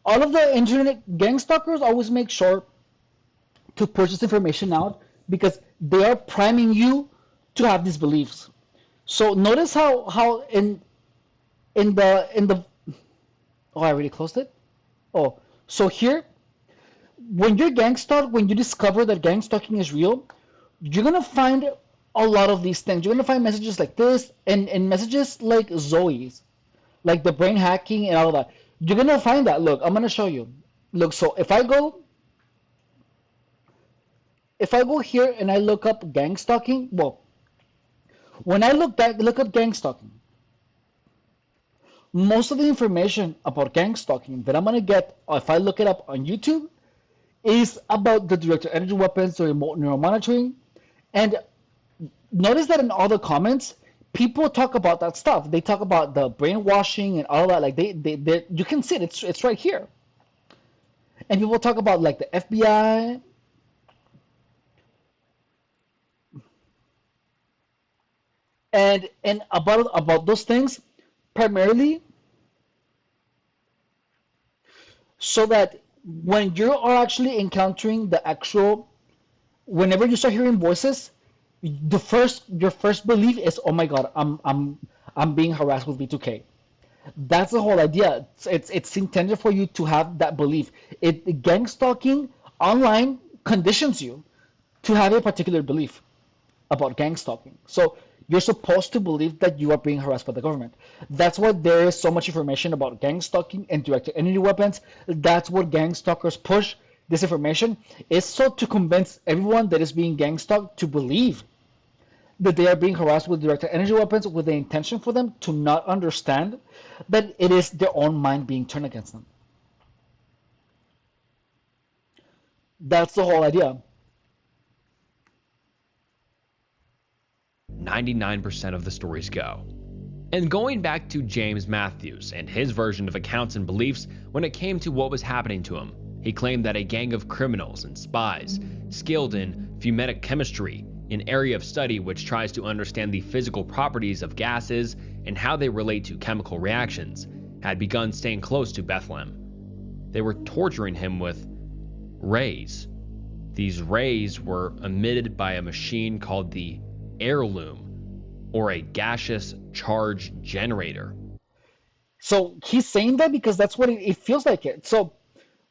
all of the internet gang stalkers always make sure to push this information out because they are priming you to have these beliefs. So notice how in the oh, I already closed it. Oh, so here, when you're gang stalked, when you discover that gang stalking is real, you're gonna find a lot of these things. You're gonna find messages like this and messages like Zoe's, like the brain hacking and all that. You're gonna find that. Look, I'm gonna show you. Look, so if I go here and I look up gang stalking, well, when I look up gang stalking, most of the information about gang stalking that I'm gonna get if I look it up on YouTube is about the directed energy weapons, the remote neural monitoring, and notice that in all the comments, people talk about that stuff. They talk about the brainwashing and all that. Like they you can see it. It's right here. And people talk about like the FBI. And about those things, primarily, so that when you are actually encountering the actual, whenever you start hearing voices, your first belief is, oh my god, I'm being harassed with B2K. That's the whole idea. It's intended for you to have that belief. Gang stalking online conditions you to have a particular belief about gang stalking. So you're supposed to believe that you are being harassed by the government. That's why there is so much information about gang stalking and directed energy weapons. That's what gang stalkers push this information, is so to convince everyone that is being gang stalked to believe that they are being harassed with directed energy weapons, with the intention for them to not understand that it is their own mind being turned against them. That's the whole idea. 99% of the stories go. And going back to James Matthews and his version of accounts and beliefs when it came to what was happening to him, he claimed that a gang of criminals and spies skilled in fumetic chemistry, an area of study which tries to understand the physical properties of gases and how they relate to chemical reactions, had begun staying close to Bethlehem. They were torturing him with rays. These rays were emitted by a machine called the heirloom, or a gaseous charge generator. So he's saying that because that's what it feels like it. So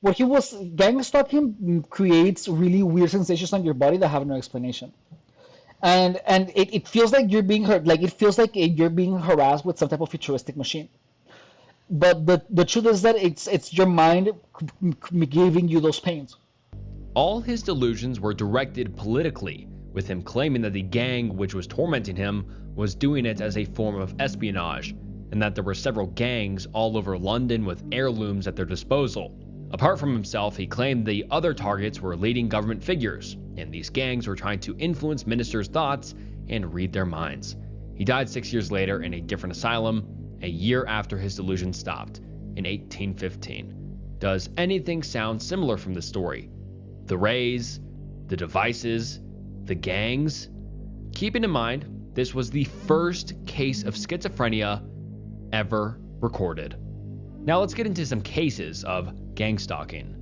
what he was, gang stalking creates really weird sensations on your body that have no explanation. And it feels like you're being hurt, like it feels like you're being harassed with some type of futuristic machine. But the truth is that it's your mind giving you those pains. All his delusions were directed politically, with him claiming that the gang which was tormenting him was doing it as a form of espionage, and that there were several gangs all over London with heirlooms at their disposal. Apart from himself, he claimed the other targets were leading government figures, and these gangs were trying to influence ministers' thoughts and read their minds. He died 6 years later in a different asylum, a year after his delusion stopped, in 1815. Does anything sound similar from this story? The rays, the devices, the gangs? Keeping in mind, this was the first case of schizophrenia ever recorded. Now let's get into some cases of gang stalking.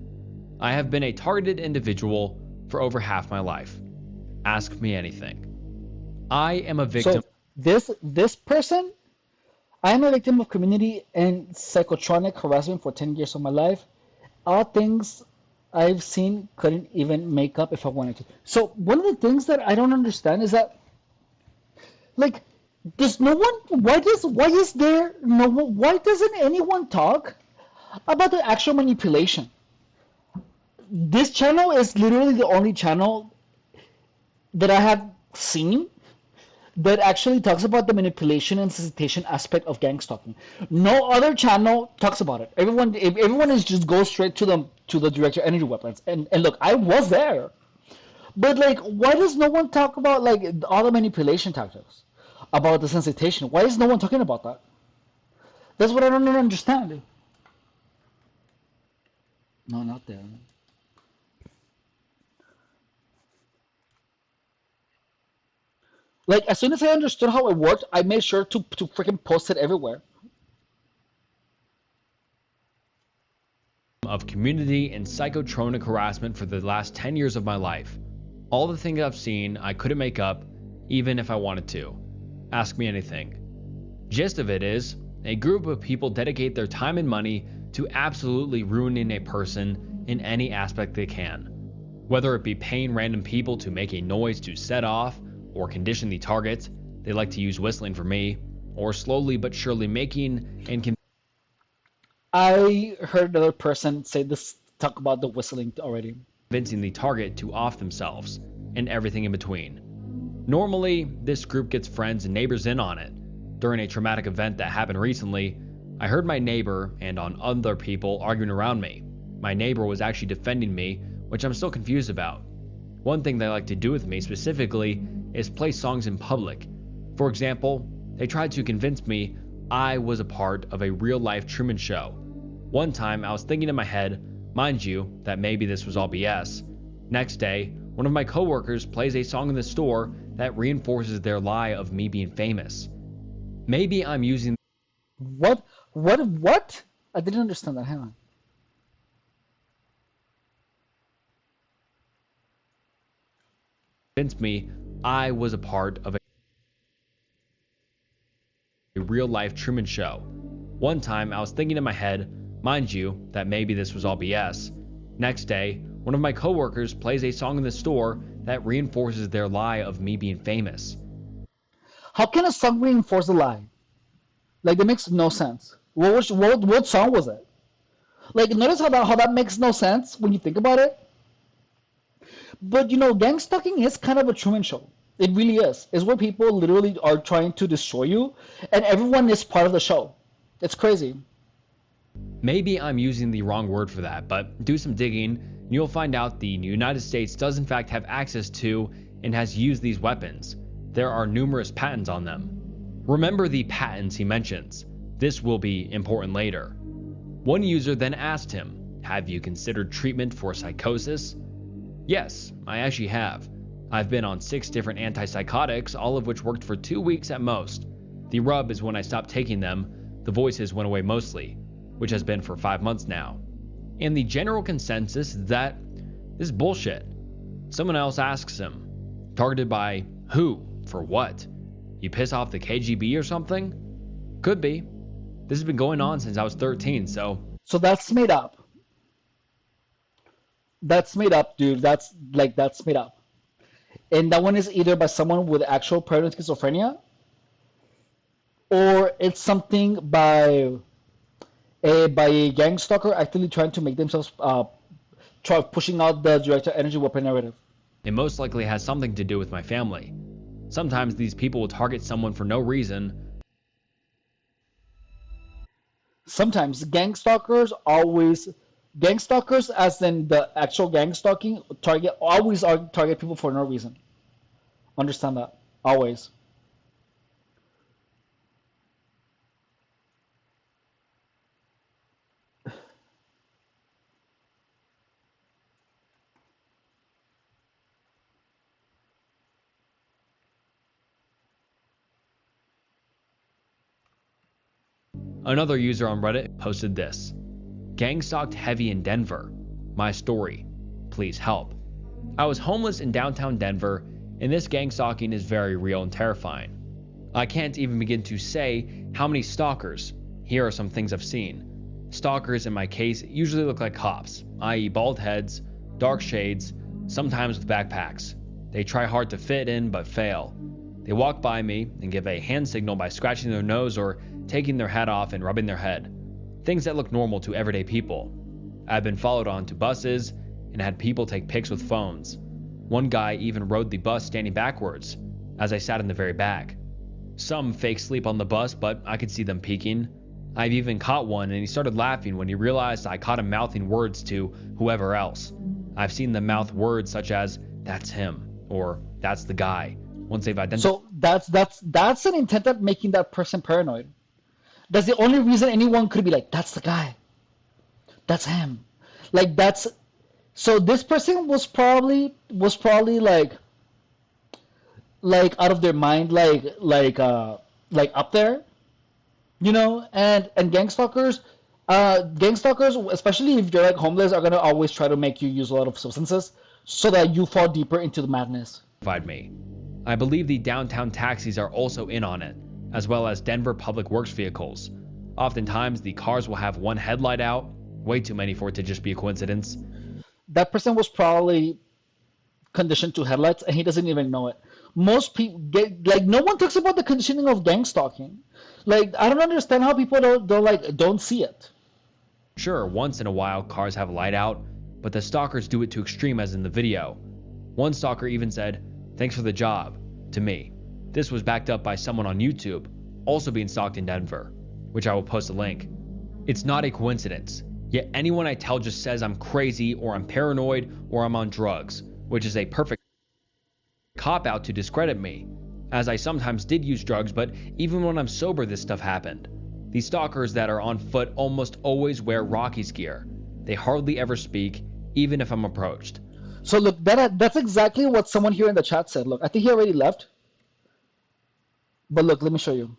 I have been a targeted individual for over half my life. Ask me anything. I am a victim. So this person, I am a victim of community and psychotronic harassment for 10 years of my life. All things I've seen couldn't even make up if I wanted to. So one of the things that I don't understand is that, like, does no one, why doesn't anyone talk about the actual manipulation? This channel is literally the only channel that I have seen that actually talks about the manipulation and solicitation aspect of gang stalking. No other channel talks about it. Everyone is just goes straight to the director energy weapons. And look, I was there. But like, why does no one talk about like all the manipulation tactics? About the solicitation? Why is no one talking about that? That's what I don't understand. No, not there. Like, as soon as I understood how it worked, I made sure to freaking post it everywhere. Of community and psychotronic harassment for the last 10 years of my life. All the things I've seen, I couldn't make up, even if I wanted to. Ask me anything. Gist of it is, a group of people dedicate their time and money to absolutely ruining a person in any aspect they can. Whether it be paying random people to make a noise to set off, or condition the target, they like to use whistling for me, or slowly but surely making and I heard another person say this, talk about the whistling already. convincing the target to off themselves, and everything in between. Normally, this group gets friends and neighbors in on it. During a traumatic event that happened recently, I heard my neighbor and on other people arguing around me. My neighbor was actually defending me, which I'm still confused about. One thing they like to do with me specifically is play songs in public. For example, they tried to convince me I was a part of a real-life Truman Show. One time I was thinking in my head, mind you, that maybe this was all BS. Next day, one of my coworkers plays a song in the store that reinforces their lie of me being famous. Maybe I'm using... What? I didn't understand that. Hang on. Convinced me I was a part of a real-life Truman Show. One time I was thinking in my head, mind you, that maybe this was all BS. Next day, one of my coworkers plays a song in the store that reinforces their lie of me being famous. How can a song reinforce a lie? Like, that makes no sense. What song was it? Like, notice how that makes no sense when you think about it? But, you know, gang stalking is kind of a Truman Show. It really is. It's where people literally are trying to destroy you, and everyone is part of the show. It's crazy. Maybe I'm using the wrong word for that, but do some digging, and you'll find out the United States does in fact have access to and has used these weapons. There are numerous patents on them. Remember the patents he mentions. This will be important later. One user then asked him, have you considered treatment for psychosis? Yes, I actually have. I've been on 6 different antipsychotics, all of which worked for 2 weeks at most. The rub is when I stopped taking them, the voices went away mostly, which has been for 5 months now. And the general consensus is that this is bullshit. Someone else asks him, targeted by who? For what? You piss off the KGB or something? Could be. This has been going on since I was 13, so... So that's made up. That's made up, dude. That's made up. And that one is either by someone with actual paranoid schizophrenia, or it's something by a gang stalker actively trying to make themselves pushing out the directed energy weapon narrative. It most likely has something to do with my family. Sometimes these people will target someone for no reason. Sometimes gang stalkers as in the actual gang stalking always target people for no reason. Understand that. Always. Another user on Reddit posted this. Gang stalked heavy in Denver. My story. Please help. I was homeless in downtown Denver, and this gang stalking is very real and terrifying. I can't even begin to say how many stalkers. Here are some things I've seen. Stalkers in my case usually look like cops, i.e. bald heads, dark shades, sometimes with backpacks. They try hard to fit in but fail. They walk by me and give a hand signal by scratching their nose or taking their hat off and rubbing their head. Things that look normal to everyday people. I've been followed onto buses and had people take pics with phones. One guy even rode the bus standing backwards, as I sat in the very back. Some fake sleep on the bus, but I could see them peeking. I've even caught one and he started laughing when he realized I caught him mouthing words to whoever else. I've seen them mouth words such as, that's him, or that's the guy, once they've identified. So that's an intent at making that person paranoid. That's the only reason anyone could be like, that's the guy. That's him. Like, so this person was probably like, like out of their mind, like up there, you know. And gang stalkers, especially if you're like homeless, are gonna always try to make you use a lot of substances so that you fall deeper into the madness. Me. I believe the downtown taxis are also in on it, as well as Denver public works vehicles. Oftentimes, the cars will have one headlight out, way too many for it to just be a coincidence. That person was probably conditioned to headlights and he doesn't even know it. Most people get like, no one talks about the conditioning of gang stalking. Like, I don't understand how people don't see it. Sure, once in a while cars have light out, but the stalkers do it to extreme as in the video. One stalker even said, "Thanks for the job," to me. This was backed up by someone on YouTube, also being stalked in Denver, which I will post a link. It's not a coincidence, yet anyone I tell just says I'm crazy or I'm paranoid or I'm on drugs, which is a perfect cop-out to discredit me, as I sometimes did use drugs, but even when I'm sober this stuff happened. The stalkers that are on foot almost always wear Rocky's gear. They hardly ever speak, even if I'm approached. So look, that's exactly what someone here in the chat said. Look, I think he already left. But look, let me show you.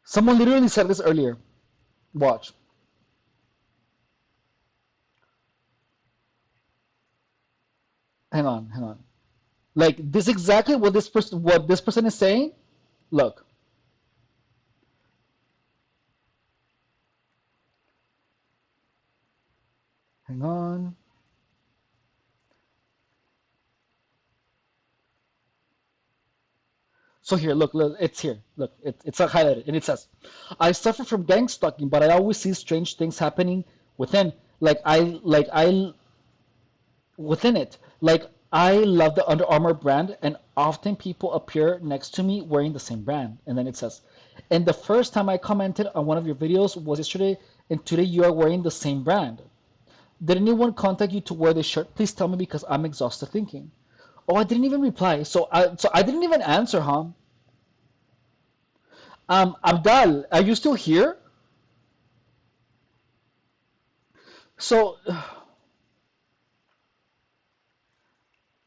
Someone literally said this earlier. Watch. Hang on. Like, this is exactly what this person is saying. Look. Hang on. So here, look, it's here. Look, it's highlighted, and it says, "I suffer from gang stalking, but I always see strange things happening within. Within it. Like, I love the Under Armour brand, and often people appear next to me wearing the same brand." And then it says, "And the first time I commented on one of your videos was yesterday, and today you are wearing the same brand. Did anyone contact you to wear this shirt? Please tell me because I'm exhausted thinking." Oh, I didn't even reply. So I didn't even answer, huh? Abdal, are you still here? So,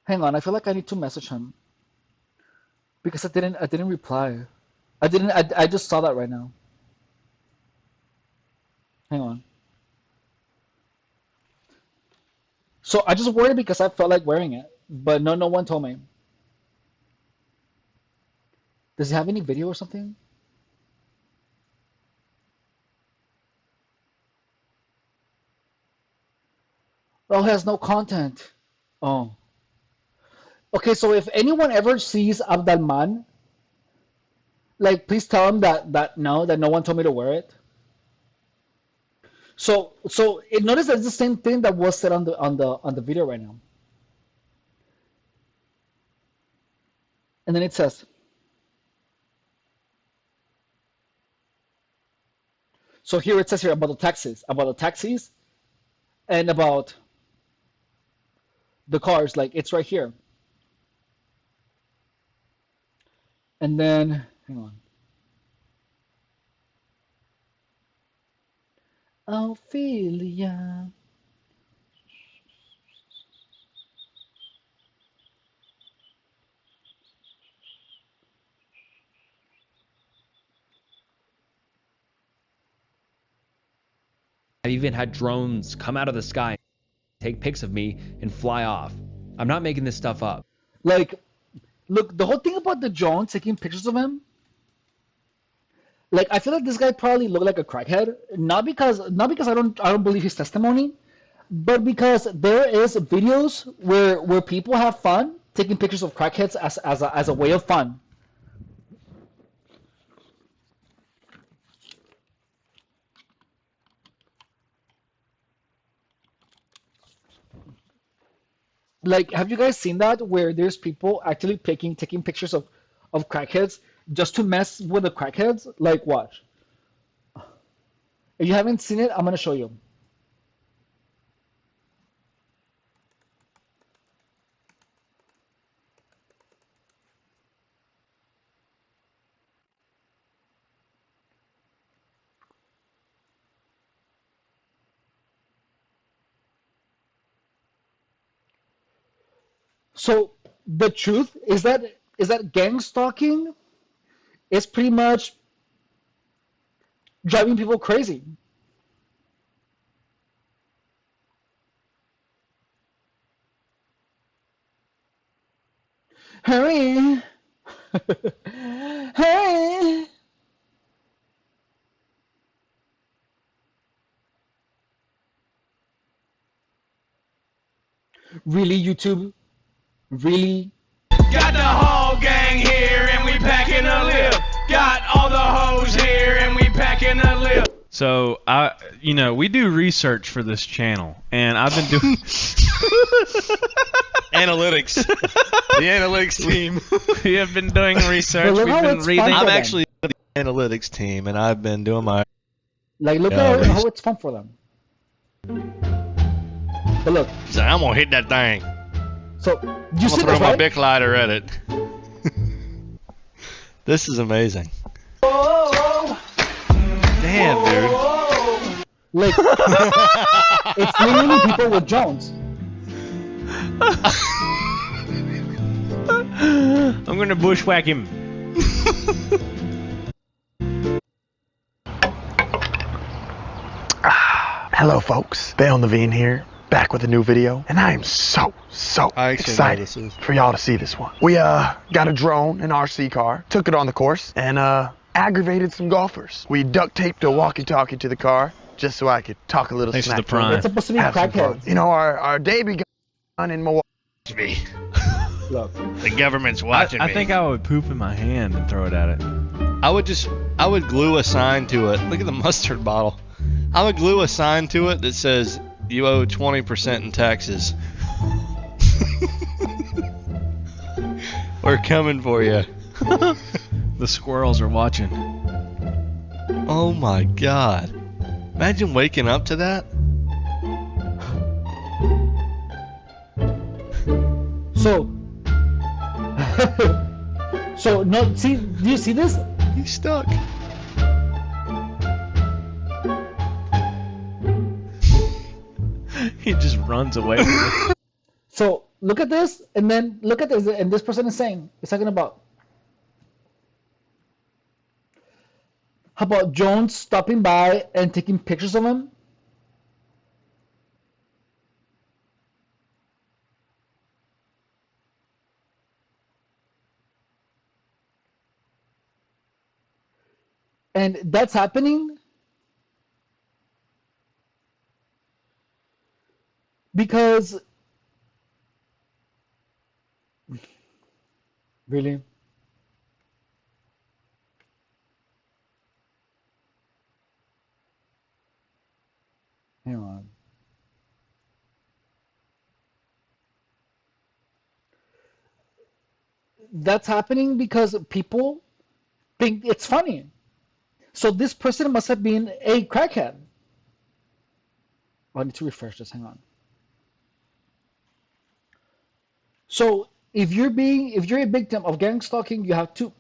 hang on. I feel like I need to message him because I didn't reply. I just saw that right now. Hang on. So I just wore it because I felt like wearing it, but no one told me. Does he have any video or something? Oh, he has no content. Oh. Okay, so if anyone ever sees Abdalman, like, please tell him that no one told me to wear it. So notice that it's the same thing that was said on the video right now. And then it says, so here it says here about the taxis, and about the cars. Like, it's right here. And then, hang on. Ophelia. I've even had drones come out of the sky, take pics of me, and fly off. I'm not making this stuff up. Like, look, the whole thing about the drone taking pictures of him, like, I feel like this guy probably looked like a crackhead, not because I don't believe his testimony, but because there is videos where people have fun taking pictures of crackheads as a way of fun. Like, have you guys seen that where there's people actually taking pictures of crackheads just to mess with the crackheads? Like, watch. If you haven't seen it, I'm gonna show you. So the truth is that gang stalking is pretty much driving people crazy. Hurry! Hurry! Really, YouTube? Really? Got the whole gang here and we packing a lip. Got all the hoes here and we packing a lip. So we do research for this channel, and I've been doing analytics. The analytics team. We have been doing research. We've been reading. I'm actually the analytics team, and I've been doing my. Like, look at how it's fun for them. But look. So I'm gonna hit that thing. So you see throw this, my right? Bic lighter at it. This is amazing. Damn, dude. Like, it's literally people with drones. I'm gonna bushwhack him. Hello folks, Bayon Levine here, back with a new video, and I am so excited for y'all to see this one. We got a drone, an RC car, took it on the course, and aggravated some golfers. We duct taped a walkie-talkie to the car, just so I could talk a little Thanks for smack. the prime. It's supposed to be Have some fun. crackheads. You know, our day begun in Milwaukee. Look. The government's watching me. I think I would poop in my hand and throw it at it. I would glue a sign to it. Look at the mustard bottle. I would glue a sign to it that says, "You owe 20% in taxes." We're coming for you. The squirrels are watching. Oh my God. Imagine waking up to that. So, no, see, do you see this? He's stuck. He just runs away from it. So look at this, and then look at this, and this person is saying, it's talking about, how about Jones stopping by and taking pictures of him? And that's happening because, really? Hang on. That's happening because people think it's funny. So this person must have been a crackhead. I need to refresh this. Hang on. So if you're a victim of gang stalking, you have to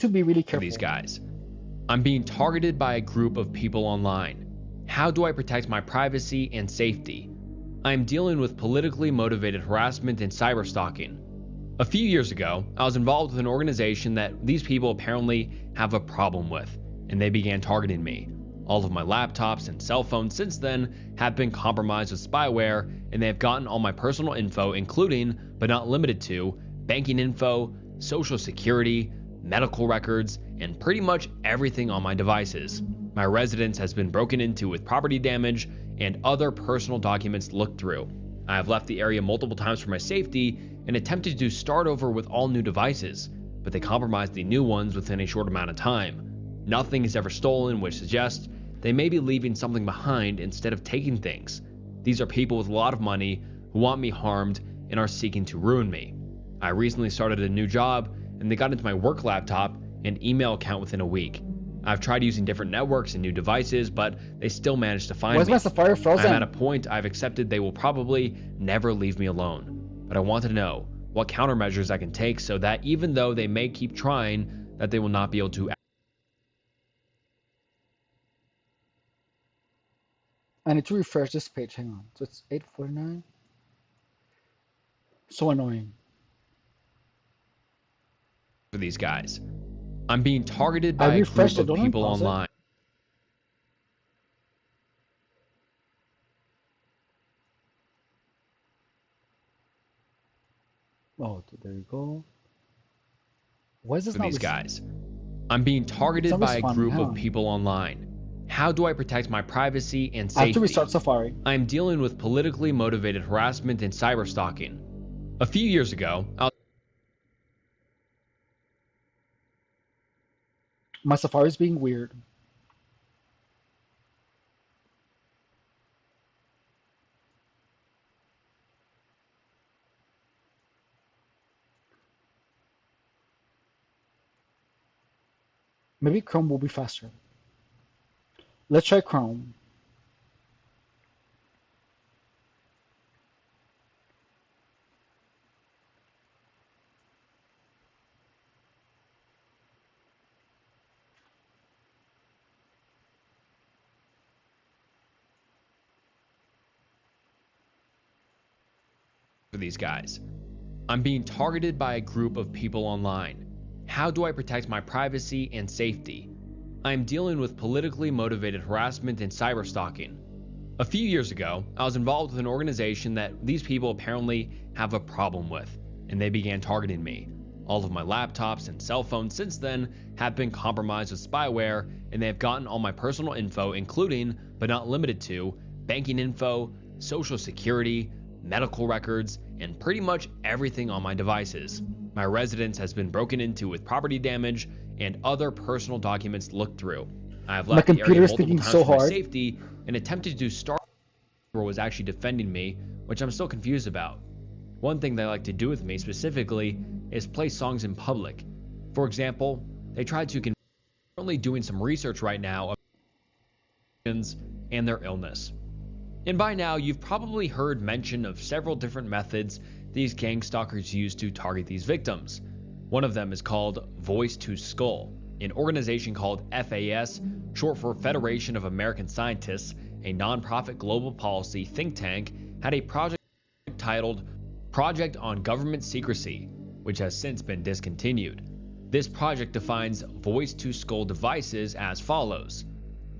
be really careful. These guys. I'm being targeted by a group of people online. How do I protect my privacy and safety? I'm dealing with politically motivated harassment and cyber stalking. A few years ago, I was involved with an organization that these people apparently have a problem with, and they began targeting me. All of my laptops and cell phones since then have been compromised with spyware, and they have gotten all my personal info, including, but not limited to, banking info, social security, medical records, and pretty much everything on my devices. My residence has been broken into with property damage and other personal documents looked through. I have left the area multiple times for my safety and attempted to start over with all new devices, but they compromised the new ones within a short amount of time. Nothing is ever stolen, which suggests they may be leaving something behind instead of taking things. These are people with a lot of money who want me harmed and are seeking to ruin me. I recently started a new job and they got into my work laptop and email account within a week. I've tried using different networks and new devices, but they still managed to find me. Why is my Safari frozen? I'm at a point I've accepted they will probably never leave me alone. But I want to know what countermeasures I can take so that even though they may keep trying, that they will not be able to. I need to refresh this page. Hang on. So it's 8:49. So annoying. For these guys. I'm being targeted I by a group refreshed it. of Don't people unpause it. online. Oh, there you go. Why is this For not these guys. I'm being It's targeted not by a responding. group Hang of on. people online. How do I protect my privacy and I have to safety? restart Safari. I'm dealing with politically motivated harassment and cyber stalking. A few years ago, My Safari's being weird. Maybe Chrome will be faster. Let's try Chrome. for these guys. I'm being targeted by a group of people online. How do I protect my privacy and safety? I'm dealing with politically motivated harassment and cyber stalking. A few years ago, I was involved with an organization that these people apparently have a problem with, and they began targeting me. All of my laptops and cell phones since then have been compromised with spyware, and they have gotten all my personal info, including, but not limited to, banking info, social security, medical records, and pretty much everything on my devices. My residence has been broken into with property damage and other personal documents looked through. I have My left the area computer is multiple thinking times so for my hard. safety and attempted to start was actually defending me, which I'm still confused about. One thing they like to do with me specifically is play songs in public. For example, they tried to currently doing some research right now and their illness. And by now, you've probably heard mention of several different methods these gang stalkers use to target these victims. One of them is called Voice to Skull. An organization called FAS, short for Federation of American Scientists, a nonprofit global policy think tank, had a project titled Project on Government Secrecy, which has since been discontinued. This project defines voice to skull devices as follows.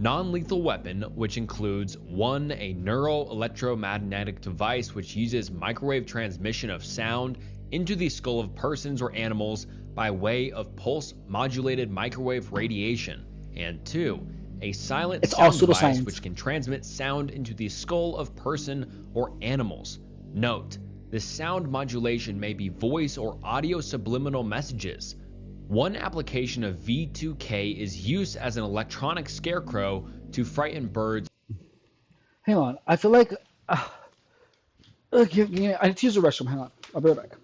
Non-lethal weapon, which includes 1. A neuroelectromagnetic device which uses microwave transmission of sound into the skull of persons or animals by way of pulse-modulated microwave radiation, and 2. A silent It's all sound device pseudoscience. which can transmit sound into the skull of person or animals. Note, the sound modulation may be voice or audio subliminal messages. One application of V2K is used as an electronic scarecrow to frighten birds. Hang on. I feel like I need to use the restroom. Hang on. I'll be right back.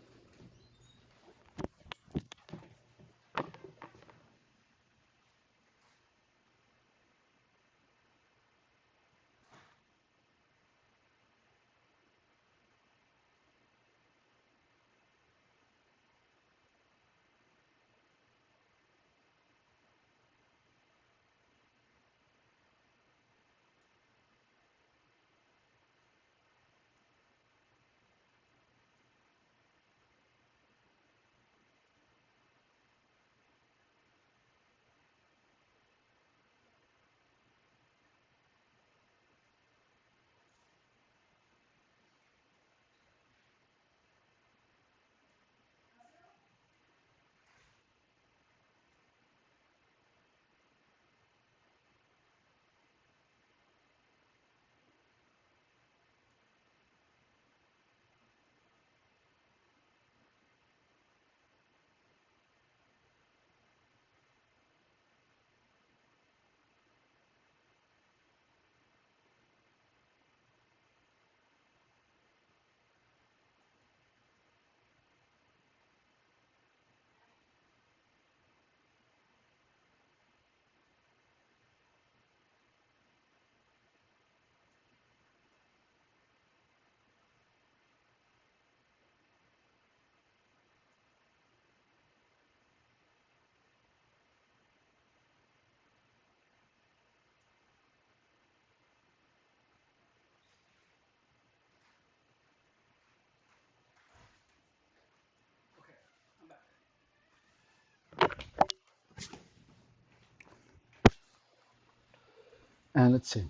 And let's see.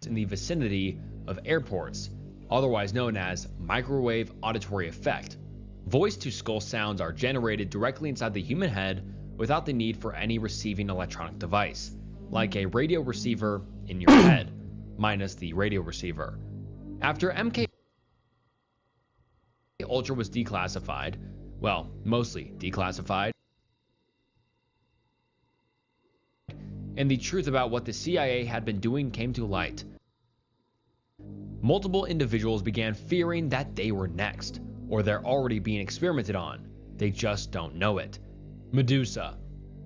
In the vicinity of airports, otherwise known as microwave auditory effect. Voice-to-skull sounds are generated directly inside the human head without the need for any receiving electronic device, like a radio receiver in your head, minus the radio receiver. After MK Ultra was declassified, well, mostly declassified, and the truth about what the CIA had been doing came to light, multiple individuals began fearing that they were next, or they're already being experimented on. They just don't know it. Medusa.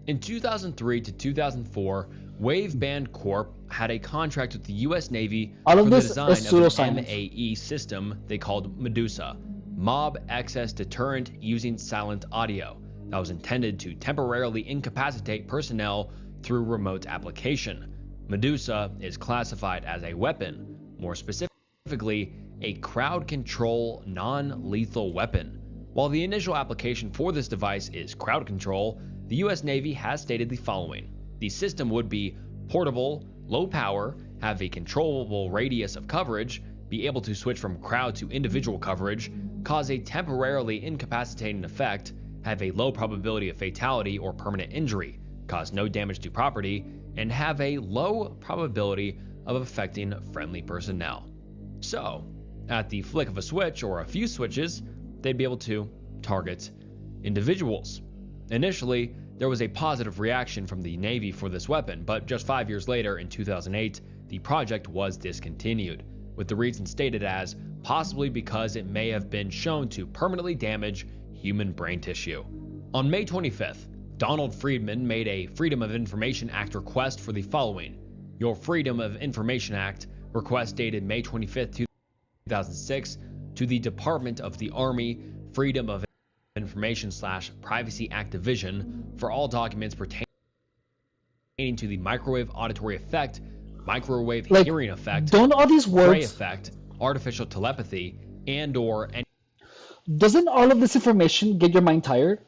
In 2003 to 2004, Wave Band Corp had a contract with the US Navy for the design of an MAE system they called Medusa, Mob Access Deterrent Using Silent Audio, that was intended to temporarily incapacitate personnel through remote application. Medusa is classified as a weapon, more specifically, a crowd control non-lethal weapon. While the initial application for this device is crowd control, the US Navy has stated the following. The system would be portable, low power, have a controllable radius of coverage, be able to switch from crowd to individual coverage, cause a temporarily incapacitating effect, have a low probability of fatality or permanent injury, cause no damage to property, and have a low probability of affecting friendly personnel. So, at the flick of a switch or a few switches, they'd be able to target individuals. Initially, there was a positive reaction from the Navy for this weapon, but just 5 years later, in 2008, the project was discontinued, with the reason stated as possibly because it may have been shown to permanently damage human brain tissue. On May 25th, Donald Friedman made a Freedom of Information Act request for the following. Your Freedom of Information Act request dated May 25th, 2006 to the Department of the Army Freedom of Information/Privacy Act Division for all documents pertaining to the microwave auditory effect, microwave hearing effect, don't all these Gray words, effect, artificial telepathy, and/or any. doesn't all of this information get your mind tired?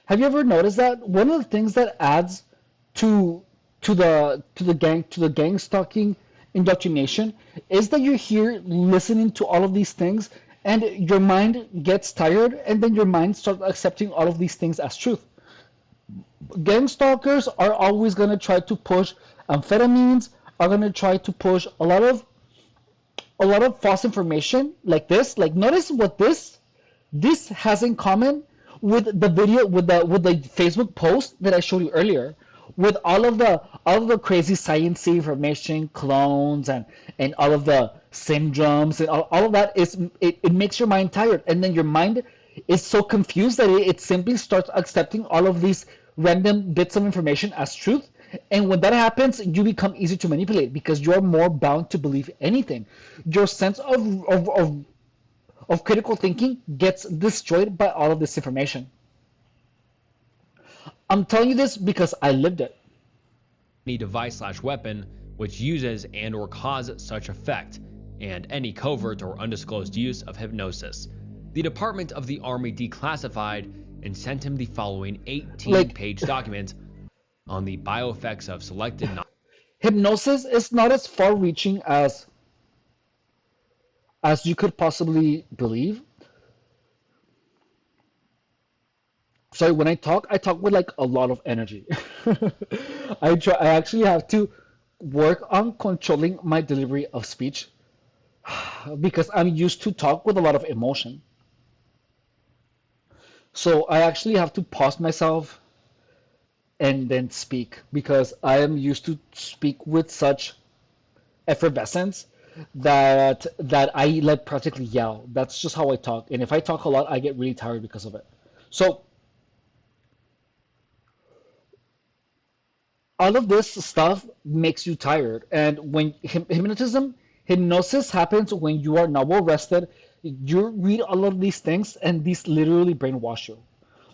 Have you ever noticed that one of the things that adds to the gang stalking indoctrination is that you're here listening to all of these things and your mind gets tired and then your mind starts accepting all of these things as truth. Gang stalkers are always going to try to push amphetamines, are going to try to push a lot of false information like this. Like, notice what this has in common with the video, with the Facebook post that I showed you earlier, with all of the crazy sciencey information, clones and all of the syndromes and all of that. It makes your mind tired, and then your mind is so confused that it simply starts accepting all of these random bits of information as truth. And when that happens, you become easy to manipulate because you're more bound to believe anything. Your sense of critical thinking gets destroyed by all of this information. I'm telling you this because I lived it. Any device/weapon which uses and/or causes such effect, and any covert or undisclosed use of hypnosis. The Department of the Army declassified and sent him the following 18-page document on the bioeffects of selected hypnosis is not as far-reaching as you could possibly believe. Sorry, when I talk with like a lot of energy. I actually have to work on controlling my delivery of speech because I'm used to talk with a lot of emotion. So I actually have to pause myself and then speak because I am used to speak with such effervescence that I like practically yell. That's just how I talk. And if I talk a lot, I get really tired because of it. So all of this stuff makes you tired. And when hypnosis happens when you are not well rested, you read all of these things and these literally brainwash you.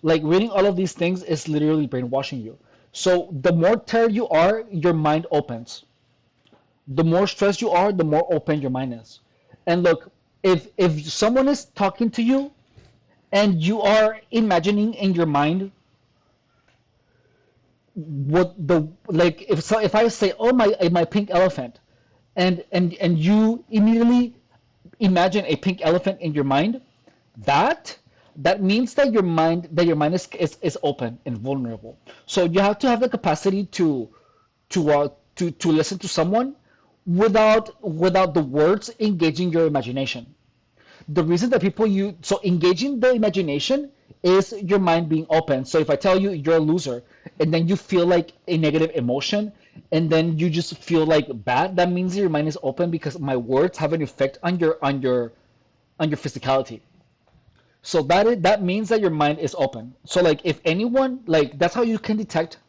Like, reading all of these things is literally brainwashing you. So the more tired you are, your mind opens. The more stressed you are, the more open your mind is. And look, if someone is talking to you and you are imagining in your mind what the like if I say, oh my pink elephant, and you immediately imagine a pink elephant in your mind, that that means that your mind is open and vulnerable. So you have to have the capacity to listen to someone without the words engaging your imagination. The reason that people use so engaging the imagination is your mind being open. So if I tell you you're a loser and then you feel like a negative emotion and then you just feel like bad, that means your mind is open because my words have an effect on your physicality. So that means that your mind is open. So like if anyone like that's how you can detect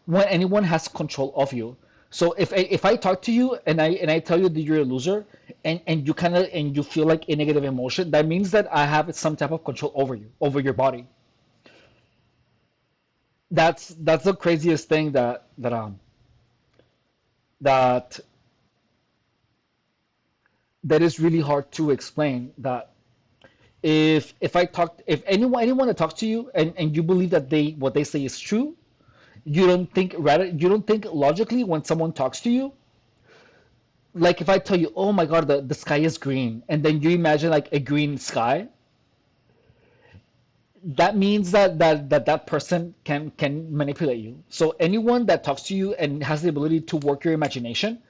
when anyone has control of you. So if I talk to you and I tell you that you're a loser and you kind of and you feel like a negative emotion, that means that I have some type of control over you, over your body. That's the craziest thing that that is really hard to explain. That if anyone that talks to you and you believe that they what they say is true, you don't think logically when someone talks to you. Like if I tell you, oh my God, the sky is green, and then you imagine like a green sky, that means that person can manipulate you. So anyone that talks to you and has the ability to work your imagination,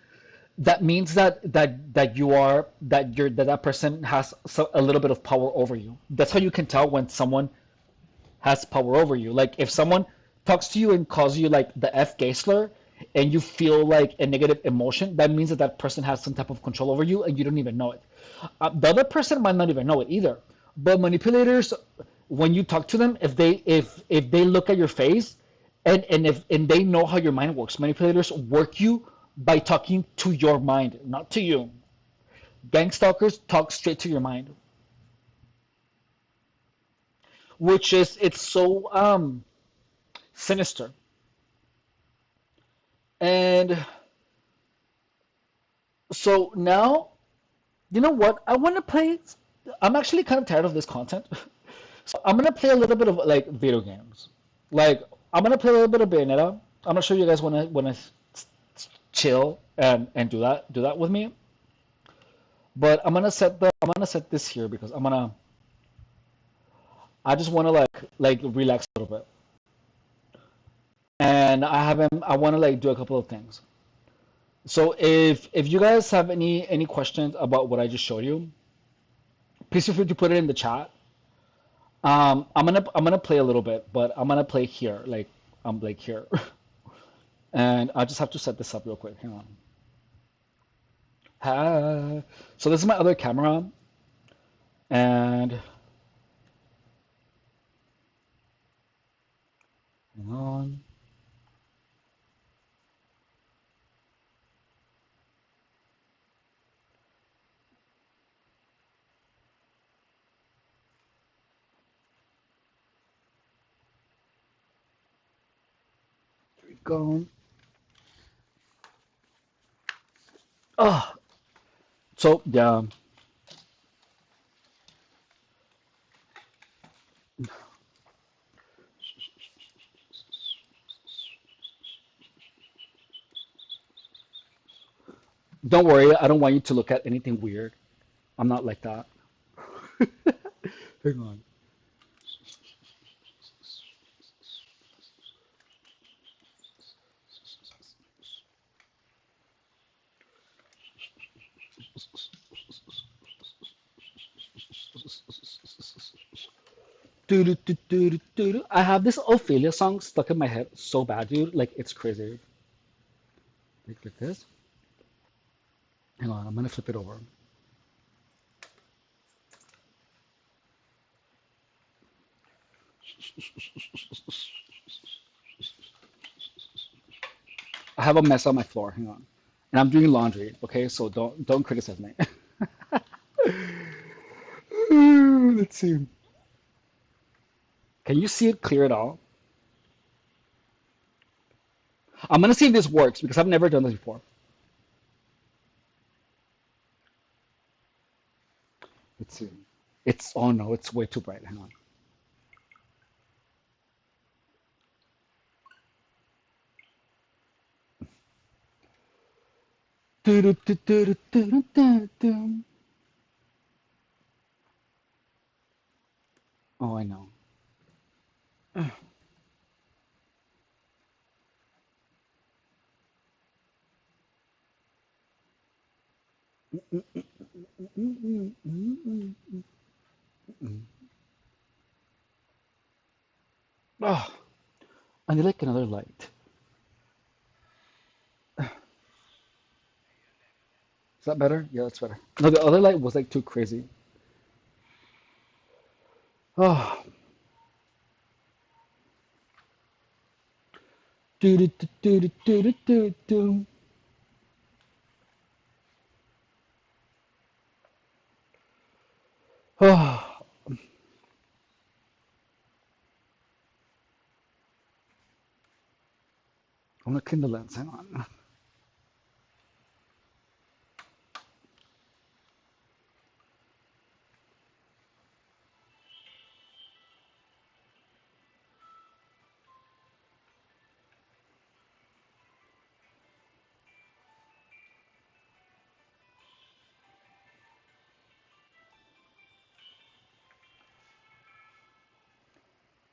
that means that person has a little bit of power over you. That's how you can tell when someone has power over you. Like if someone talks to you and calls you like the F gay slur and you feel like a negative emotion, that means that that person has some type of control over you and you don't even know it. The other person might not even know it either. But manipulators, when you talk to them, if they look at your face and they know how your mind works, manipulators work you by talking to your mind, not to you. Gang stalkers talk straight to your mind, which is it's so sinister. And so now, you know what? I want to play. I'm actually kind of tired of this content. So I'm gonna play a little bit of like video games. Like I'm gonna play a little bit of Bayonetta. I'm not sure you guys wanna chill and do that with me. But I'm gonna set this here because I just wanna like relax a little bit. And I wanna like do a couple of things. So if you guys have any questions about what I just showed you, please feel free to put it in the chat. I'm gonna play a little bit, but I'm gonna play here, like I'm like here, and I just have to set this up real quick. Hang on. So this is my other camera, and hang on. Here we go. Oh, so yeah. Don't worry, I don't want you to look at anything weird. I'm not like that. Hang on. Do. I have this Ophelia song stuck in my head so bad, dude. Like it's crazy. Like this. Hang on, I'm gonna flip it over. I have a mess on my floor. Hang on, and I'm doing laundry. Okay, so don't criticize me. Let's see. Can you see it clear at all? I'm gonna see if this works because I've never done this before. Let's see. It's oh no, it's way too bright. Hang on. Oh, I know. Oh, I need like another light. Is that better? Yeah, that's better. No, the other light was like too crazy. Oh. Do do do do do do do do. Oh, I'm gonna clean the lens. Hang on.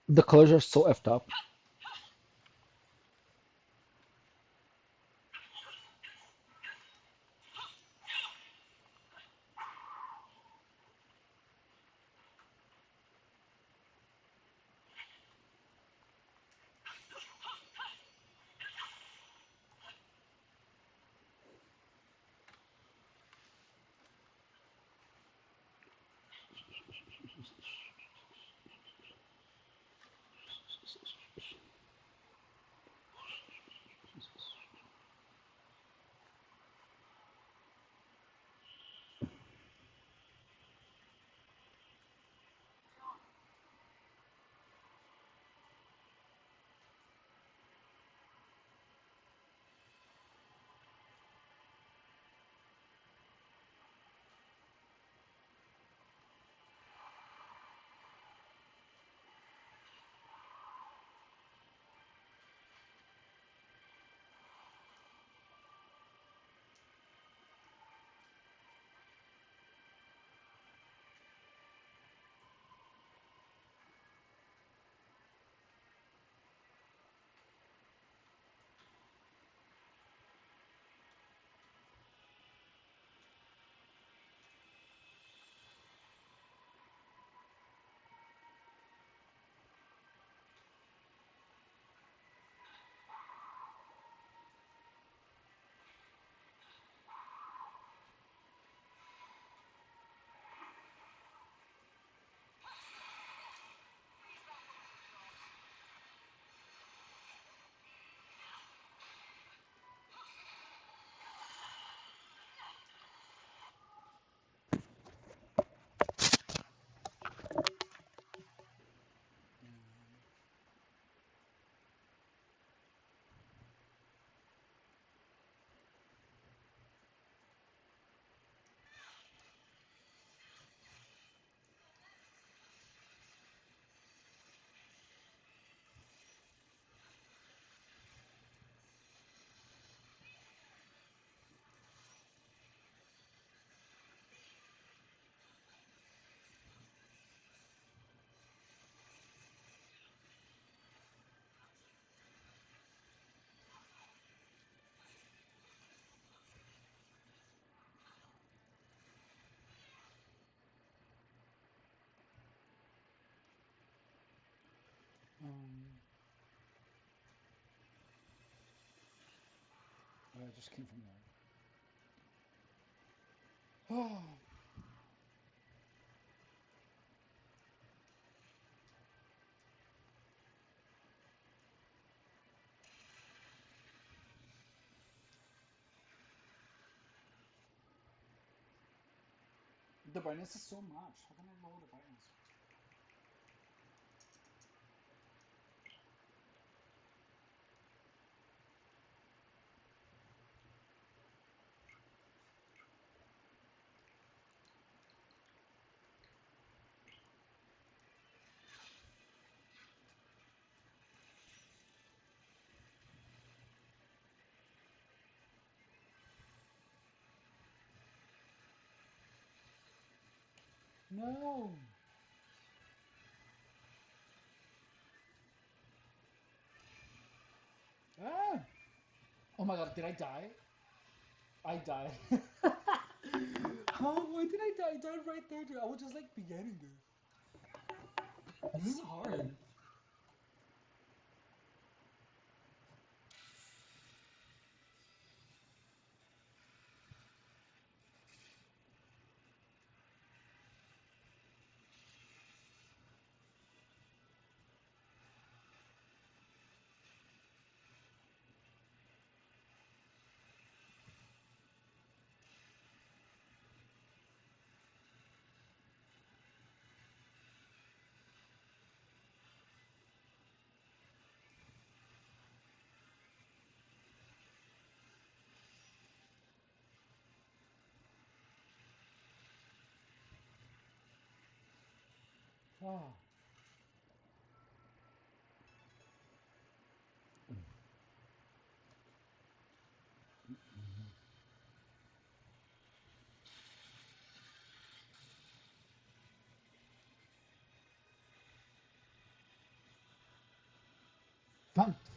The colors are so effed up. I just came from there. Oh. The brightness is so much. How can I lower the brightness? No. Ah. Oh my god, did I die? I died. How? Why did I die? I died right there, dude. I was just like beginning this. This is hard. Oh.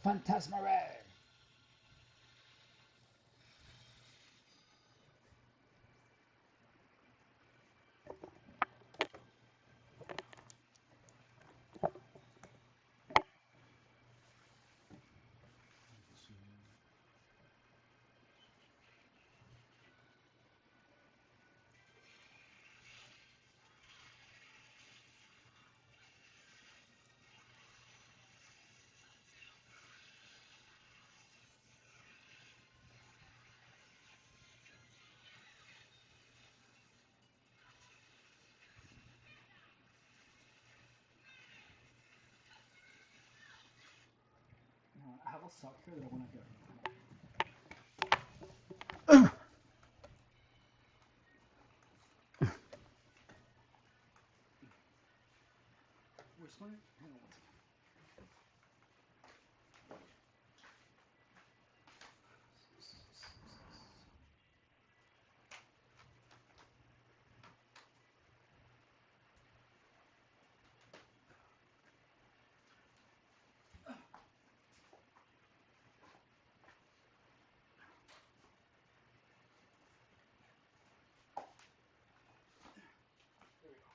Phantasmare. I have a sock here that I want to get. Where's my? Hang on one second. There we go.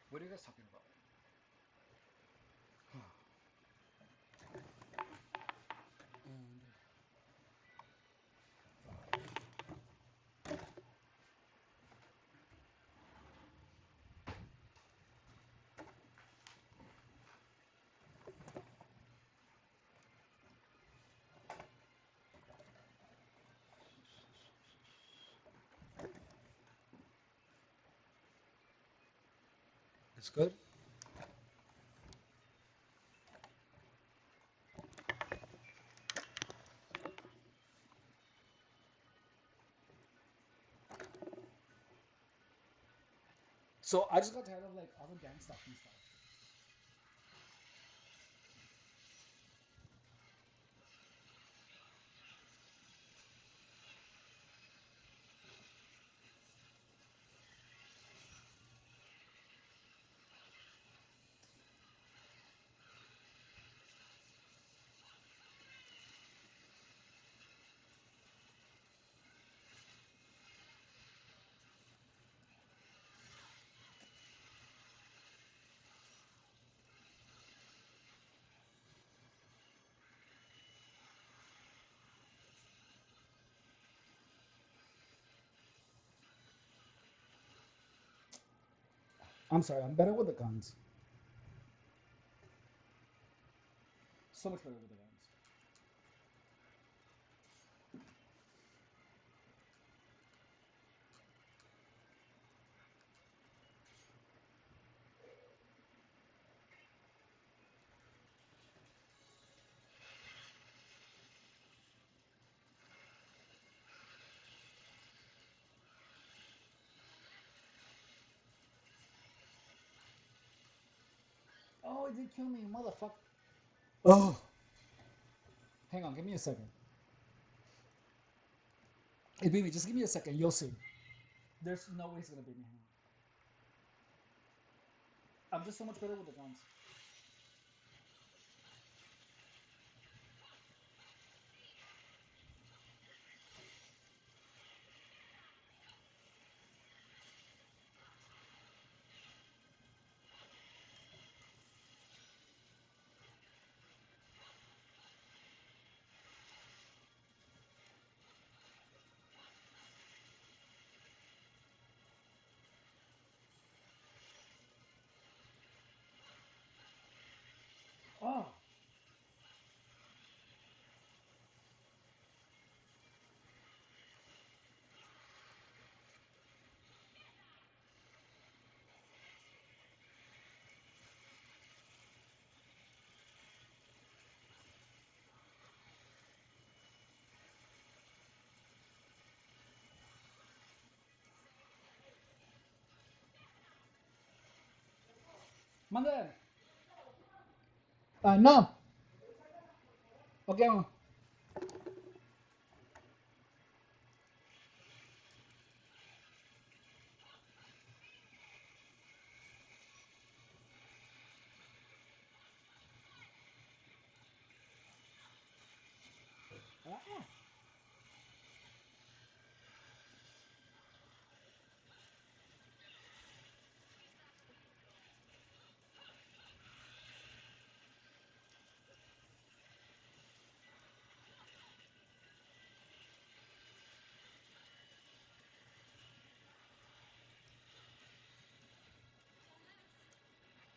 What are you guys talking about? And it's good. So I just got tired of like all the gang stalking stuff. I'm sorry, I'm better with the guns. So much better with the guns. Oh, it did kill me, motherfucker. Oh. Hang on, give me a second. Hey, baby, just give me a second. You'll see. There's no way he's gonna beat me. I'm just so much better with the guns. Oh. Mande. No. Ok, mamá. Ah.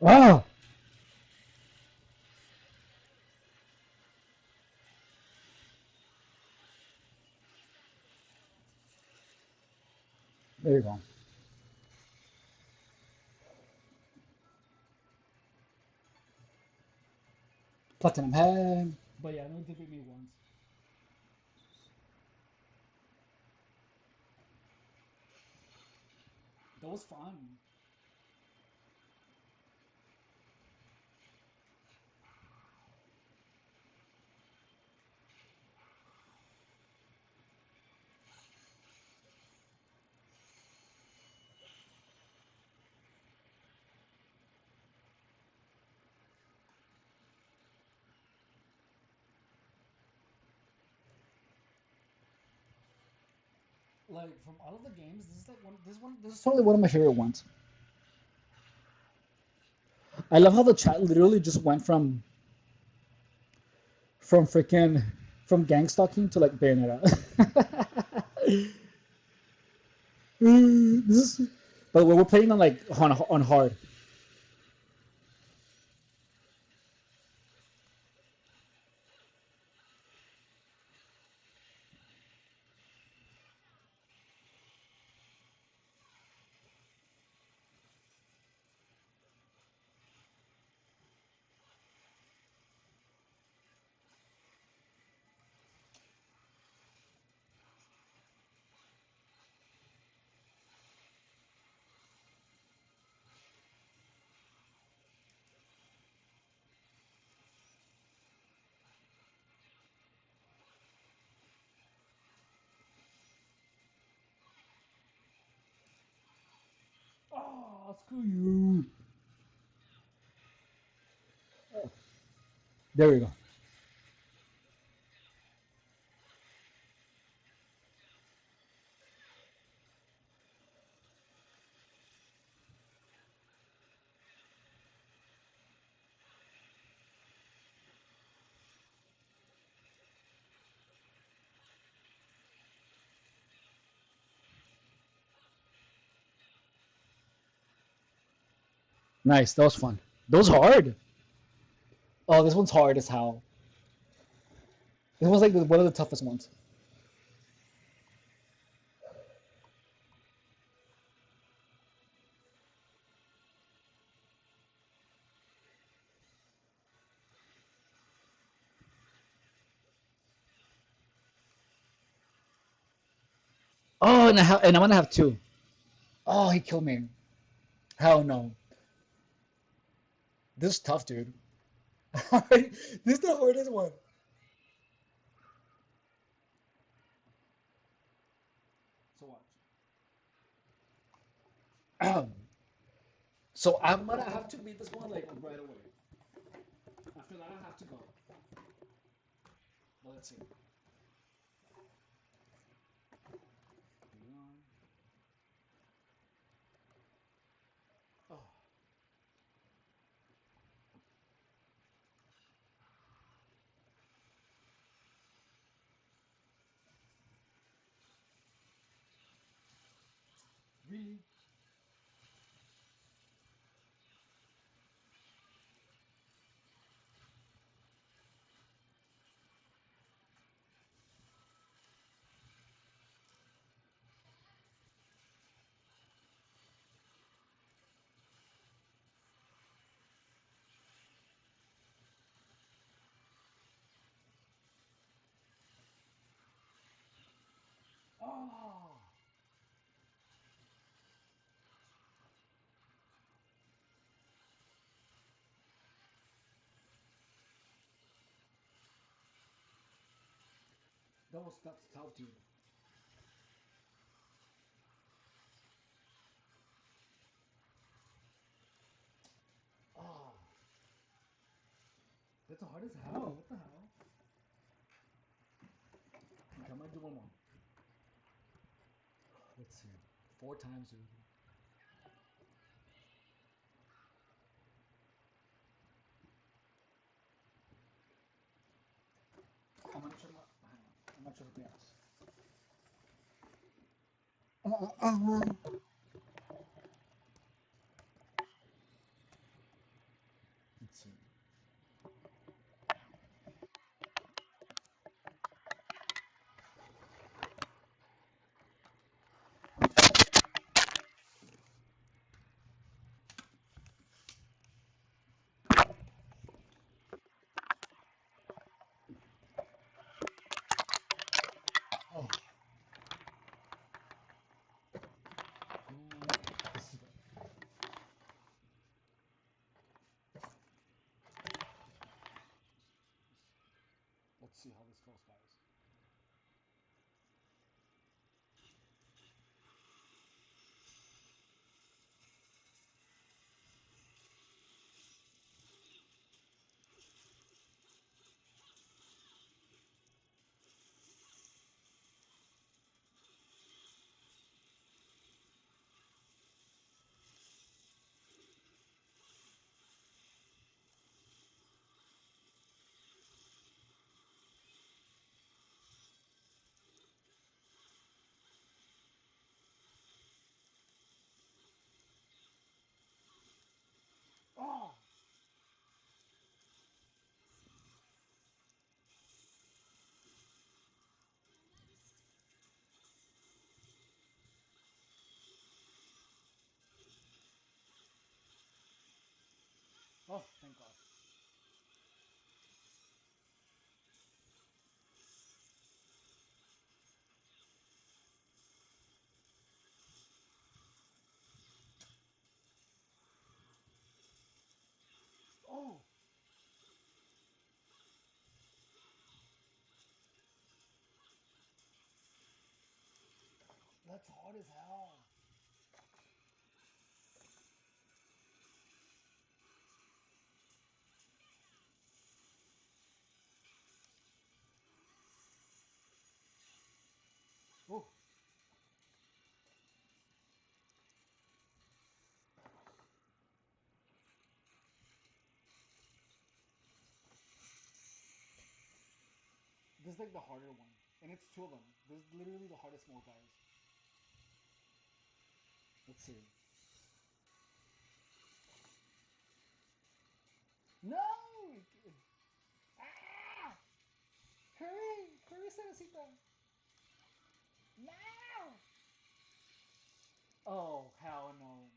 Oh. There you go. Platinum head. But yeah, no, they beat me once. That was fun. Like from all of the games, this is like one. This one. This is totally one of my favorite ones. I love how the chat literally just went from freaking from gangstalking to like Bayonetta. This is, but we're playing on like on hard. Oh, screw you. There we go. Nice. That was fun. That was hard. Oh, this one's hard as hell. This one's like one of the toughest ones. Oh, and I'm gonna have two. Oh, he killed me. Hell no. This is tough, dude. This is the hardest one. So I'm gonna have to beat this one like right away. After that, I have to go. But let's see. Oh. Really? Oh. That's tough, dude. Oh. That's hard as hell. What the hell? Okay, I might do one more. Let's see. 4 times, dude. I'm gonna try I'm gonna try something else. Let's see. Oh. This is good. Let's see how this goes, guys. Oh. Oh, thank God. Oh. That's hard as hell. Oh. This is like the harder one. And it's two of them. This is literally the hardest mode, guys. Let's see. No! Ah! Hurry! Hurry, Cerecita! No! Oh, hell no.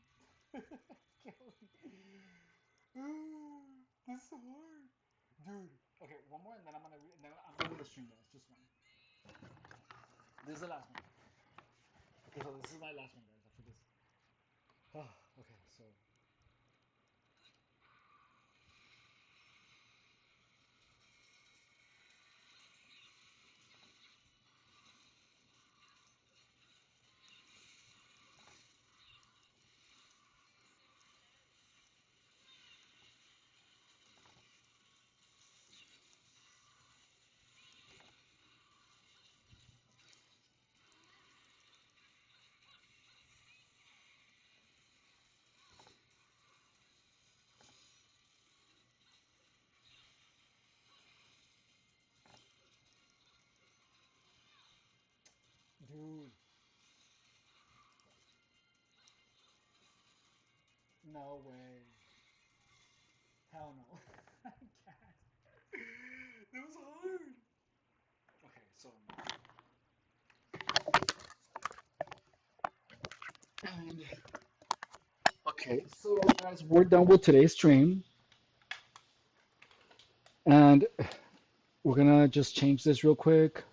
Kill me. This is hard. Dude. Okay, one more and then I'm gonna end the stream, guys. Just one. This is the last one. Okay, so this is my last one, guys, after this. Oh, okay, so Dude. No way. Hell no. I can't. It was hard. Okay, so. And, okay, so guys, we're done with today's stream. And we're gonna just change this real quick.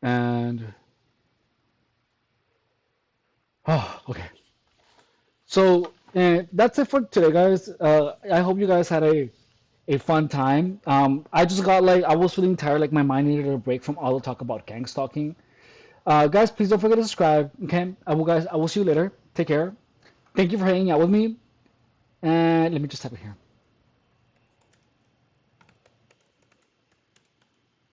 And. Oh, okay. So, that's it for today, guys. I hope you guys had a fun time. I just got like, I was feeling tired, like my mind needed a break from all the talk about gang stalking. Guys, please don't forget to subscribe. Okay, I will see you later. Take care. Thank you for hanging out with me. And let me just type it here.